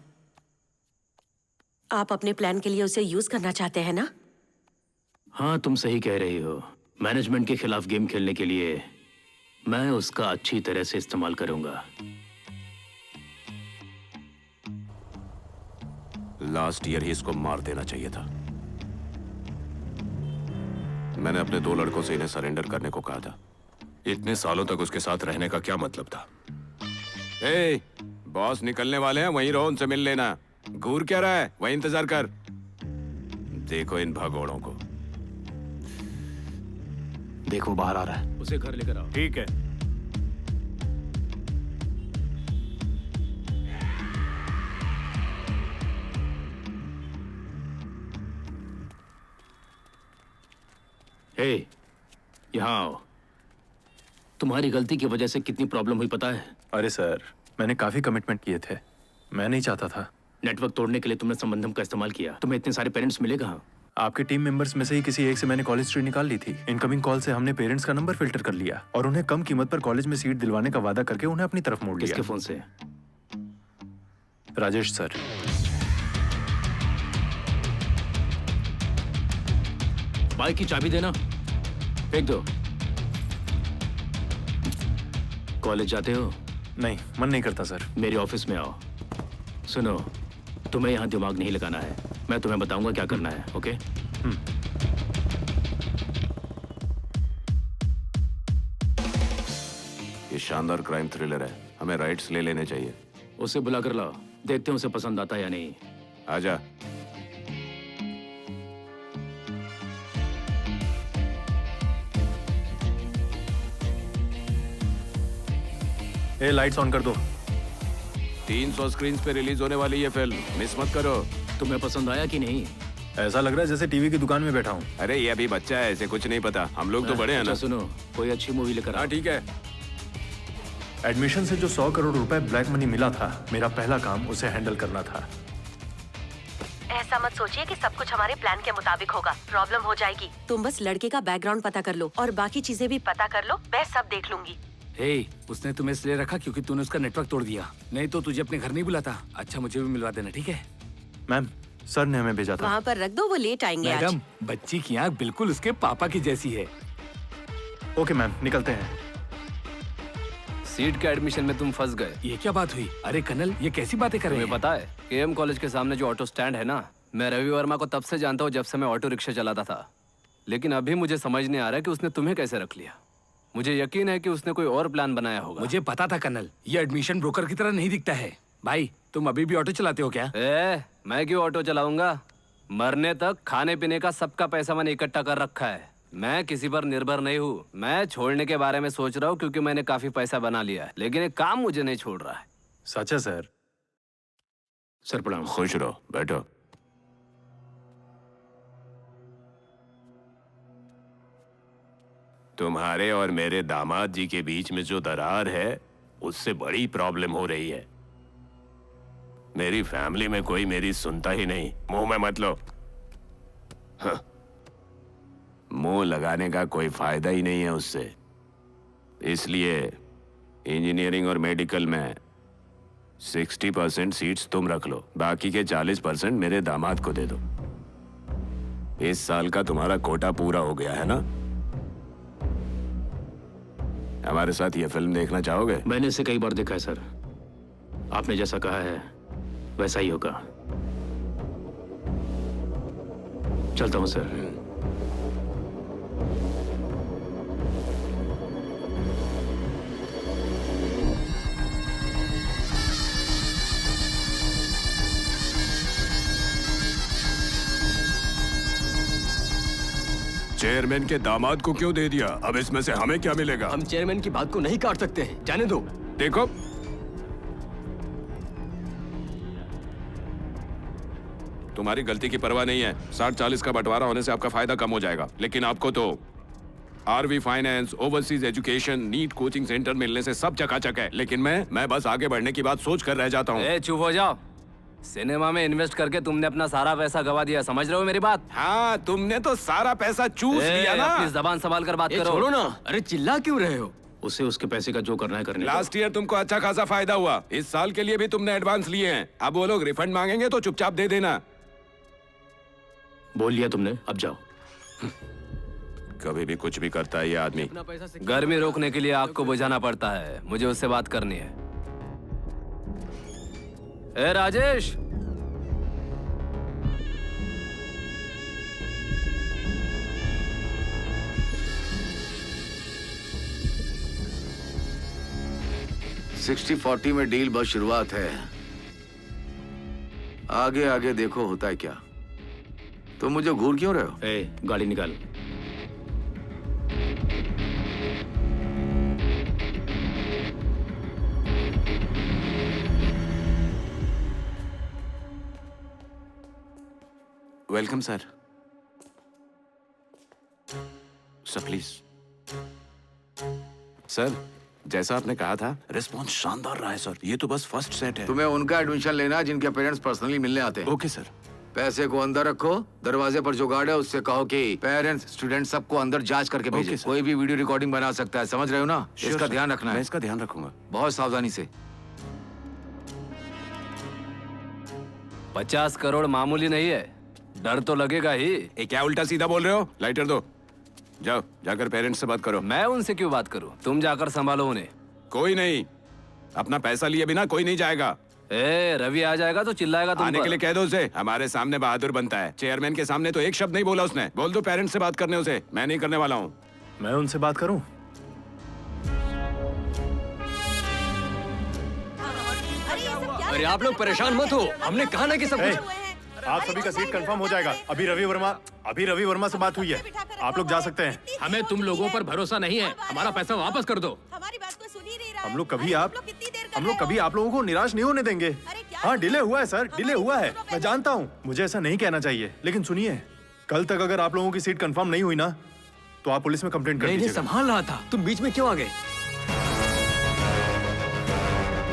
आप अपने प्लान के लिए उसे यूज करना चाहते हैं ना? हाँ, तुम सही कह रही हो। मैनेजमेंट के खिलाफ गेम खेलने के लिए मैं उसका अच्छी तरह से इस्तेमाल करूंगा। लास्ट ईयर ही इसको मार देना चाहिए था। मैंने अपने 2 लड़कों से इन्हें सरेंडर करने को कहा था। इतने सालों तक उसके साथ रहने का क्या मतलब था? ए, बॉस निकलने वाले हैं, वहीं रहो, उनसे मिल लेना। घूर क्या रहा है, वहीं इंतजार कर। देखो इन भगोड़ों को। देखो बाहर आ रहा है, उसे घर लेकर आओ। ठीक है। हे, यहाँ आओ। तुम्हारी गलती की वजह से कितनी प्रॉब्लम हुई पता है? अरे सर, मैंने काफी कमिटमेंट किए थे, मैं नहीं चाहता था। नेटवर्क तोड़ने के लिए तुमने संबंधम का इस्तेमाल किया। तुम्हें इतने सारे पेरेंट्स मिले कहाँ? आपके टीम मेंबर्स में से ही किसी एक से मैंने कॉलेज हिस्ट्री निकाल ली थी। इनकमिंग कॉल से हमने पेरेंट्स का नंबर फिल्टर कर लिया और उन्हें कम कीमत पर कॉलेज में सीट दिलवाने का वादा करके उन्हें अपनी तरफ मोड़ लिया। किसके फोन से? राजेश सर। बाइक की चाबी देना, फेंक दो। कॉलेज जाते हो? नहीं, मन नहीं करता सर। मेरे ऑफिस में आओ। सुनो, तुम्हें यहाँ दिमाग नहीं लगाना है, मैं तुम्हें बताऊंगा क्या करना है, ओके? ये शानदार क्राइम थ्रिलर है, हमें राइट्स ले लेने चाहिए। उसे बुला कर लाओ, देखते हैं उसे पसंद आता है या नहीं। आजा। ए, लाइट्स ऑन कर दो। 300 स्क्रीन पे रिलीज होने वाली ये फिल्म, मिस मत करो। तुम्हें पसंद आया कि नहीं? ऐसा लग रहा है जैसे टीवी की दुकान में बैठा हूँ। अरे ये अभी बच्चा है, इसे कुछ नहीं पता। हम लोग तो बड़े हैं ना। सुनो, कोई अच्छी मूवी लेकर। हाँ ठीक है। एडमिशन से जो 100 करोड़ रुपए ब्लैक मनी मिला था, मेरा पहला काम उसे हैंडल करना था। ऐसा मत सोचिए कि सब कुछ हमारे प्लान के मुताबिक होगा, प्रॉब्लम हो जाएगी। तुम बस लड़के का बैकग्राउंड पता कर लो और बाकी चीजें भी पता कर लो, मैं सब देख लूंगी। हे, उसने तुम्हें इसलिए रखा क्योंकि तूने उसका नेटवर्क तोड़ दिया, नहीं तो तुझे अपने घर नहीं बुलाता। अच्छा, मुझे भी मिलवा देना, ठीक है? मैम, सर ने हमें भेजा था। वहाँ पर रख दो, वो लेट आएंगे आज। मैडम, बच्ची की आंख बिल्कुल उसके पापा की जैसी है। ओके मैम, निकलते हैं। सीट के एडमिशन में तुम फंस गए। ये क्या बात हुई? अरे कर्नल, ये कैसी बातें कर रहे हैं? तुम्हें पता है, केएम कॉलेज के सामने जो ऑटो स्टैंड है ना, मैं रवि वर्मा को तब से जानता हूँ जब से मैं ऑटो रिक्शा चलाता था। लेकिन अभी मुझे समझ नहीं आ रहा कि उसने तुम्हें कैसे रख लिया। मुझे यकीन है कि उसने कोई और प्लान बनाया होगा। मुझे पता था कर्नल, ये एडमिशन ब्रोकर की तरह नहीं दिखता है। भाई, तुम अभी भी ऑटो चलाते हो क्या? मैं क्यों ऑटो चलाऊंगा? मरने तक खाने पीने का सबका पैसा मैंने इकट्ठा कर रखा है। मैं किसी पर निर्भर नहीं हूँ। मैं छोड़ने के बारे में सोच रहा हूँ क्योंकि मैंने काफी पैसा बना लिया है, लेकिन एक काम मुझे नहीं छोड़ रहा है। सच है सर। सर प्रणाम। खुश रहो, बैठो। तुम्हारे और मेरे दामाद जी के बीच में जो दरार है, उससे बड़ी प्रॉब्लम हो रही है। मेरी फैमिली में कोई मेरी सुनता ही नहीं। मुंह में मत लो। हाँ। मुंह लगाने का कोई फायदा ही नहीं है उससे। इसलिए इंजीनियरिंग और मेडिकल में 60% सीट्स तुम रख लो, बाकी के 40% मेरे दामाद को दे दो। इस साल का तुम्हारा कोटा पूरा हो गया है ना? हमारे साथ ये फिल्म देखना चाहोगे? मैंने इसे कई बार देखा है सर। आपने जैसा कहा है वैसा ही होगा। चलता हूं सर। चेयरमैन के दामाद को क्यों दे दिया? अब इसमें से हमें क्या मिलेगा? हम चेयरमैन की बात को नहीं काट सकते हैं, जाने दो। देखो, तुम्हारी गलती की परवाह नहीं है। 60-40 का बंटवारा होने से आपका फायदा कम हो जाएगा, लेकिन आपको तो RV finance, overseas education, NEET coaching centre मिलने से सब चकाचक है। लेकिन मैं बस आगे बढ़ने की बात सोच कर रह जाता हूँ। चुप हो जाओ। सिनेमा में इन्वेस्ट करके तुमने अपना सारा पैसा गवा दिया, समझ रहे हो मेरी बात? हाँ, तुमने तो सारा पैसा चूस लिया ना। अपनी जबान संभाल कर बात करो। छोड़ो ना, अरे चिल्ला क्यों रहे हो? उसे उसके पैसे का जो करना है करने दो। लास्ट ईयर तुमको अच्छा खासा फायदा हुआ, इस साल के लिए भी तुमने एडवांस लिए हैं। अब वो लोग रिफंड मांगेंगे तो चुपचाप दे देना। बोल लिया तुमने, अब जाओ। कभी भी कुछ भी करता है ये आदमी। गर्मी रोकने के लिए आग को बुझाना पड़ता है। मुझे उससे बात करनी है। ए राजेश, सिक्सटी 40 में डील बस शुरुआत है, आगे आगे देखो होता है क्या। तो मुझे घूर क्यों रहे हो? गाड़ी निकाल। Welcome sir. Sir please. Sir, जैसा आपने कहा था, रिस्पॉन्स शानदार रहा है सर। ये तो बस फर्स्ट सेट है। तुम्हें उनका एडमिशन लेना है जिनके पेरेंट्स पर्सनली मिलने आते हैं। Okay sir. पैसे को अंदर रखो, दरवाजे पर जो गार्ड है उससे कहो कि पेरेंट्स स्टूडेंट सबको अंदर जांच करके भेजे। कोई भी वीडियो रिकॉर्डिंग बना सकता है, समझ रहे हो ना? इसका ध्यान रखना है। मैं इसका ध्यान रखूंगा बहुत सावधानी से। 50 करोड़ मामूली नहीं है, डर तो लगेगा ही। ये क्या उल्टा सीधा बोल रहे हो? लाइटर दो, जाओ जाकर पेरेंट्स से बात करो। मैं उनसे क्यों बात करूं? तुम जाकर संभालो उन्हें। कोई नहीं, अपना पैसा लिए बिना कोई नहीं जाएगा। रवि आ जाएगा तो चिल्लाएगा तुम आने पर। के लिए कह दो उसे। हमारे सामने बहादुर बनता है, चेयरमैन के सामने तो एक शब्द नहीं बोला उसने। बोल दो पेरेंट्स से बात करने उसे, मैं नहीं करने वाला हूँ। मैं उनसे बात करूं? अरे आप लोग परेशान मत हो, हमने कहा ना कि सब कुछ। आप सभी का सीट कंफर्म हो जाएगा। अभी रवि वर्मा से बात हुई है, आप लोग जा सकते हैं। हमें तुम लोगों पर भरोसा नहीं है, हमारा पैसा वापस कर दो। हमारी बात को सुन ही नहीं रहा। हम लोग कभी आप लोगों को निराश नहीं होने देंगे। हाँ, डिले हुआ है सर, डिले हुआ है, मैं जानता हूँ। मुझे ऐसा नहीं कहना चाहिए, लेकिन सुनिए, कल तक अगर आप लोगों की सीट कंफर्म नहीं हुई ना, तो आप पुलिस में कंप्लेंट कर मैं इन्हें दीजिएगा। संभाल रहा था, तुम बीच में क्यों आ गए?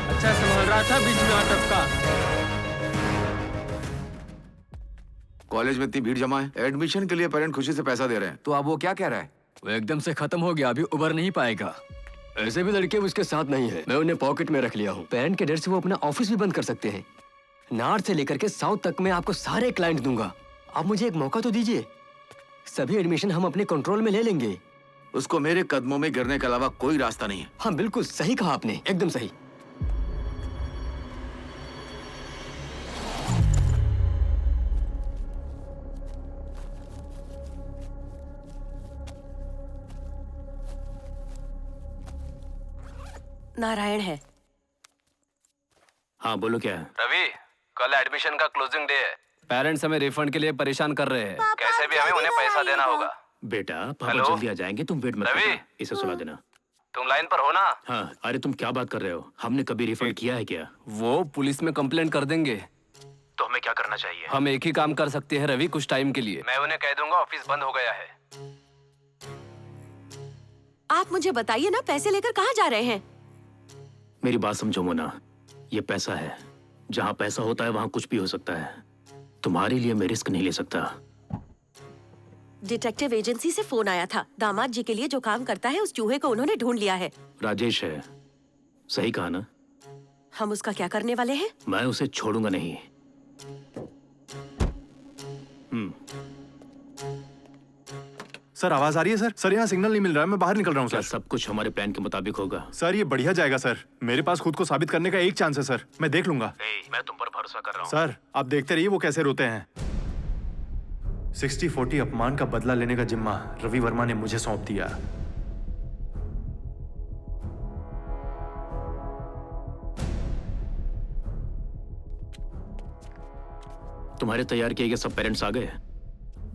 अच्छा संभाल रहा था, बीच में आ टपका। कॉलेज में इतनी भीड़ जमा है, एडमिशन के लिए पेरेंट खुशी से पैसा दे रहे हैं, तो अब वो क्या कह रहा है? वो एकदम से खत्म हो गया, अभी उबर नहीं पाएगा। ऐसे भी लड़के उसके साथ नहीं है, मैं उन्हें पॉकेट में रख लिया हूँ। पेरेंट के डर से वो अपना ऑफिस भी बंद कर सकते हैं। नॉर्थ से लेकर के साउथ तक मैं आपको सारे क्लाइंट दूंगा। आप मुझे एक मौका तो दीजिए, सभी एडमिशन हम अपने कंट्रोल में ले लेंगे। उसको मेरे कदमों में गिरने के अलावा कोई रास्ता नहीं है। हाँ बिल्कुल सही कहा आपने, एकदम सही। नारायण है। हाँ बोलो, क्या है? रवि, कल एडमिशन का क्लोजिंग डे है। पेरेंट्स हमें रिफंड के लिए परेशान कर रहे हैं। कैसे भी हमें उन्हें पैसा देना होगा। बेटा, पापा हेलो? जल्दी आ जाएंगे, तुम वेट मत रवि? करना। इसे सुला देना। तुम लाइन पर हो ना? हाँ, अरे तुम क्या बात कर रहे हो? हमने कभी रिफंड किया है क्या? वो पुलिस में कंप्लेंट कर देंगे। तो हमें क्या करना चाहिए? हम एक ही काम कर सकते हैं रवि, कुछ टाइम के लिए। मैं उन्हें कह दूंगा ऑफिस बंद हो गया है। आप मुझे बताइए ना, पैसे लेकर कहाँ जा रहे हैं? मेरी बात समझो मोना, ये पैसा है, जहाँ पैसा होता है वहाँ कुछ भी हो सकता है। तुम्हारे लिए मैं रिस्क नहीं ले सकता। डिटेक्टिव एजेंसी से फोन आया था, दामाद जी के लिए जो काम करता है उस चूहे को उन्होंने ढूंढ लिया है। राजेश है, सही कहा ना? हम उसका क्या करने वाले हैं? मैं उसे छोड़ूंगा नहीं। सर आवाज आ रही है सर? सर यहाँ सिग्नल नहीं मिल रहा है, मैं बाहर निकल रहा हूँ सर। सब कुछ हमारे प्लान के मुताबिक होगा। सर ये बढ़िया जाएगा सर, मेरे पास खुद को साबित करने का एक चांस है सर, मैं देख लूंगा। मैं तुम पर भरोसा कर रहा हूँ। सर आप देखते रहिए वो कैसे रोते हैं। 60-40 अपमान का बदला लेने का जिम्मा रवि वर्मा ने मुझे सौंप दिया। तुम्हारे तैयार किए गए सब पेरेंट्स आ गए?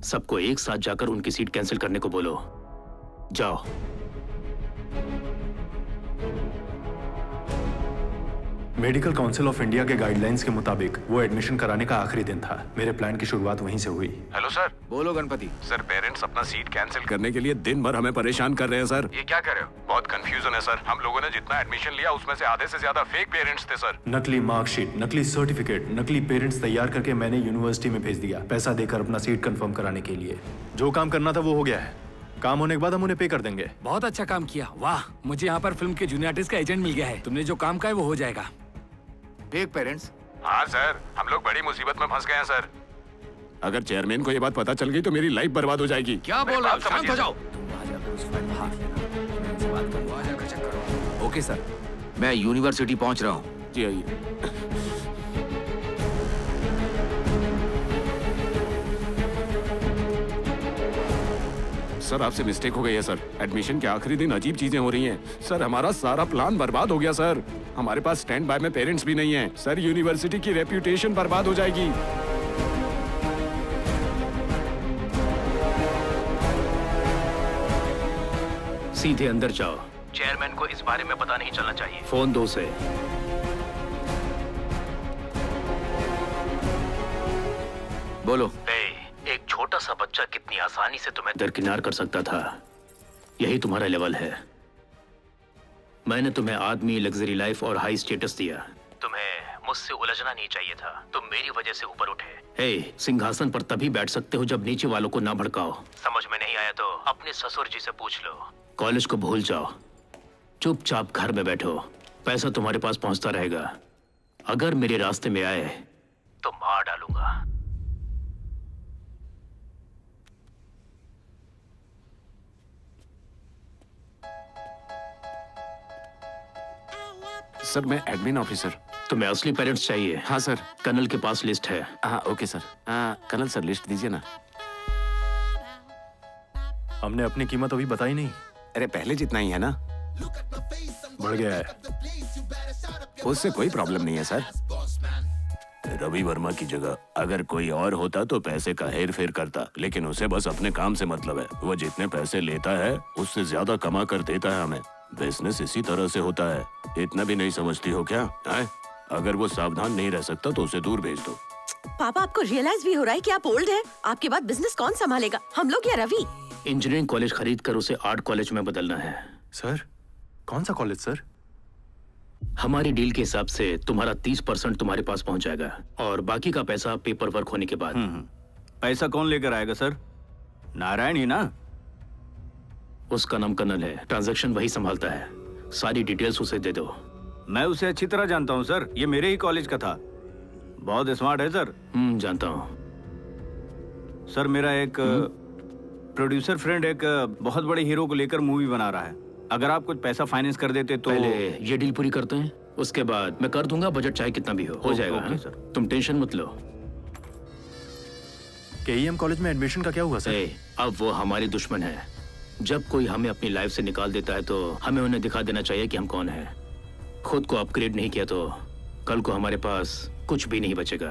सबको एक साथ जाकर उनकी सीट कैंसिल करने को बोलो। जाओ। मेडिकल काउंसिल ऑफ इंडिया के गाइडलाइंस के मुताबिक वो एडमिशन कराने का आखिरी दिन था। मेरे प्लान की शुरुआत वहीं से हुई। Hello sir. बोलो गणपति। सर पेरेंट्स अपना सीट कैंसिल करने के लिए दिन भर हमें परेशान कर रहे हैं सर। ये क्या कह रहे हो? बहुत कंफ्यूजन है सर। हम लोगों ने जितना एडमिशन लिया उसमें से आधे से ज्यादा फेक पेरेंट्स थे सर। नकली मार्कशीट, नकली सर्टिफिकेट, नकली पेरेंट्स तैयार करके मैंने यूनिवर्सिटी में भेज दिया, पैसा देकर अपना सीट कंफर्म कराने के लिए। जो काम करना था वो हो गया है। काम होने के बाद हम उन्हें पे कर देंगे। बहुत अच्छा काम किया। वाह, मुझे यहाँ पर फिल्म के जूनियर आर्टिस्ट का एजेंट मिल गया है। तुमने जो काम कहा है वो हो जाएगा। Fake parents? हाँ सर, हम लोग बड़ी मुसीबत में फंस गए हैं सर। अगर चेयरमैन को ये बात पता चल गई तो मेरी लाइफ बर्बाद हो जाएगी। क्या बोल रहे हो? शांत हो जाओ। Okay sir. मैं यूनिवर्सिटी पहुंच रहा हूँ। जी आइए। सर आपसे मिस्टेक हो गई है सर। एडमिशन के आखिरी दिन अजीब चीजें हो रही हैं। सर हमारा सारा प्लान बर्बाद हो गया सर। हमारे पास स्टैंड बाय में पेरेंट्स भी नहीं हैं। सर यूनिवर्सिटी की रेप्यूटेशन बर्बाद हो जाएगी। सीधे अंदर जाओ। चेयरमैन को इस बारे में पता नहीं चलना चाहिए। फोन दो उसे। बोलो। एक छोटा सा बच्चा कितनी आसानी से तुम्हें दरकिनार कर सकता था। यही तुम्हारा लेवल है। मैंने तुम्हें आदमी, लग्जरी लाइफ और हाई स्टेटस दिया। तुम्हें मुझसे उलझना नहीं चाहिए था। तुम मेरी वजह से ऊपर उठे। सिंहासन पर तभी बैठ सकते हो जब नीचे वालों को ना भड़काओ। समझ में नहीं आया तो अपने ससुर जी से पूछ लो। कॉलेज को भूल जाओ, चुपचाप घर में बैठो। पैसा तुम्हारे पास पहुंचता रहेगा। अगर मेरे रास्ते में आए तो मार डालूंगा। सर मैं एडमिन ऑफिसर। तुम्हें असली पेरेंट्स चाहिए? हाँ सर। कर्नल के पास लिस्ट है। हाँ okay sir. Colonel sir list दीजिए ना। हमने अपनी कीमत अभी बताई नहीं। अरे पहले जितना ही है ना। बढ़ गया है। उससे कोई प्रॉब्लम नहीं है सर। रवि वर्मा की जगह अगर कोई और होता तो पैसे का हेर फेर करता, लेकिन उसे बस अपने काम से मतलब है। वो जितने पैसे लेता है उससे ज्यादा कमा कर देता है हमें। बिजनेस इसी तरह से होता है। इतना भी नहीं समझती हो क्या? अगर वो सावधान नहीं रह सकता तो उसे दूर भेज दो। पापा आपको रियलाइज भी हो रहा है कि आप ओल्ड हैं? आपके बाद बिजनेस कौन संभालेगा, हम लोग या रवि? इंजीनियरिंग कॉलेज खरीद कर उसे आर्ट कॉलेज में बदलना है। सर कौन सा कॉलेज सर? हमारी डील के हिसाब से तुम्हारा 30% तुम्हारे पास पहुंच जाएगा और बाकी का पैसा पेपर वर्क होने के बाद। पैसा कौन लेकर आएगा सर? नारायण ही ना? उसका नाम कर्नल है। ट्रांजैक्शन वही संभालता है। सारी डिटेल्स उसे दे दो। मैं उसे अच्छी तरह जानता हूँ सर। ये मेरे ही कॉलेज का था। बहुत स्मार्ट है सर। जानता हूँ सर। मेरा एक प्रोड्यूसर फ्रेंड एक बहुत बड़े हीरो को लेकर मूवी बना रहा है। अगर आप कुछ पैसा फाइनेंस कर देते तो। पहले ये डील पूरी करते हैं, उसके बाद मैं कर दूंगा। बजट चाहे कितना भी हो जाएगा। Okay sir. तुम टेंशन मत लो। केईएम कॉलेज में एडमिशन का क्या हुआ सर? अब वो हमारे दुश्मन है। जब कोई हमें अपनी लाइफ से निकाल देता है तो हमें उन्हें दिखा देना चाहिए कि हम कौन हैं। खुद को अपग्रेड नहीं किया तो कल को हमारे पास कुछ भी नहीं बचेगा।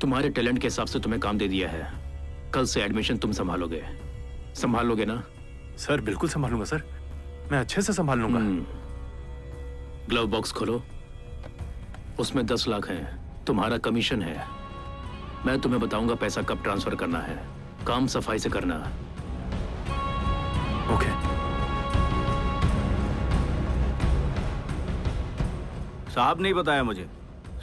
तुम्हारे टैलेंट के हिसाब से तुम्हें काम दे दिया है। कल से एडमिशन तुम संभालोगे। संभाल लोगे ना? सर बिल्कुल संभालूंगा सर। मैं अच्छे से संभाल लूंगा। ग्लव बॉक्स खोलो। उसमें 10 लाख हैं। तुम्हारा कमीशन है। मैं तुम्हें बताऊंगा पैसा कब ट्रांसफर करना है। काम सफाई से करना। ओके। साहब नहीं बताया मुझे।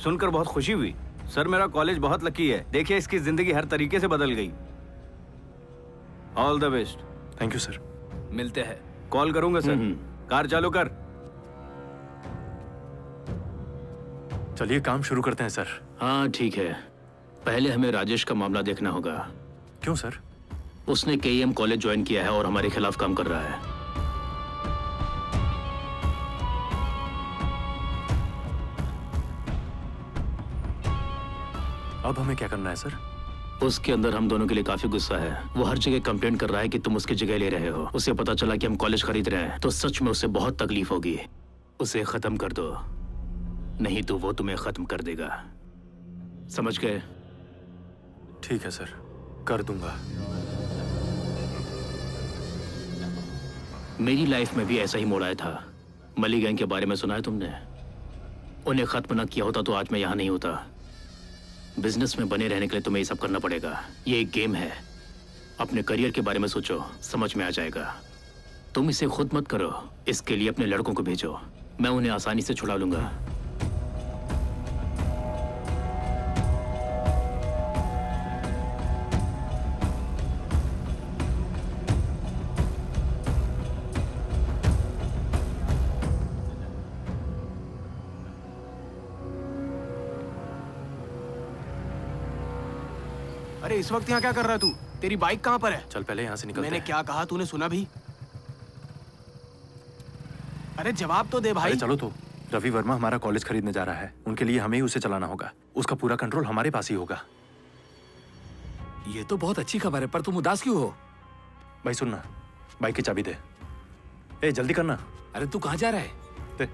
सुनकर बहुत खुशी हुई सर। मेरा कॉलेज बहुत लकी है। देखिए इसकी जिंदगी हर तरीके से बदल गई। All the best. Thank you sir. मिलते हैं। कॉल करूंगा सर। कार चालू कर। चलिए काम शुरू करते हैं सर। हाँ ठीक है। पहले हमें राजेश का मामला देखना होगा। क्यों सर? उसने केईएम कॉलेज ज्वाइन किया है और हमारे खिलाफ काम कर रहा है। अब हमें क्या करना है सर? उसके अंदर हम दोनों के लिए काफी गुस्सा है। वो हर जगह कंप्लेंट कर रहा है कि तुम उसकी जगह ले रहे हो। उसे पता चला कि हम कॉलेज खरीद रहे हैं तो सच में उसे बहुत तकलीफ होगी। उसे खत्म कर दो, नहीं तो वो तुम्हें खत्म कर देगा। समझ गए? ठीक है सर, कर दूंगा। मेरी लाइफ में भी ऐसा ही मोड़ आया था। मली गैंग के बारे में सुना है तुमने? उन्हें खत्म न किया होता तो आज मैं यहाँ नहीं होता। बिजनेस में बने रहने के लिए तुम्हें ये सब करना पड़ेगा। ये एक गेम है। अपने करियर के बारे में सोचो, समझ में आ जाएगा। तुम इसे खुद मत करो, इसके लिए अपने लड़कों को भेजो। मैं उन्हें आसानी से छुड़ा लूंगा। अरे इस वक्त यहाँ क्या कर रहा है तू? तेरी बाइक कहाँ पर है? चल पहले यहाँ से निकलते मैंने हैं। क्या कहा तूने सुना भी? अरे जवाब तो दे भाई। अरे चलो तो, रवि वर्मा हमारा कॉलेज खरीदने जा रहा है। उनके लिए हमें ही उसे चलाना होगा। उसका पूरा कंट्रोल हमारे पास ही होगा। ये तो बहुत अच्छी खबर है, पर तुम उदास क्यों हो? भाई सुनना, बाइक की चाबी दे। ए जल्दी करना। अरे तू कहाँ जा रहा है? दे।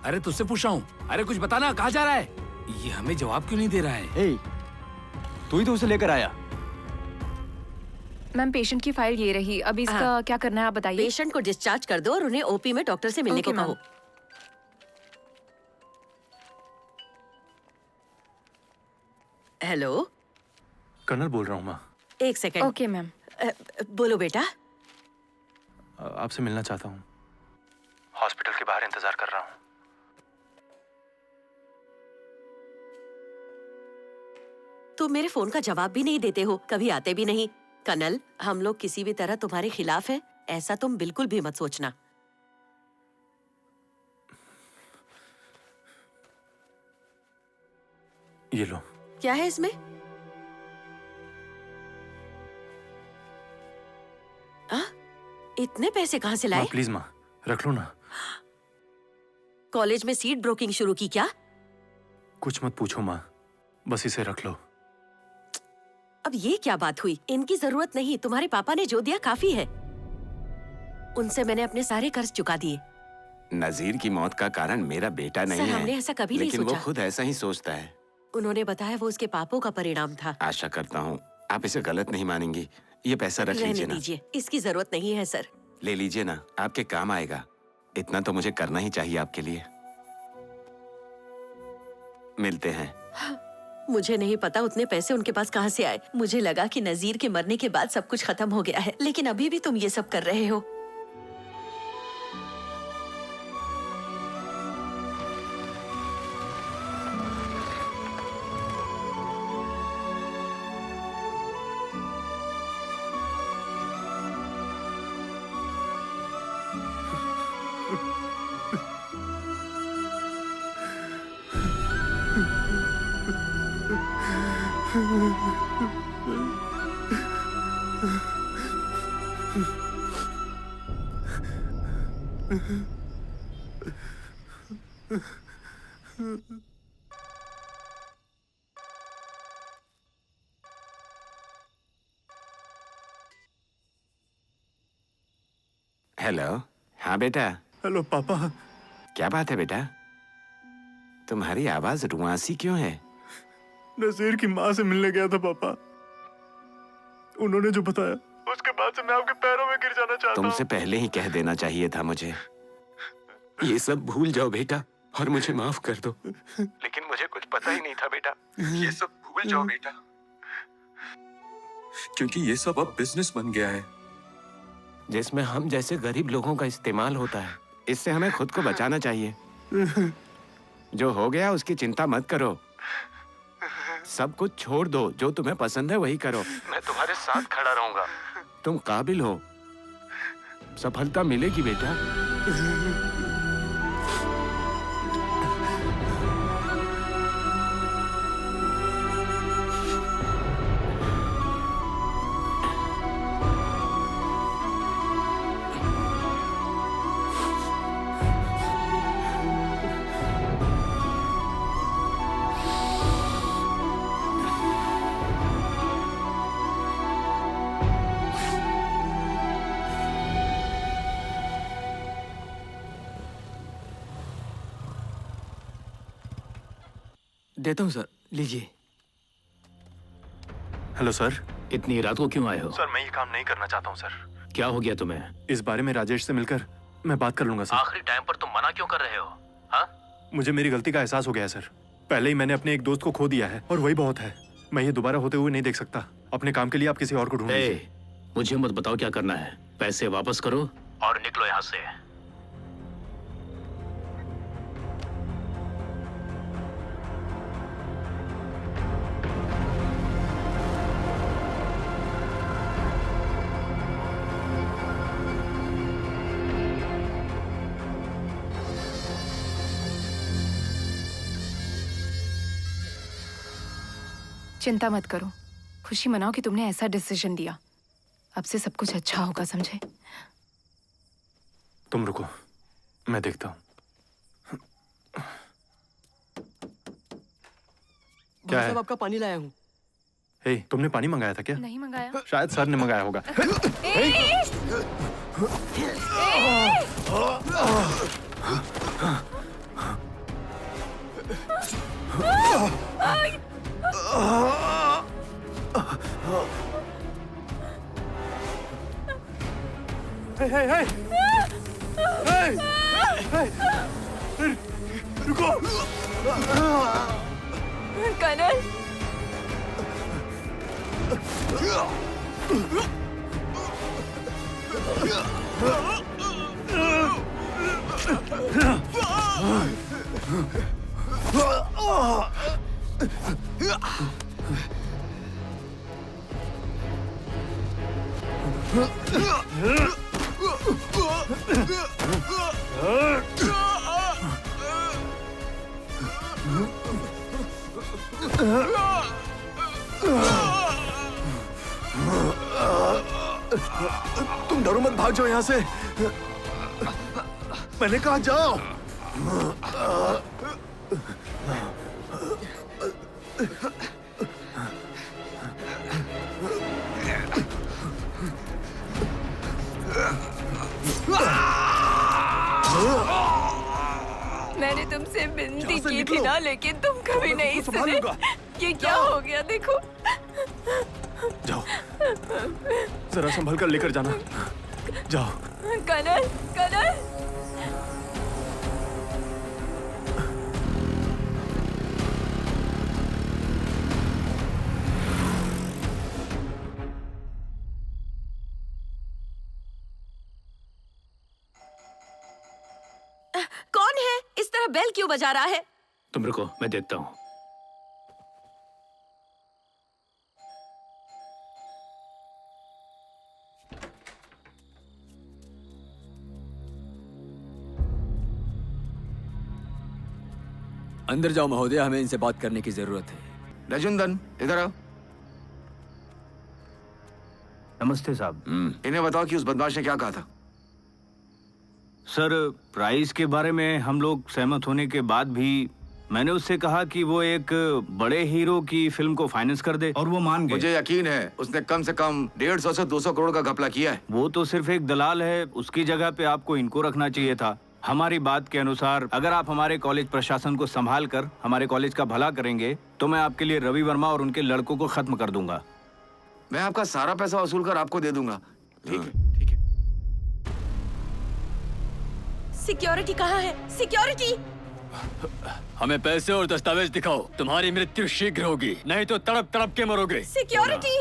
अरे तुझसे पूछ रहा हूँ। अरे कुछ बताना, कहाँ जा रहा है? ये हमें जवाब क्यों नहीं दे रहा है? तू ही तो उसे लेकर आया। मैम पेशेंट की फाइल ये रही, अभी इसका क्या करना है आप बताइए। पेशेंट को डिस्चार्ज कर दो और उन्हें ओपी में डॉक्टर से मिलने को कहो। हेलो, कर्नल बोल रहा हूँ माँ। एक सेकंड। Okay ma'am. बोलो बेटा। आपसे मिलना चाहता हूँ। हॉस्पिटल के बाहर इंतजार कर रहा हूँ। तुम मेरे फोन का जवाब भी नहीं देते हो, कभी आते भी नहीं। कर्नल, हम लोग किसी भी तरह तुम्हारे खिलाफ हैं, ऐसा तुम बिल्कुल भी मत सोचना। ये लो। क्या है इसमें? इतने पैसे कहाँ से लाए? प्लीज माँ, रख लो ना। कॉलेज में सीट ब्रोकिंग शुरू की क्या? कुछ मत पूछो माँ, बस इसे रख लो। अब ये क्या बात हुई? इनकी जरूरत नहीं, तुम्हारे पापा ने जो दिया काफी है। उनसे मैंने अपने सारे कर्ज चुका दिए। नजीर की मौत का कारण मेरा बेटा नहीं सर, है। हमने ऐसा कभी नहीं लेकिन सोचा। वो खुद ऐसा ही सोचता है। उन्होंने बताया वो उसके पापों का परिणाम था। आशा करता हूँ आप इसे गलत नहीं मानेंगी। ये पैसा रख रहने लीजिए ना। दीजिए, इसकी जरूरत नहीं है सर। ले लीजिए ना, आपके काम आएगा। इतना तो मुझे करना ही चाहिए आपके लिए। मिलते हैं। मुझे नहीं पता उतने पैसे उनके पास कहाँ से आए। मुझे लगा कि नजीर के मरने के बाद सब कुछ खत्म हो गया है, लेकिन अभी भी तुम ये सब कर रहे हो। हेलो। हाँ बेटा। हेलो पापा। क्या बात है बेटा? तुम्हारी आवाज रुआसी क्यों है? नजीर की माँ से मिलने गया था पापा। उन्होंने जो बताया उसके बाद से मैं आपके पैरों में गिर जाना चाहता हूँ। तुमसे पहले ही कह देना चाहिए था मुझे। ये सब भूल जाओ बेटा और मुझे माफ कर दो। लेकिन मुझे कुछ पता ही नहीं था बेटा। ये सब भूल जाओ बेटा, क्योंकि ये सब अब बिजनेस बन गया है जिसमें हम जैसे गरीब लोगों का इस्तेमाल होता है। इससे हमें खुद को बचाना चाहिए। जो हो गया उसकी चिंता मत करो। सब कुछ छोड़ दो, जो तुम्हें पसंद है वही करो। मैं तुम्हारे साथ खड़ा रहूंगा। तुम काबिल हो, सफलता मिलेगी बेटा। देता हूँ सर, लीजिए। Hello sir. इतनी रात को क्यों आए हो? सर मैं ये काम नहीं करना चाहता हूँ सर। क्या हो गया तुम्हें? इस बारे में राजेश से मिलकर मैं बात कर लूंगा सर। आखिरी टाइम पर तुम मना क्यों कर रहे हो? हाँ? मुझे मेरी गलती का एहसास हो गया है सर। पहले ही मैंने अपने एक दोस्त को खो दिया है और वही बहुत है। मैं ये दोबारा होते हुए नहीं देख सकता। अपने काम के लिए आप किसी और को ढूंढ लीजिए। मुझे मत बताओ क्या करना है। पैसे वापस करो और निकलो यहाँ से। चिंता मत करो, खुशी मनाओ कि तुमने ऐसा डिसीजन लिया। अब से सब कुछ अच्छा होगा, समझे? तुम रुको, मैं देखता हूँ। क्या है? आपका पानी लाया हूँ। हे, तुमने पानी मंगाया था क्या? नहीं मंगाया। शायद सर ने मंगाया होगा। रुको। कनल। तुम डरो मत, भाग जाओ यहाँ से। मैंने कहा जाओ। मैंने तुमसे विनती की थी ना, लेकिन तुम कभी नहीं सुने। ये क्या हो गया देखो। जाओ, जरा संभल कर लेकर जाना। जाओ। कनल, कनल। कौन है? इस तरह बेल क्यों बजा रहा है? तुम रुको, मैं देखता हूँ। अंदर जाओ महोदय, हमें इनसे बात करने की जरूरत है। रजुंदन, इधर आओ। नमस्ते साहब। इन्हें बताओ कि उस बदमाश ने क्या कहा था। सर, प्राइस के बारे में हम लोग सहमत होने के बाद भी मैंने उससे कहा कि वो एक बड़े हीरो की फिल्म को फाइनेंस कर दे, और वो मान गए। मुझे यकीन है उसने कम से कम 150 से 200 करोड़ का घपला किया है। वो तो सिर्फ एक दलाल है, उसकी जगह पे आपको इनको रखना चाहिए था। हमारी बात के अनुसार अगर आप हमारे कॉलेज प्रशासन को संभाल कर हमारे कॉलेज का भला करेंगे तो मैं आपके लिए रवि वर्मा और उनके लड़कों को खत्म कर दूंगा। मैं आपका सारा पैसा वसूल कर आपको दे दूंगा। ठीक है। सिक्योरिटी कहाँ है? सिक्योरिटी! हमें पैसे और दस्तावेज दिखाओ, तुम्हारी मृत्यु शीघ्र होगी, नहीं तो तड़प तड़प के मरोगे। सिक्योरिटी!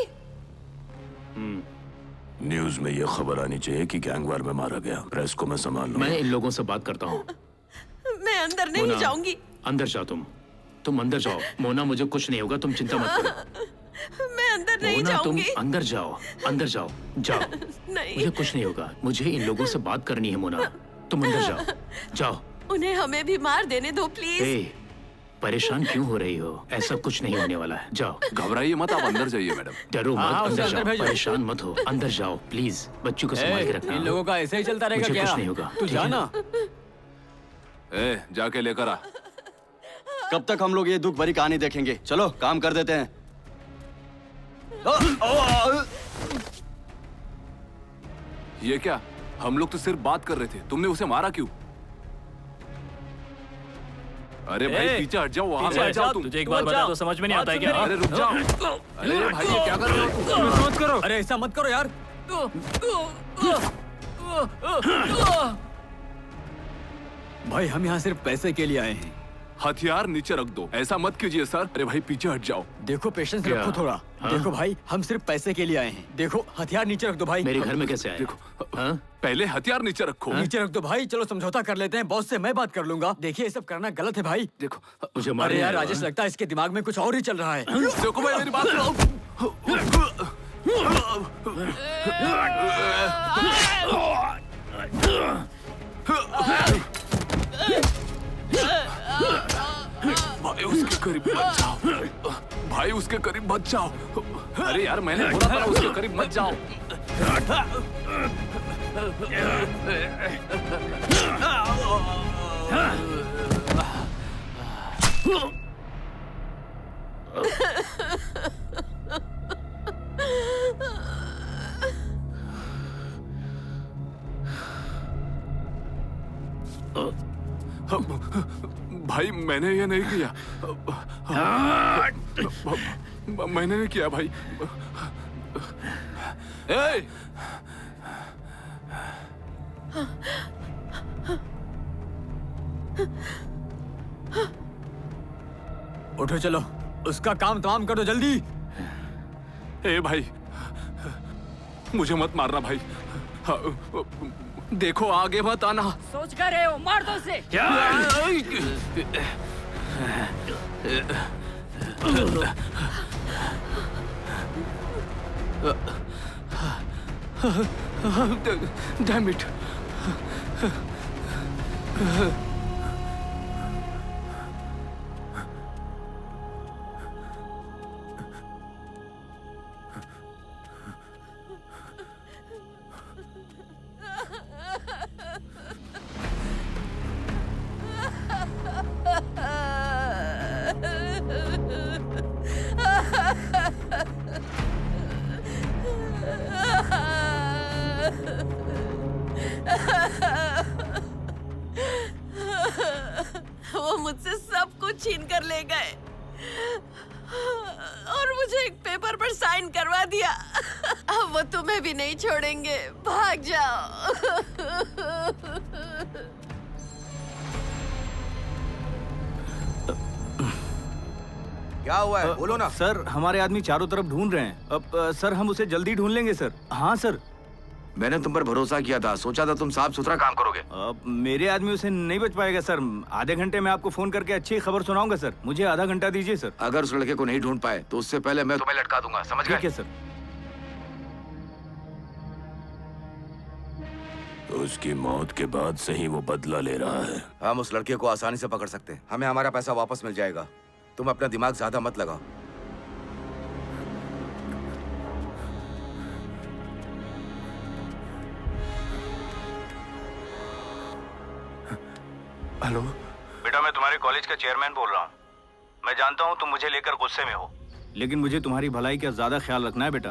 न्यूज में ये खबर आनी चाहिए कि गैंगवार में मारा गया। प्रेस को मैं संभाल लूंगा। मैं इन लोगों से बात करता हूँ। मैं अंदर नहीं जाऊंगी। अंदर जाओ तुम अंदर जाओ। मोना, मुझे कुछ नहीं होगा, तुम चिंता मत करो। मैं अंदर नहीं जाऊंगी। तुम अंदर जाओ, जाओ। नहीं, मुझे कुछ नहीं होगा। मुझे इन लोगों से बात करनी है मोना। तुम अंदर जाओ। उन्हें हमें भी मार देने दो प्लीज। परेशान क्यों हो रही हो? ऐसा कुछ नहीं होने वाला है। जाओ। घबराइए मत, आप अंदर जाइए मैडम। डरो मत, अंदर जाओ। परेशान मत हो, अंदर जाओ प्लीज। बच्चों को संभाल के रखना। इन लोगों का ऐसे ही चलता रहेगा क्या? कुछ नहीं होगा, तू जाना। जाके लेकर आ। कब तक हम लोग ये दुख भरी कहानी देखेंगे? चलो काम कर देते हैं। ये क्या? हम लोग तो सिर्फ बात कर रहे थे, तुमने उसे मारा क्यों? अरे भाई पीछे हट जाओ, वहाँ बैठ जाओ तुम। तुझे एक बार बताया तो समझ में नहीं आता है क्या? अरे रुक जाओ। अरे भाई ये क्या कर रहे हो? मत करो। अरे ऐसा मत करो यार। भाई हम यहाँ सिर्फ पैसे के लिए आए हैं, हथियार नीचे रख दो। ऐसा मत कीजिए सर। अरे भाई पीछे हट जाओ। देखो पेशेंस क्या? रखो थोड़ा। हाँ? देखो भाई, हम सिर्फ पैसे के लिए आए हैं। देखो हथियार नीचे रख दो भाई। मेरे घर में कैसे आए? देखो पहले हथियार नीचे रखो। नीचे रख दो भाई। चलो समझौता कर लेते हैं, बॉस से मैं बात कर लूंगा। देखिए ये सब करना गलत है भाई। देखो मुझे अरे मारने यार आया राजेश, है। लगता है इसके दिमाग में कुछ और ही चल रहा है। देखो भाई मेरी बात सुनो। भाई उसके करीब मत जाओ। भाई उसके करीब मत जाओ। अरे यार मैंने बोला था उसके करीब मत जाओ। भाई मैंने ये नहीं किया। मैंने नहीं किया भाई। ए! उठो चलो, उसका काम तमाम कर दो जल्दी। ए भाई मुझे मत मारना भाई। देखो आगे मत आना। सोच कर रहे हो, मार दो उसे। Damn it. वो मुझसे सब कुछ छीन कर ले गए और मुझे एक पेपर पर साइन करवा दिया। अब वो तुम्हें भी नहीं छोड़ेंगे, भाग जाओ। क्या हुआ है? बोलो ना। सर हमारे आदमी चारों तरफ ढूंढ रहे हैं। अब सर हम उसे जल्दी ढूंढ लेंगे सर। हाँ सर। मैंने तुम पर भरोसा किया था, सोचा था तुम साफ सुथरा काम करोगे। अब मेरे आदमी उसे नहीं बच पाएगा सर। आधे घंटे में आपको फोन करके अच्छी खबर सुनाऊंगा सर। मुझे आधा घंटा दीजिए सर। अगर उस लड़के को नहीं ढूंढ पाए तो उससे पहले मैं तुम्हें लटका दूंगा, समझ गए? ठीक है सर। उसकी मौत के बाद से ही वो बदला ले रहा है। हम उस लड़के को आसानी से पकड़ सकते हैं। हमें हमारा पैसा वापस मिल जाएगा। तुम अपना दिमाग ज्यादा मत लगाओ। हेलो बेटा, मैं तुम्हारे कॉलेज का चेयरमैन बोल रहा हूँ। मैं जानता हूँ तुम मुझे लेकर गुस्से में हो, लेकिन मुझे तुम्हारी भलाई का ज्यादा ख्याल रखना है बेटा।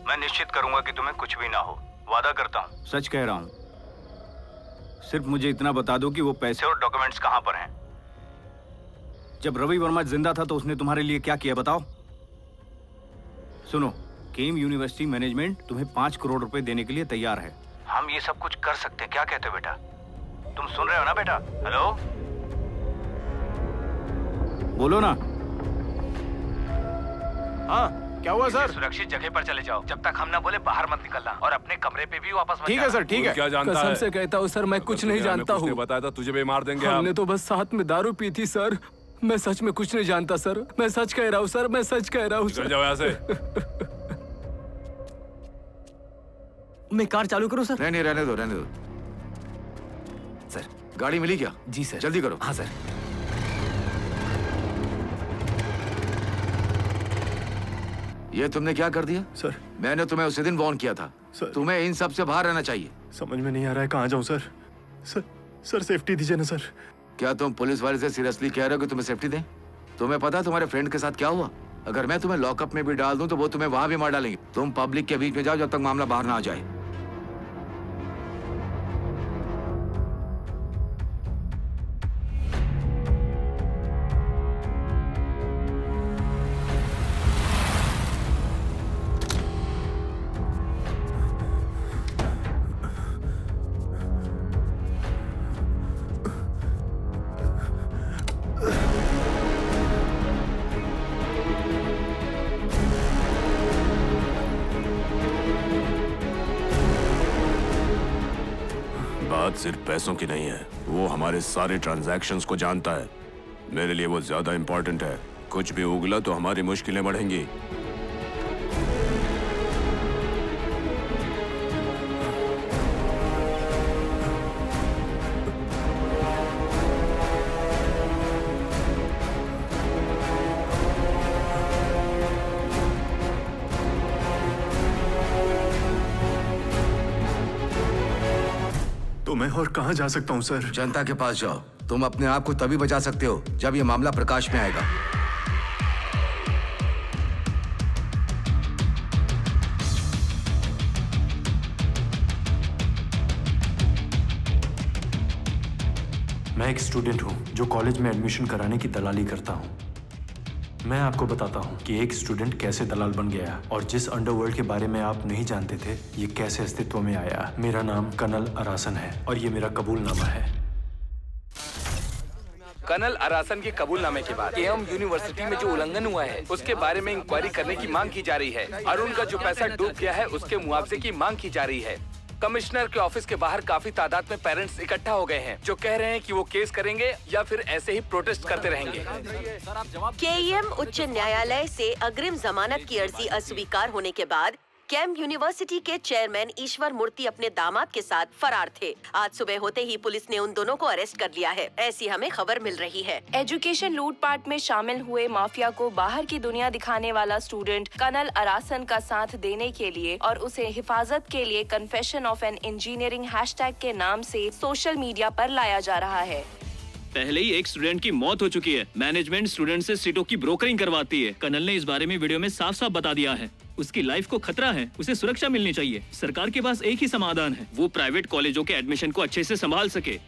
मैं निश्चित करूंगा कि तुम्हें कुछ भी ना हो, वादा करता हूँ। सच कह रहा हूँ। सिर्फ मुझे इतना बता दो कि वो पैसे और डॉक्यूमेंट्स कहाँ पर हैं। जब रवि वर्मा जिंदा था तो उसने तुम्हारे लिए क्या किया बताओ। सुनो, केम यूनिवर्सिटी मैनेजमेंट तुम्हें 5 करोड़ रुपए देने के लिए तैयार है। हम ये सब कुछ कर सकते हैं। क्या कहते हो बेटा? तुम सुन रहे हो ना बेटा? हेलो, बोलो ना। हाँ क्या हुआ सर? सुरक्षित जगह पर चले जाओ। जब तक हम ना बोले बाहर मत निकलना और अपने कमरे पे भी वापस मत ठीक है जाना। सर, ठीक है। क्या जानता कसम है? से कहता हूँ सर, मैं कुछ नहीं जानता हूँ। बताया था तुझे भी मार देंगे। हमने तो बस साथ में दारू पी थी सर। मैं सच में कुछ नहीं जानता सर। मैं सच कह रहा हूँ सर, मैं सच कह रहा हूँ सर। जाओ यहाँ से। मैं कार चालू करूँ सर? नहीं रहने दो, रहने दो। सर गाड़ी मिली क्या? जी सर। जल्दी करो। हाँ सर। ये तुमने क्या कर दिया? सर मैंने तुम्हें उसी दिन वार्न किया था। तुम्हें इन सब से बाहर रहना चाहिए। समझ में नहीं आ रहा है कहाँ जाऊँ सर। सर सेफ्टी दीजिए ना सर। क्या तुम पुलिस वाले से सीरियसली कह रहे हो कि तुम्हें सेफ्टी दें? तुम्हें पता है तुम्हारे फ्रेंड के साथ क्या हुआ? अगर मैं तुम्हें लॉकअप में भी डाल दूं तो वो तुम्हें वहां भी मार डालेंगे। तुम पब्लिक के बीच में जाओ जब तक मामला बाहर ना आ जाए। बात सिर्फ पैसों की नहीं है, वो हमारे सारे ट्रांजैक्शंस को जानता है। मेरे लिए वो ज्यादा इंपॉर्टेंट है। कुछ भी उगला तो हमारी मुश्किलें बढ़ेंगी। तो मैं और कहाँ जा सकता हूँ सर? जनता के पास जाओ। तुम अपने आप को तभी बचा सकते हो जब ये मामला प्रकाश में आएगा। मैं एक स्टूडेंट हूँ जो कॉलेज में एडमिशन कराने की दलाली करता हूँ। मैं आपको बताता हूँ कि एक स्टूडेंट कैसे दलाल बन गया और जिस अंडरवर्ल्ड के बारे में आप नहीं जानते थे, ये कैसे अस्तित्व में आया। मेरा नाम कर्नल अरासन है और ये मेरा कबूलनामा है। कर्नल अरासन के कबूलनामे के बाद केएम यूनिवर्सिटी में जो उल्लंघन हुआ है उसके बारे में इंक्वायरी करने की मांग की जा रही है। अरुण का जो पैसा डूब गया है उसके मुआवजे की मांग की जा रही है। कमिश्नर के ऑफिस के बाहर काफी तादाद में पेरेंट्स इकट्ठा हो गए हैं जो कह रहे हैं कि वो केस करेंगे या फिर ऐसे ही प्रोटेस्ट करते रहेंगे। केईएम उच्च न्यायालय से अग्रिम जमानत की अर्जी अस्वीकार होने के बाद केम यूनिवर्सिटी के चेयरमैन ईश्वर मूर्ति अपने दामाद के साथ फरार थे। आज सुबह होते ही पुलिस ने उन दोनों को अरेस्ट कर लिया है, ऐसी हमें खबर मिल रही है। एजुकेशन लूटपाट में शामिल हुए माफिया को बाहर की दुनिया दिखाने वाला स्टूडेंट कर्नल अरासन का साथ देने के लिए और उसे हिफाजत के लिए confession of an engineering hashtag के नाम से सोशल मीडिया पर लाया जा रहा है। पहले ही एक स्टूडेंट की मौत हो चुकी है। मैनेजमेंट स्टूडेंट से सीटों की ब्रोकरिंग करवाती है। कर्नल ने इस बारे में वीडियो में साफ साफ बता दिया है। उसकी लाइफ को खतरा है, उसे सुरक्षा मिलनी चाहिए। सरकार के पास एक ही समाधान है, वो प्राइवेट कॉलेजों के एडमिशन को अच्छे से संभाल सके।